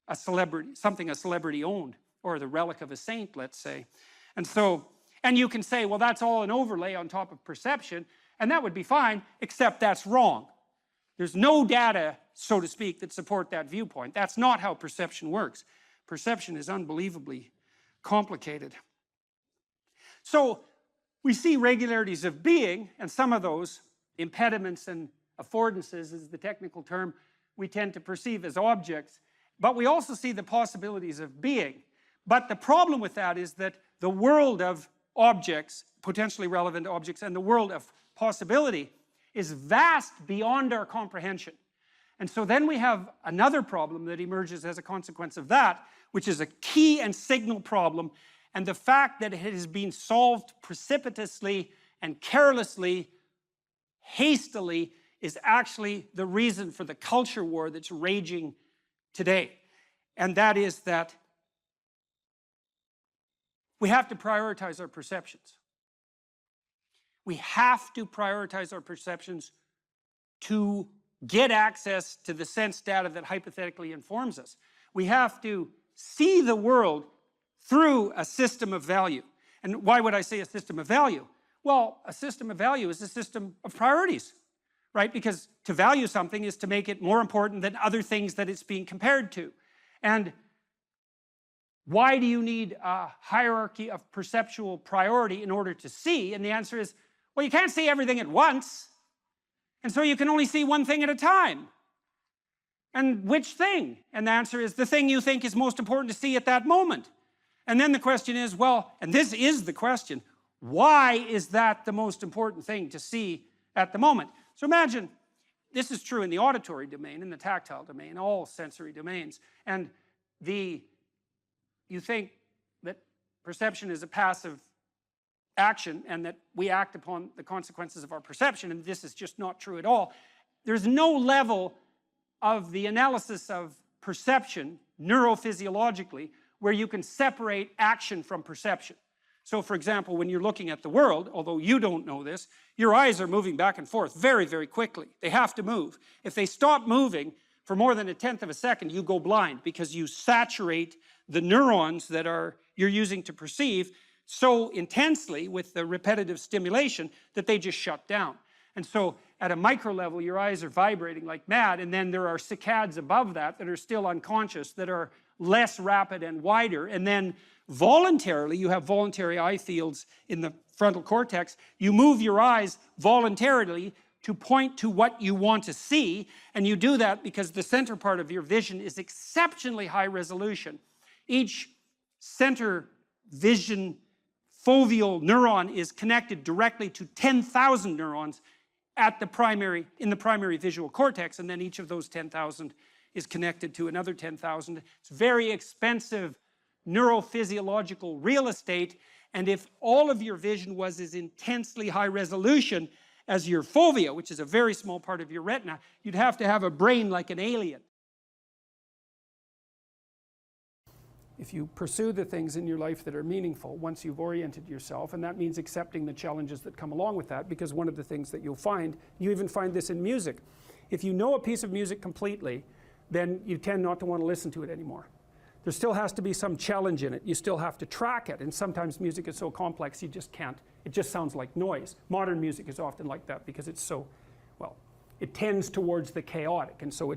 a celebrity, something a celebrity owned, or the relic of a saint, let's say. And so, and you can say, well, that's all an overlay on top of perception, and that would be fine, except that's wrong. There's no data, so to speak, that support that viewpoint. That's not how perception works. Perception is unbelievably complicated. So we see regularities of being, and some of those, impediments and affordances is the technical term, we tend to perceive as objects. But we also see the possibilities of being. But the problem with that is that the world of objects, potentially relevant objects, and the world of possibility is vast beyond our comprehension. And so then we have another problem that emerges as a consequence of that, which is a key and signal problem, and the fact that it has been solved precipitously and carelessly, hastily, is actually the reason for the culture war that's raging today. And that is that we have to prioritize our perceptions. We have to prioritize our perceptions to get access to the sense data that hypothetically informs us. We have to see the world through a system of value. And why would I say a system of value? Well, a system of value is a system of priorities, right? Because to value something is to make it more important than other things that it's being compared to. And why do you need a hierarchy of perceptual priority in order to see? And the answer is, well, you can't see everything at once. And so you can only see one thing at a time. And which thing? And the answer is the thing you think is most important to see at that moment. And then the question is, well, and this is the question, why is that the most important thing to see at the moment? So imagine, this is true in the auditory domain, in the tactile domain, all sensory domains. And you think that perception is a passive action and that we act upon the consequences of our perception, and this is just not true at all. There's no level of the analysis of perception neurophysiologically where you can separate action from perception. So for example, when you're looking at the world, although you don't know this, your eyes are moving back and forth very, very quickly. They have to move. If they stop moving for more than 1/10 of a second, you go blind because you saturate the neurons that you're using to perceive so intensely with the repetitive stimulation that they just shut down. And so at a micro level, your eyes are vibrating like mad, and then there are saccades above that are still unconscious, that are less rapid and wider, and then voluntarily, you have voluntary eye fields in the frontal cortex, you move your eyes voluntarily to point to what you want to see, and you do that because the center part of your vision is exceptionally high resolution. Each center vision foveal neuron is connected directly to 10,000 neurons in the primary visual cortex, and then each of those 10,000 is connected to another 10,000. It's very expensive neurophysiological real estate, and if all of your vision was as intensely high resolution as your fovea, which is a very small part of your retina, you'd have to have a brain like an alien. If you pursue the things in your life that are meaningful, once you've oriented yourself, and that means accepting the challenges that come along with that, because one of the things that you'll find, you even find this in music, if you know a piece of music completely, then you tend not to want to listen to it anymore. There still has to be some challenge in it. You still have to track it, and sometimes music is so complex you just can't. It just sounds like noise. Modern music is often like that because it's so, well, it tends towards the chaotic, and so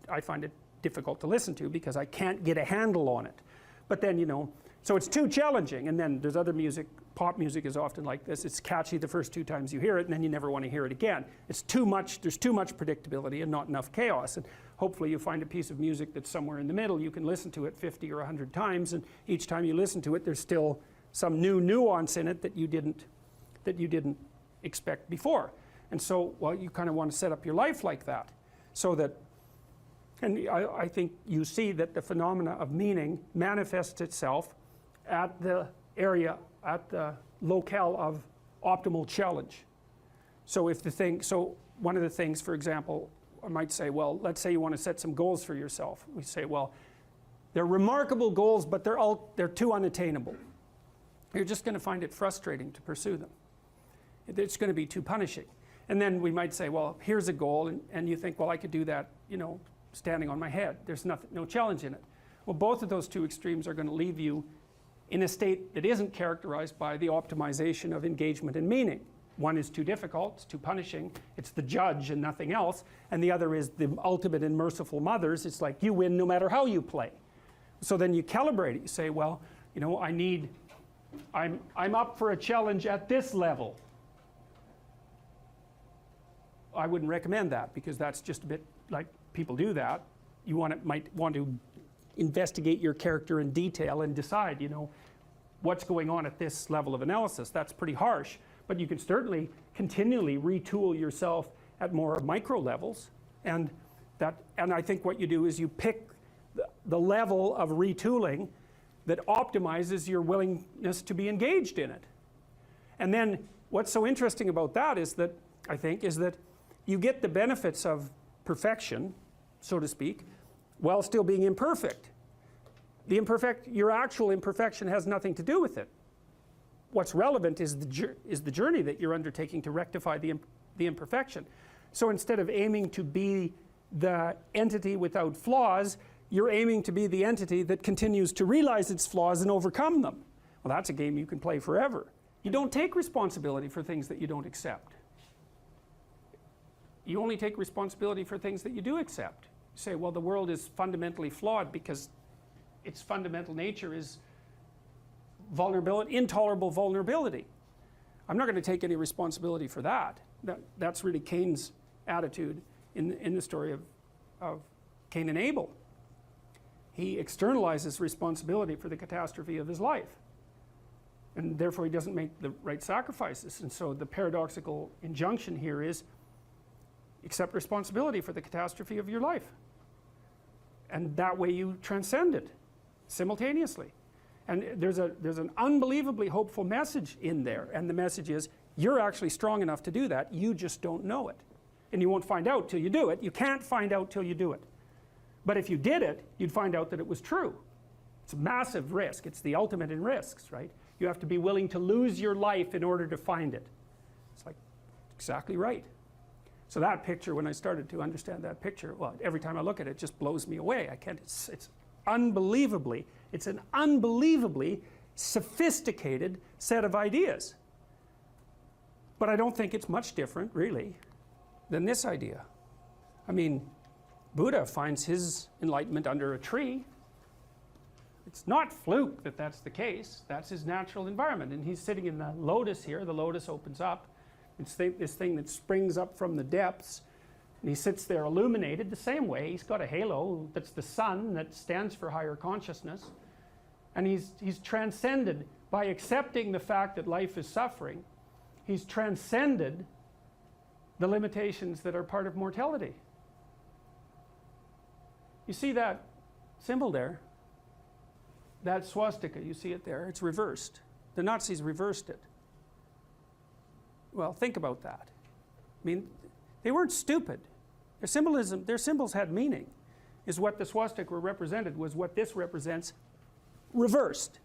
I find it difficult to listen to because I can't get a handle on it. But then, so it's too challenging, and then there's other music. Pop music is often like this. It's catchy the first 2 times you hear it, and then you never want to hear it again. It's too much, there's too much predictability and not enough chaos. And hopefully you find a piece of music that's somewhere in the middle. You can listen to it 50 or 100 times, and each time you listen to it, there's still some new nuance in it that you didn't expect before. And so, well, you kind of want to set up your life like that, so that, and I think you see that the phenomena of meaning manifests itself at the area, at the locale of optimal challenge. So one of the things, for example, I might say, well, let's say you want to set some goals for yourself. We say, well, they're remarkable goals, but they're too unattainable. You're just going to find it frustrating to pursue them. It's going to be too punishing. And then we might say, well, here's a goal, and you think, well, I could do that, standing on my head. There's no challenge in it. Well, both of those two extremes are going to leave you in a state that isn't characterized by the optimization of engagement and meaning. One is too difficult, it's too punishing, it's the judge and nothing else, and the other is the ultimate and merciful mothers. It's like you win no matter how you play. So then you calibrate it. You say, well, you know, I'm up for a challenge at this level. I wouldn't recommend that, because that's just a bit like people do that. You might want to investigate your character in detail and decide, you know, what's going on at this level of analysis. That's pretty harsh, but you can certainly continually retool yourself at more micro levels, and I think what you do is you pick the level of retooling that optimizes your willingness to be engaged in it. And then what's so interesting about that is that, I think, is that you get the benefits of perfection, so to speak, while still being imperfect. Your actual imperfection has nothing to do with it. What's relevant is the journey that you're undertaking to rectify the imperfection. So instead of aiming to be the entity without flaws, you're aiming to be the entity that continues to realize its flaws and overcome them. Well, that's a game you can play forever. You don't take responsibility for things that you don't accept. You only take responsibility for things that you do accept. You say, well, the world is fundamentally flawed because its fundamental nature is vulnerability, intolerable vulnerability. I'm not going to take any responsibility for that. That's really Cain's attitude in the story of Cain and Abel. He externalizes responsibility for the catastrophe of his life, and therefore he doesn't make the right sacrifices. And so the paradoxical injunction here is accept responsibility for the catastrophe of your life, and that way you transcend it simultaneously. And there's an unbelievably hopeful message in there, and the message is you're actually strong enough to do that, you just don't know it, and you won't find out till you do it. You can't find out till you do it. But if you did it, you'd find out that it was true. It's a massive risk. It's the ultimate in risks, right? You have to be willing to lose your life in order to find it. It's like, exactly right. So that picture, when I started to understand that picture, well, every time I look at it, it just blows me away. I can't, it's an unbelievably sophisticated set of ideas. But I don't think it's much different, really, than this idea. I mean, Buddha finds his enlightenment under a tree. It's not fluke that that's the case. That's his natural environment. And he's sitting in the lotus here. The lotus opens up. It's this thing that springs up from the depths. And he sits there illuminated the same way. He's got a halo that's the sun that stands for higher consciousness. And he's transcended by accepting the fact that life is suffering. He's transcended the limitations that are part of mortality. You see that symbol there? That swastika, you see it there? It's reversed. The Nazis reversed it. Well, think about that. I mean, they weren't stupid. Their symbols had meaning. Is what the swastika represented was what this represents reversed.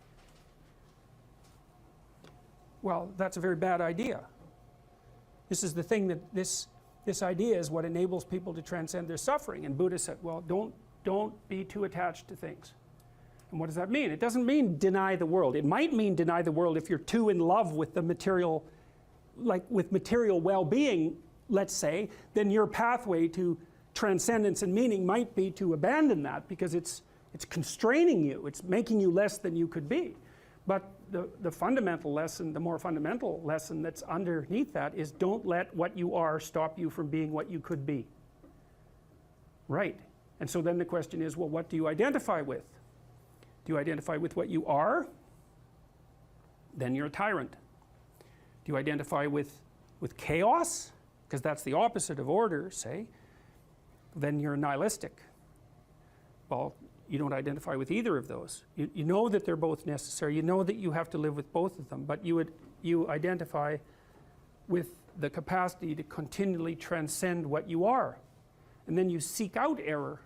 Well, that's a very bad idea. This is the thing that this idea is what enables people to transcend their suffering. And Buddha said, well, don't be too attached to things. And what does that mean? It doesn't mean deny the world. It might mean deny the world if you're too in love with the material, like with material well-being, let's say, then your pathway to transcendence and meaning might be to abandon that because it's constraining you. It's making you less than you could be. But the fundamental lesson, the more fundamental lesson that's underneath that is don't let what you are stop you from being what you could be. Right. And so then the question is, well, what do you identify with? Do you identify with what you are? Then you're a tyrant. Do you identify with chaos? Because that's the opposite of order, say. Then you're nihilistic. Well, you don't identify with either of those. You know that they're both necessary. You know that you have to live with both of them, but you identify with the capacity to continually transcend what you are. And then you seek out error.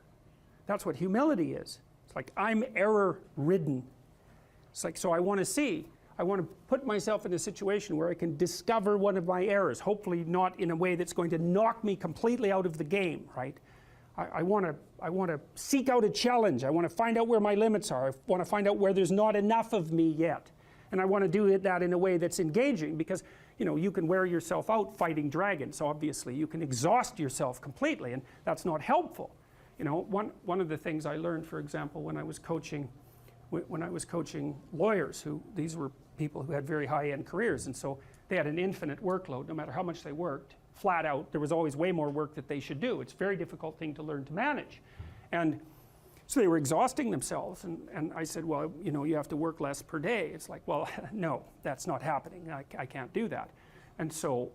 That's what humility is. It's like, I'm error-ridden. It's like, so I want to put myself in a situation where I can discover one of my errors, hopefully not in a way that's going to knock me completely out of the game, right? I want to seek out a challenge. I want to find out where my limits are. I want to find out where there's not enough of me yet. And I want to do that in a way that's engaging, because you can wear yourself out fighting dragons, obviously. You can exhaust yourself completely, and that's not helpful. One of the things I learned, for example, when I was coaching lawyers, these were people who had very high-end careers, and so they had an infinite workload. No matter how much they worked, flat out, there was always way more work that they should do. It's a very difficult thing to learn to manage. And so they were exhausting themselves, and I said, well, you have to work less per day. It's like, well, no, that's not happening. I can't do that. And so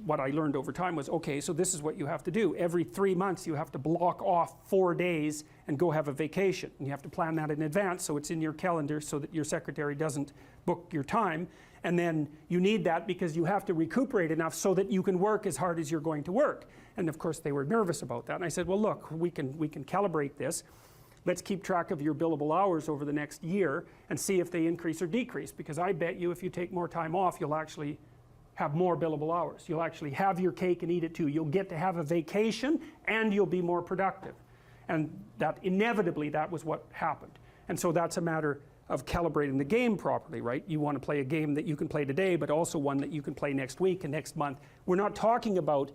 what I learned over time was, okay, so this is what you have to do. Every 3 months you have to block off 4 days and go have a vacation. And you have to plan that in advance so it's in your calendar so that your secretary doesn't book your time. And then you need that because you have to recuperate enough so that you can work as hard as you're going to work. And of course they were nervous about that. And I said, well, look, we can calibrate this. Let's keep track of your billable hours over the next year and see if they increase or decrease. Because I bet you if you take more time off, you'll actually have more billable hours. You'll actually have your cake and eat it too. You'll get to have a vacation and you'll be more productive. And that inevitably, that was what happened. And so that's a matter of calibrating the game properly, right? You want to play a game that you can play today, but also one that you can play next week and next month. We're not talking about,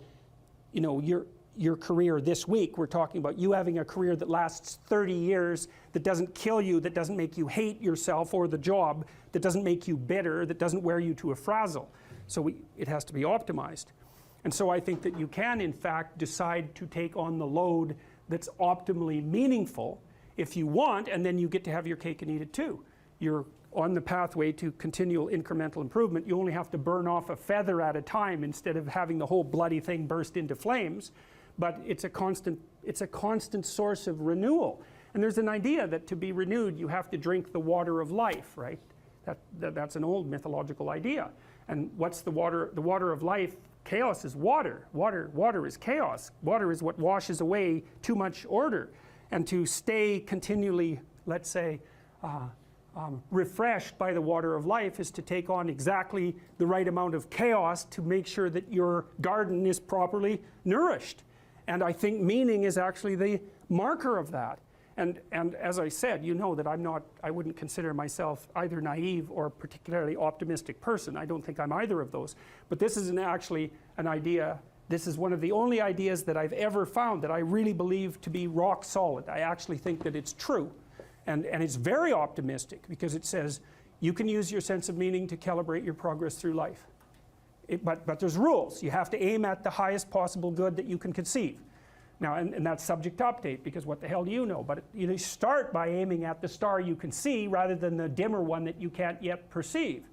your career this week. We're talking about you having a career that lasts 30 years, that doesn't kill you, that doesn't make you hate yourself or the job, that doesn't make you bitter, that doesn't wear you to a frazzle. So it has to be optimized. And so I think that you can, in fact, decide to take on the load that's optimally meaningful if you want, and then you get to have your cake and eat it too. You're on the pathway to continual incremental improvement. You only have to burn off a feather at a time instead of having the whole bloody thing burst into flames. But it's a constant source of renewal. And there's an idea that to be renewed, you have to drink the water of life, right? That's an old mythological idea. And what's the water? The water of life, chaos is water. Water is chaos. Water is what washes away too much order. And to stay continually, let's say, refreshed by the water of life is to take on exactly the right amount of chaos to make sure that your garden is properly nourished. And I think meaning is actually the marker of that. And as I said, that I wouldn't consider myself either naive or a particularly optimistic person. I don't think I'm either of those. But this is actually an idea, this is one of the only ideas that I've ever found that I really believe to be rock solid. I actually think that it's true. And it's very optimistic because it says you can use your sense of meaning to calibrate your progress through life. But there's rules. You have to aim at the highest possible good that you can conceive. Now, and that's subject to update, because what the hell do you know? But you start by aiming at the star you can see rather than the dimmer one that you can't yet perceive.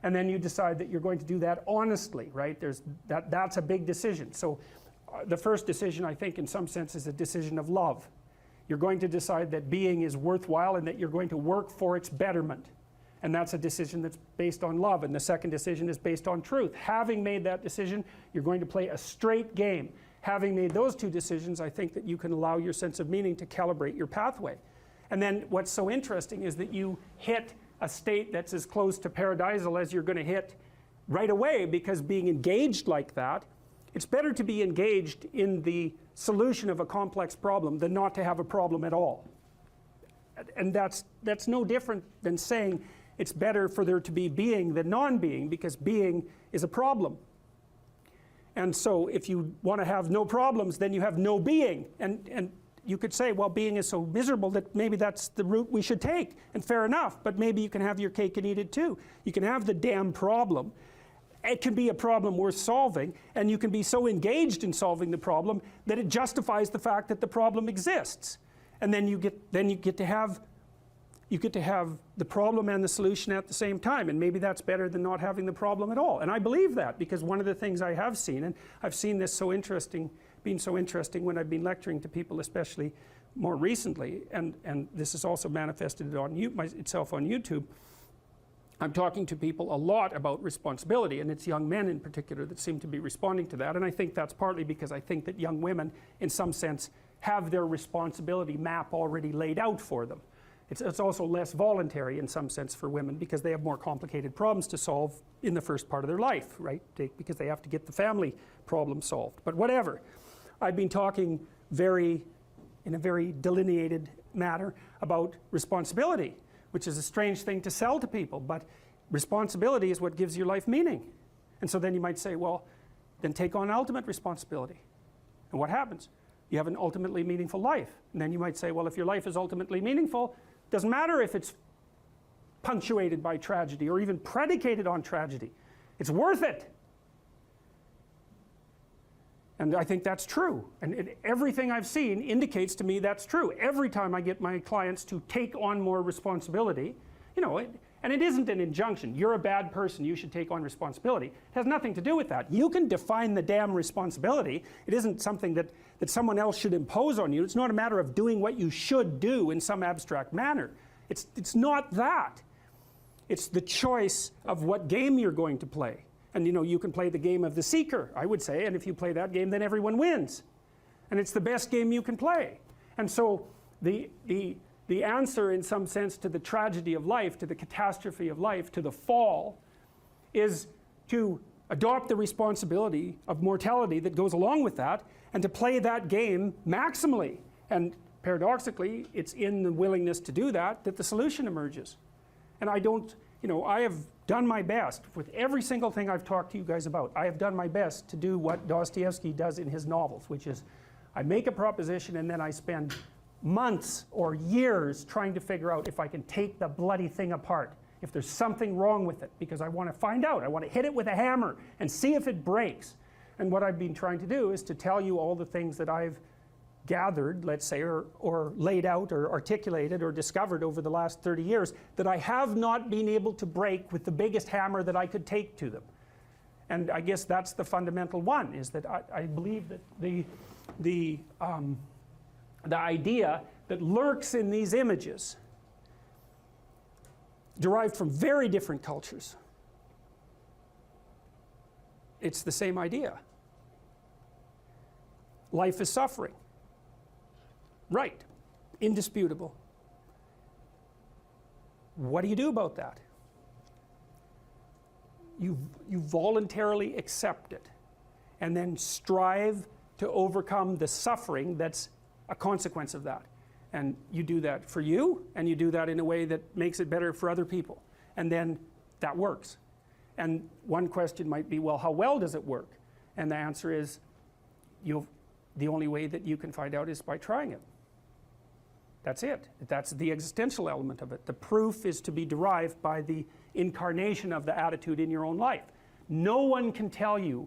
And then you decide that you're going to do that honestly, right? That's a big decision. So the first decision, I think, in some sense, is a decision of love. You're going to decide that being is worthwhile and that you're going to work for its betterment. And that's a decision that's based on love. And the second decision is based on truth. Having made that decision, you're going to play a straight game. Having made those two decisions, I think that you can allow your sense of meaning to calibrate your pathway. And then what's so interesting is that you hit a state that's as close to paradisal as you're going to hit right away, because being engaged like that, it's better to be engaged in the solution of a complex problem than not to have a problem at all. And that's no different than saying it's better for there to be being than non-being, because being is a problem. And so if you want to have no problems, then you have no being. And you could say, well, being is so miserable that maybe that's the route we should take. And fair enough, but maybe you can have your cake and eat it too. You can have the damn problem. It can be a problem worth solving, and you can be so engaged in solving the problem that it justifies the fact that the problem exists. And then you get to have the problem and the solution at the same time, and maybe that's better than not having the problem at all. And I believe that, because one of the things I have seen, and I've seen this being so interesting when I've been lecturing to people, especially more recently, and this has also manifested itself on YouTube. I'm talking to people a lot about responsibility, and it's young men in particular that seem to be responding to that. And I think that's partly because I think that young women, in some sense, have their responsibility map already laid out for them. It's also less voluntary in some sense for women, because they have more complicated problems to solve in the first part of their life, right? Because they have to get the family problem solved. But whatever. I've been talking in a very delineated manner about responsibility. which is a strange thing to sell to people, but responsibility is what gives your life meaning. And so then you might say, well, then take on ultimate responsibility. And what happens? You have an ultimately meaningful life. And then you might say, well, if your life is ultimately meaningful, it doesn't matter if it's punctuated by tragedy or even predicated on tragedy. It's worth it. And I think that's true. And everything I've seen indicates to me that's true. Every time I get my clients to take on more responsibility, you know, and it isn't an injunction. You're a bad person, you should take on responsibility. It has nothing to do with that. You can define the damn responsibility. It isn't something that someone else should impose on you. It's not a matter of doing what you should do in some abstract manner. It's not that. It's the choice of what game you're going to play. And you know, you can play the game of the seeker, I would say, and if you play that game, then everyone wins. And it's the best game you can play. And so the answer, in some sense, to the tragedy of life, to the catastrophe of life, to the fall, is to adopt the responsibility of mortality that goes along with that, and to play that game maximally. And paradoxically, it's in the willingness to do that that the solution emerges. And I don't, you know, I have done my best with every single thing I've talked to you guys about. I have done my best to do what Dostoevsky does in his novels, which is I make a proposition and then I spend months or years trying to figure out if I can take the bloody thing apart, if there's something wrong with it, because I want to find out. I want to hit it with a hammer and see if it breaks. And what I've been trying to do is to tell you all the things that I've gathered, let's say, or laid out or articulated or discovered over the last 30 years that I have not been able to break with the biggest hammer that I could take to them. And I guess that's the fundamental one, is that I believe that the idea that lurks in these images, derived from very different cultures, it's the same idea. Life is suffering. Right, indisputable. What do you do about that? You voluntarily accept it and then strive to overcome the suffering that's a consequence of that. And you do that for you, and you do that in a way that makes it better for other people. And then that works. And one question might be, well, how well does it work? And the answer is, the only way that you can find out is by trying it. That's it. That's the existential element of it. The proof is to be derived by the incarnation of the attitude in your own life. No one can tell you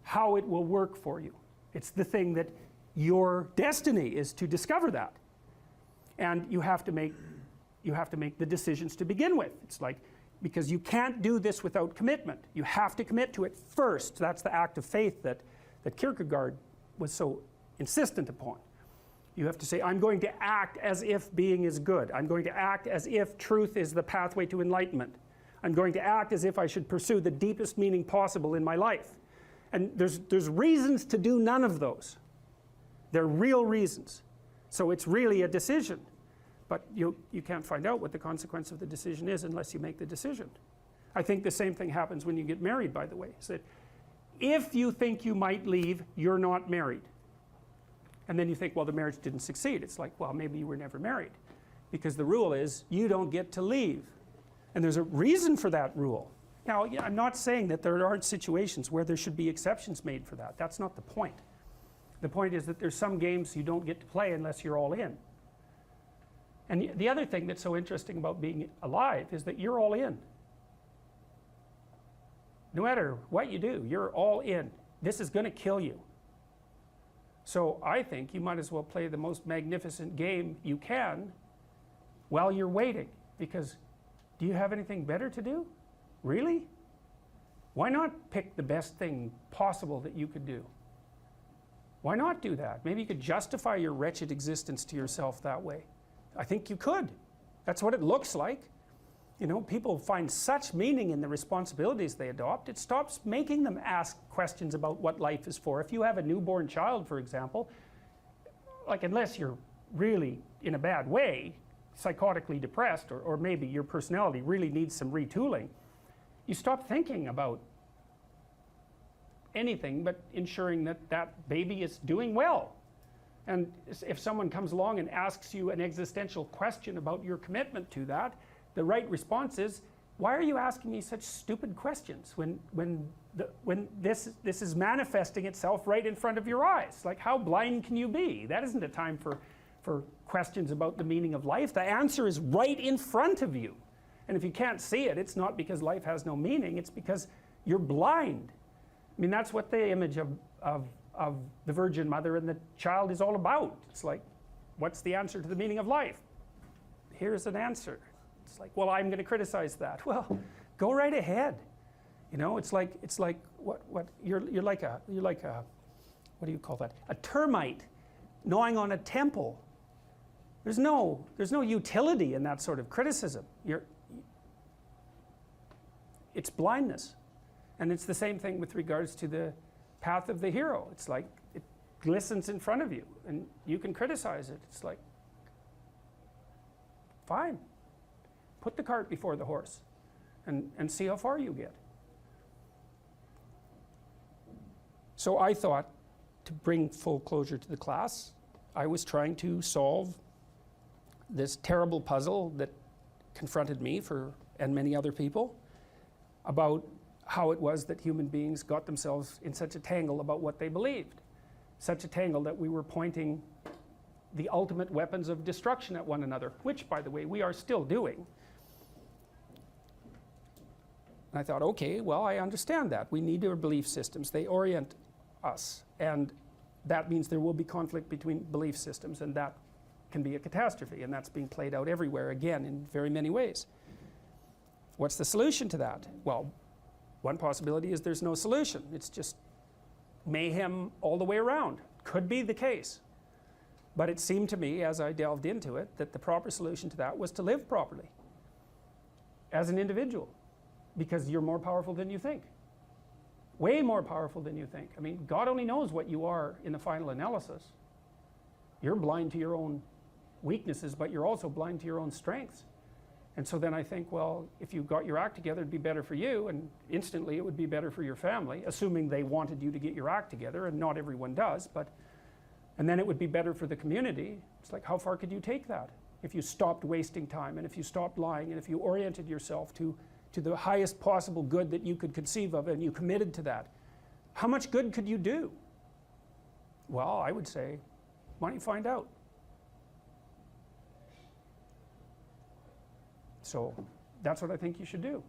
how it will work for you. It's the thing that your destiny is to discover that. And you have to make the decisions to begin with. It's like, because you can't do this without commitment. You have to commit to it first. That's the act of faith that Kierkegaard was so insistent upon. You have to say, I'm going to act as if being is good. I'm going to act as if truth is the pathway to enlightenment. I'm going to act as if I should pursue the deepest meaning possible in my life. And there's reasons to do none of those. They're real reasons. So it's really a decision. But you can't find out what the consequence of the decision is unless you make the decision. I think the same thing happens when you get married, by the way. Is that if you think you might leave, you're not married. And then you think, well, the marriage didn't succeed. It's like, well, maybe you were never married. Because the rule is, you don't get to leave. And there's a reason for that rule. Now, I'm not saying that there aren't situations where there should be exceptions made for that. That's not the point. The point is that there's some games you don't get to play unless you're all in. And the other thing that's so interesting about being alive is that you're all in. No matter what you do, you're all in. This is going to kill you. So I think you might as well play the most magnificent game you can while you're waiting. Because do you have anything better to do? Really? Why not pick the best thing possible that you could do? Why not do that? Maybe you could justify your wretched existence to yourself that way. I think you could. That's what it looks like. You know, people find such meaning in the responsibilities they adopt, it stops making them ask questions about what life is for. If you have a newborn child, for example, like unless you're really in a bad way, psychotically depressed, or maybe your personality really needs some retooling, you stop thinking about anything but ensuring that that baby is doing well. And if someone comes along and asks you an existential question about your commitment to that, the right response is, why are you asking me such stupid questions when this is manifesting itself right in front of your eyes? Like, how blind can you be? That isn't a time for questions about the meaning of life. The answer is right in front of you. And if you can't see it, it's not because life has no meaning, it's because you're blind. I mean, that's what the image of the Virgin Mother and the child is all about. It's like, what's the answer to the meaning of life? Here's an answer. It's like, well, I'm going to criticize that. Well, go right ahead. You know, it's like what you're like a what do you call that? A termite gnawing on a temple. There's no utility in that sort of criticism. It's blindness. And it's the same thing with regards to the path of the hero. It's like it glistens in front of you and you can criticize it. It's like, fine. Put the cart before the horse and see how far you get. So I thought, to bring full closure to the class, I was trying to solve this terrible puzzle that confronted me and many other people about how it was that human beings got themselves in such a tangle about what they believed. Such a tangle that we were pointing the ultimate weapons of destruction at one another, which, by the way, we are still doing. And I thought, okay, well, I understand that. We need our belief systems. They orient us. And that means there will be conflict between belief systems, and that can be a catastrophe. And that's being played out everywhere, again, in very many ways. What's the solution to that? Well, one possibility is there's no solution. It's just mayhem all the way around. Could be the case. But it seemed to me, as I delved into it, that the proper solution to that was to live properly as an individual, because you're more powerful than you think. Way more powerful than you think. I mean, God only knows what you are in the final analysis. You're blind to your own weaknesses, but you're also blind to your own strengths. And so then I think, well, if you got your act together, it'd be better for you, and instantly it would be better for your family, assuming they wanted you to get your act together, and not everyone does, and then it would be better for the community. It's like, how far could you take that? If you stopped wasting time, and if you stopped lying, and if you oriented yourself to the highest possible good that you could conceive of, and you committed to that, how much good could you do? Well, I would say, why don't you find out? So that's what I think you should do.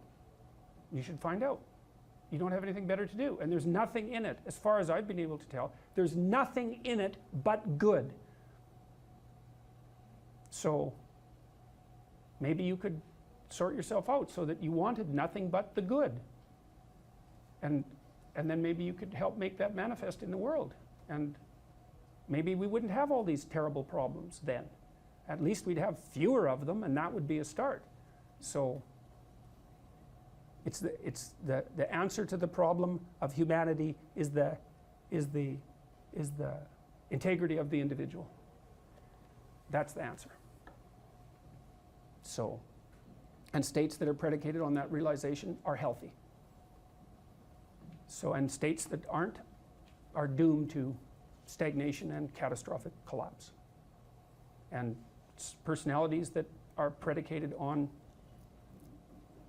You should find out. You don't have anything better to do. And there's nothing in it, as far as I've been able to tell, there's nothing in it but good. So maybe you could sort yourself out so that you wanted nothing but the good. And then maybe you could help make that manifest in the world. And maybe we wouldn't have all these terrible problems then. At least we'd have fewer of them, and that would be a start. So it's the answer to the problem of humanity is the integrity of the individual. That's the answer. So, and states that are predicated on that realization are healthy. So, and states that aren't are doomed to stagnation and catastrophic collapse. And personalities that are predicated on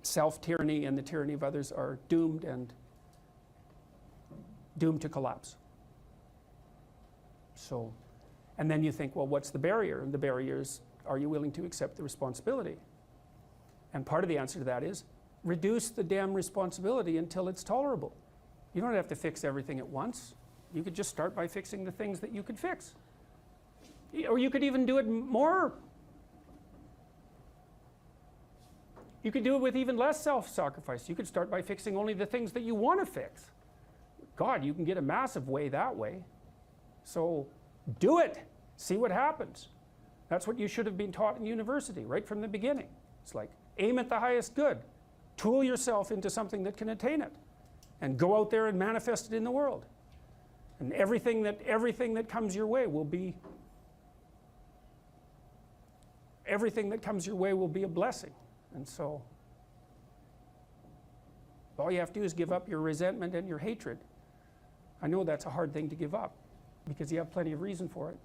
self-tyranny and the tyranny of others are doomed to collapse. So, and then you think, well, what's the barrier? And the barrier is, are you willing to accept the responsibility? And part of the answer to that is, reduce the damn responsibility until it's tolerable. You don't have to fix everything at once. You could just start by fixing the things that you could fix. Or you could even do it more. You could do it with even less self-sacrifice. You could start by fixing only the things that you want to fix. God, you can get a massive way that way. So do it. See what happens. That's what you should have been taught in university right from the beginning. It's like, aim at the highest good. Tool yourself into something that can attain it. And go out there and manifest it in the world. And everything that comes your way will be a blessing. And so all you have to do is give up your resentment and your hatred. I know that's a hard thing to give up because you have plenty of reason for it.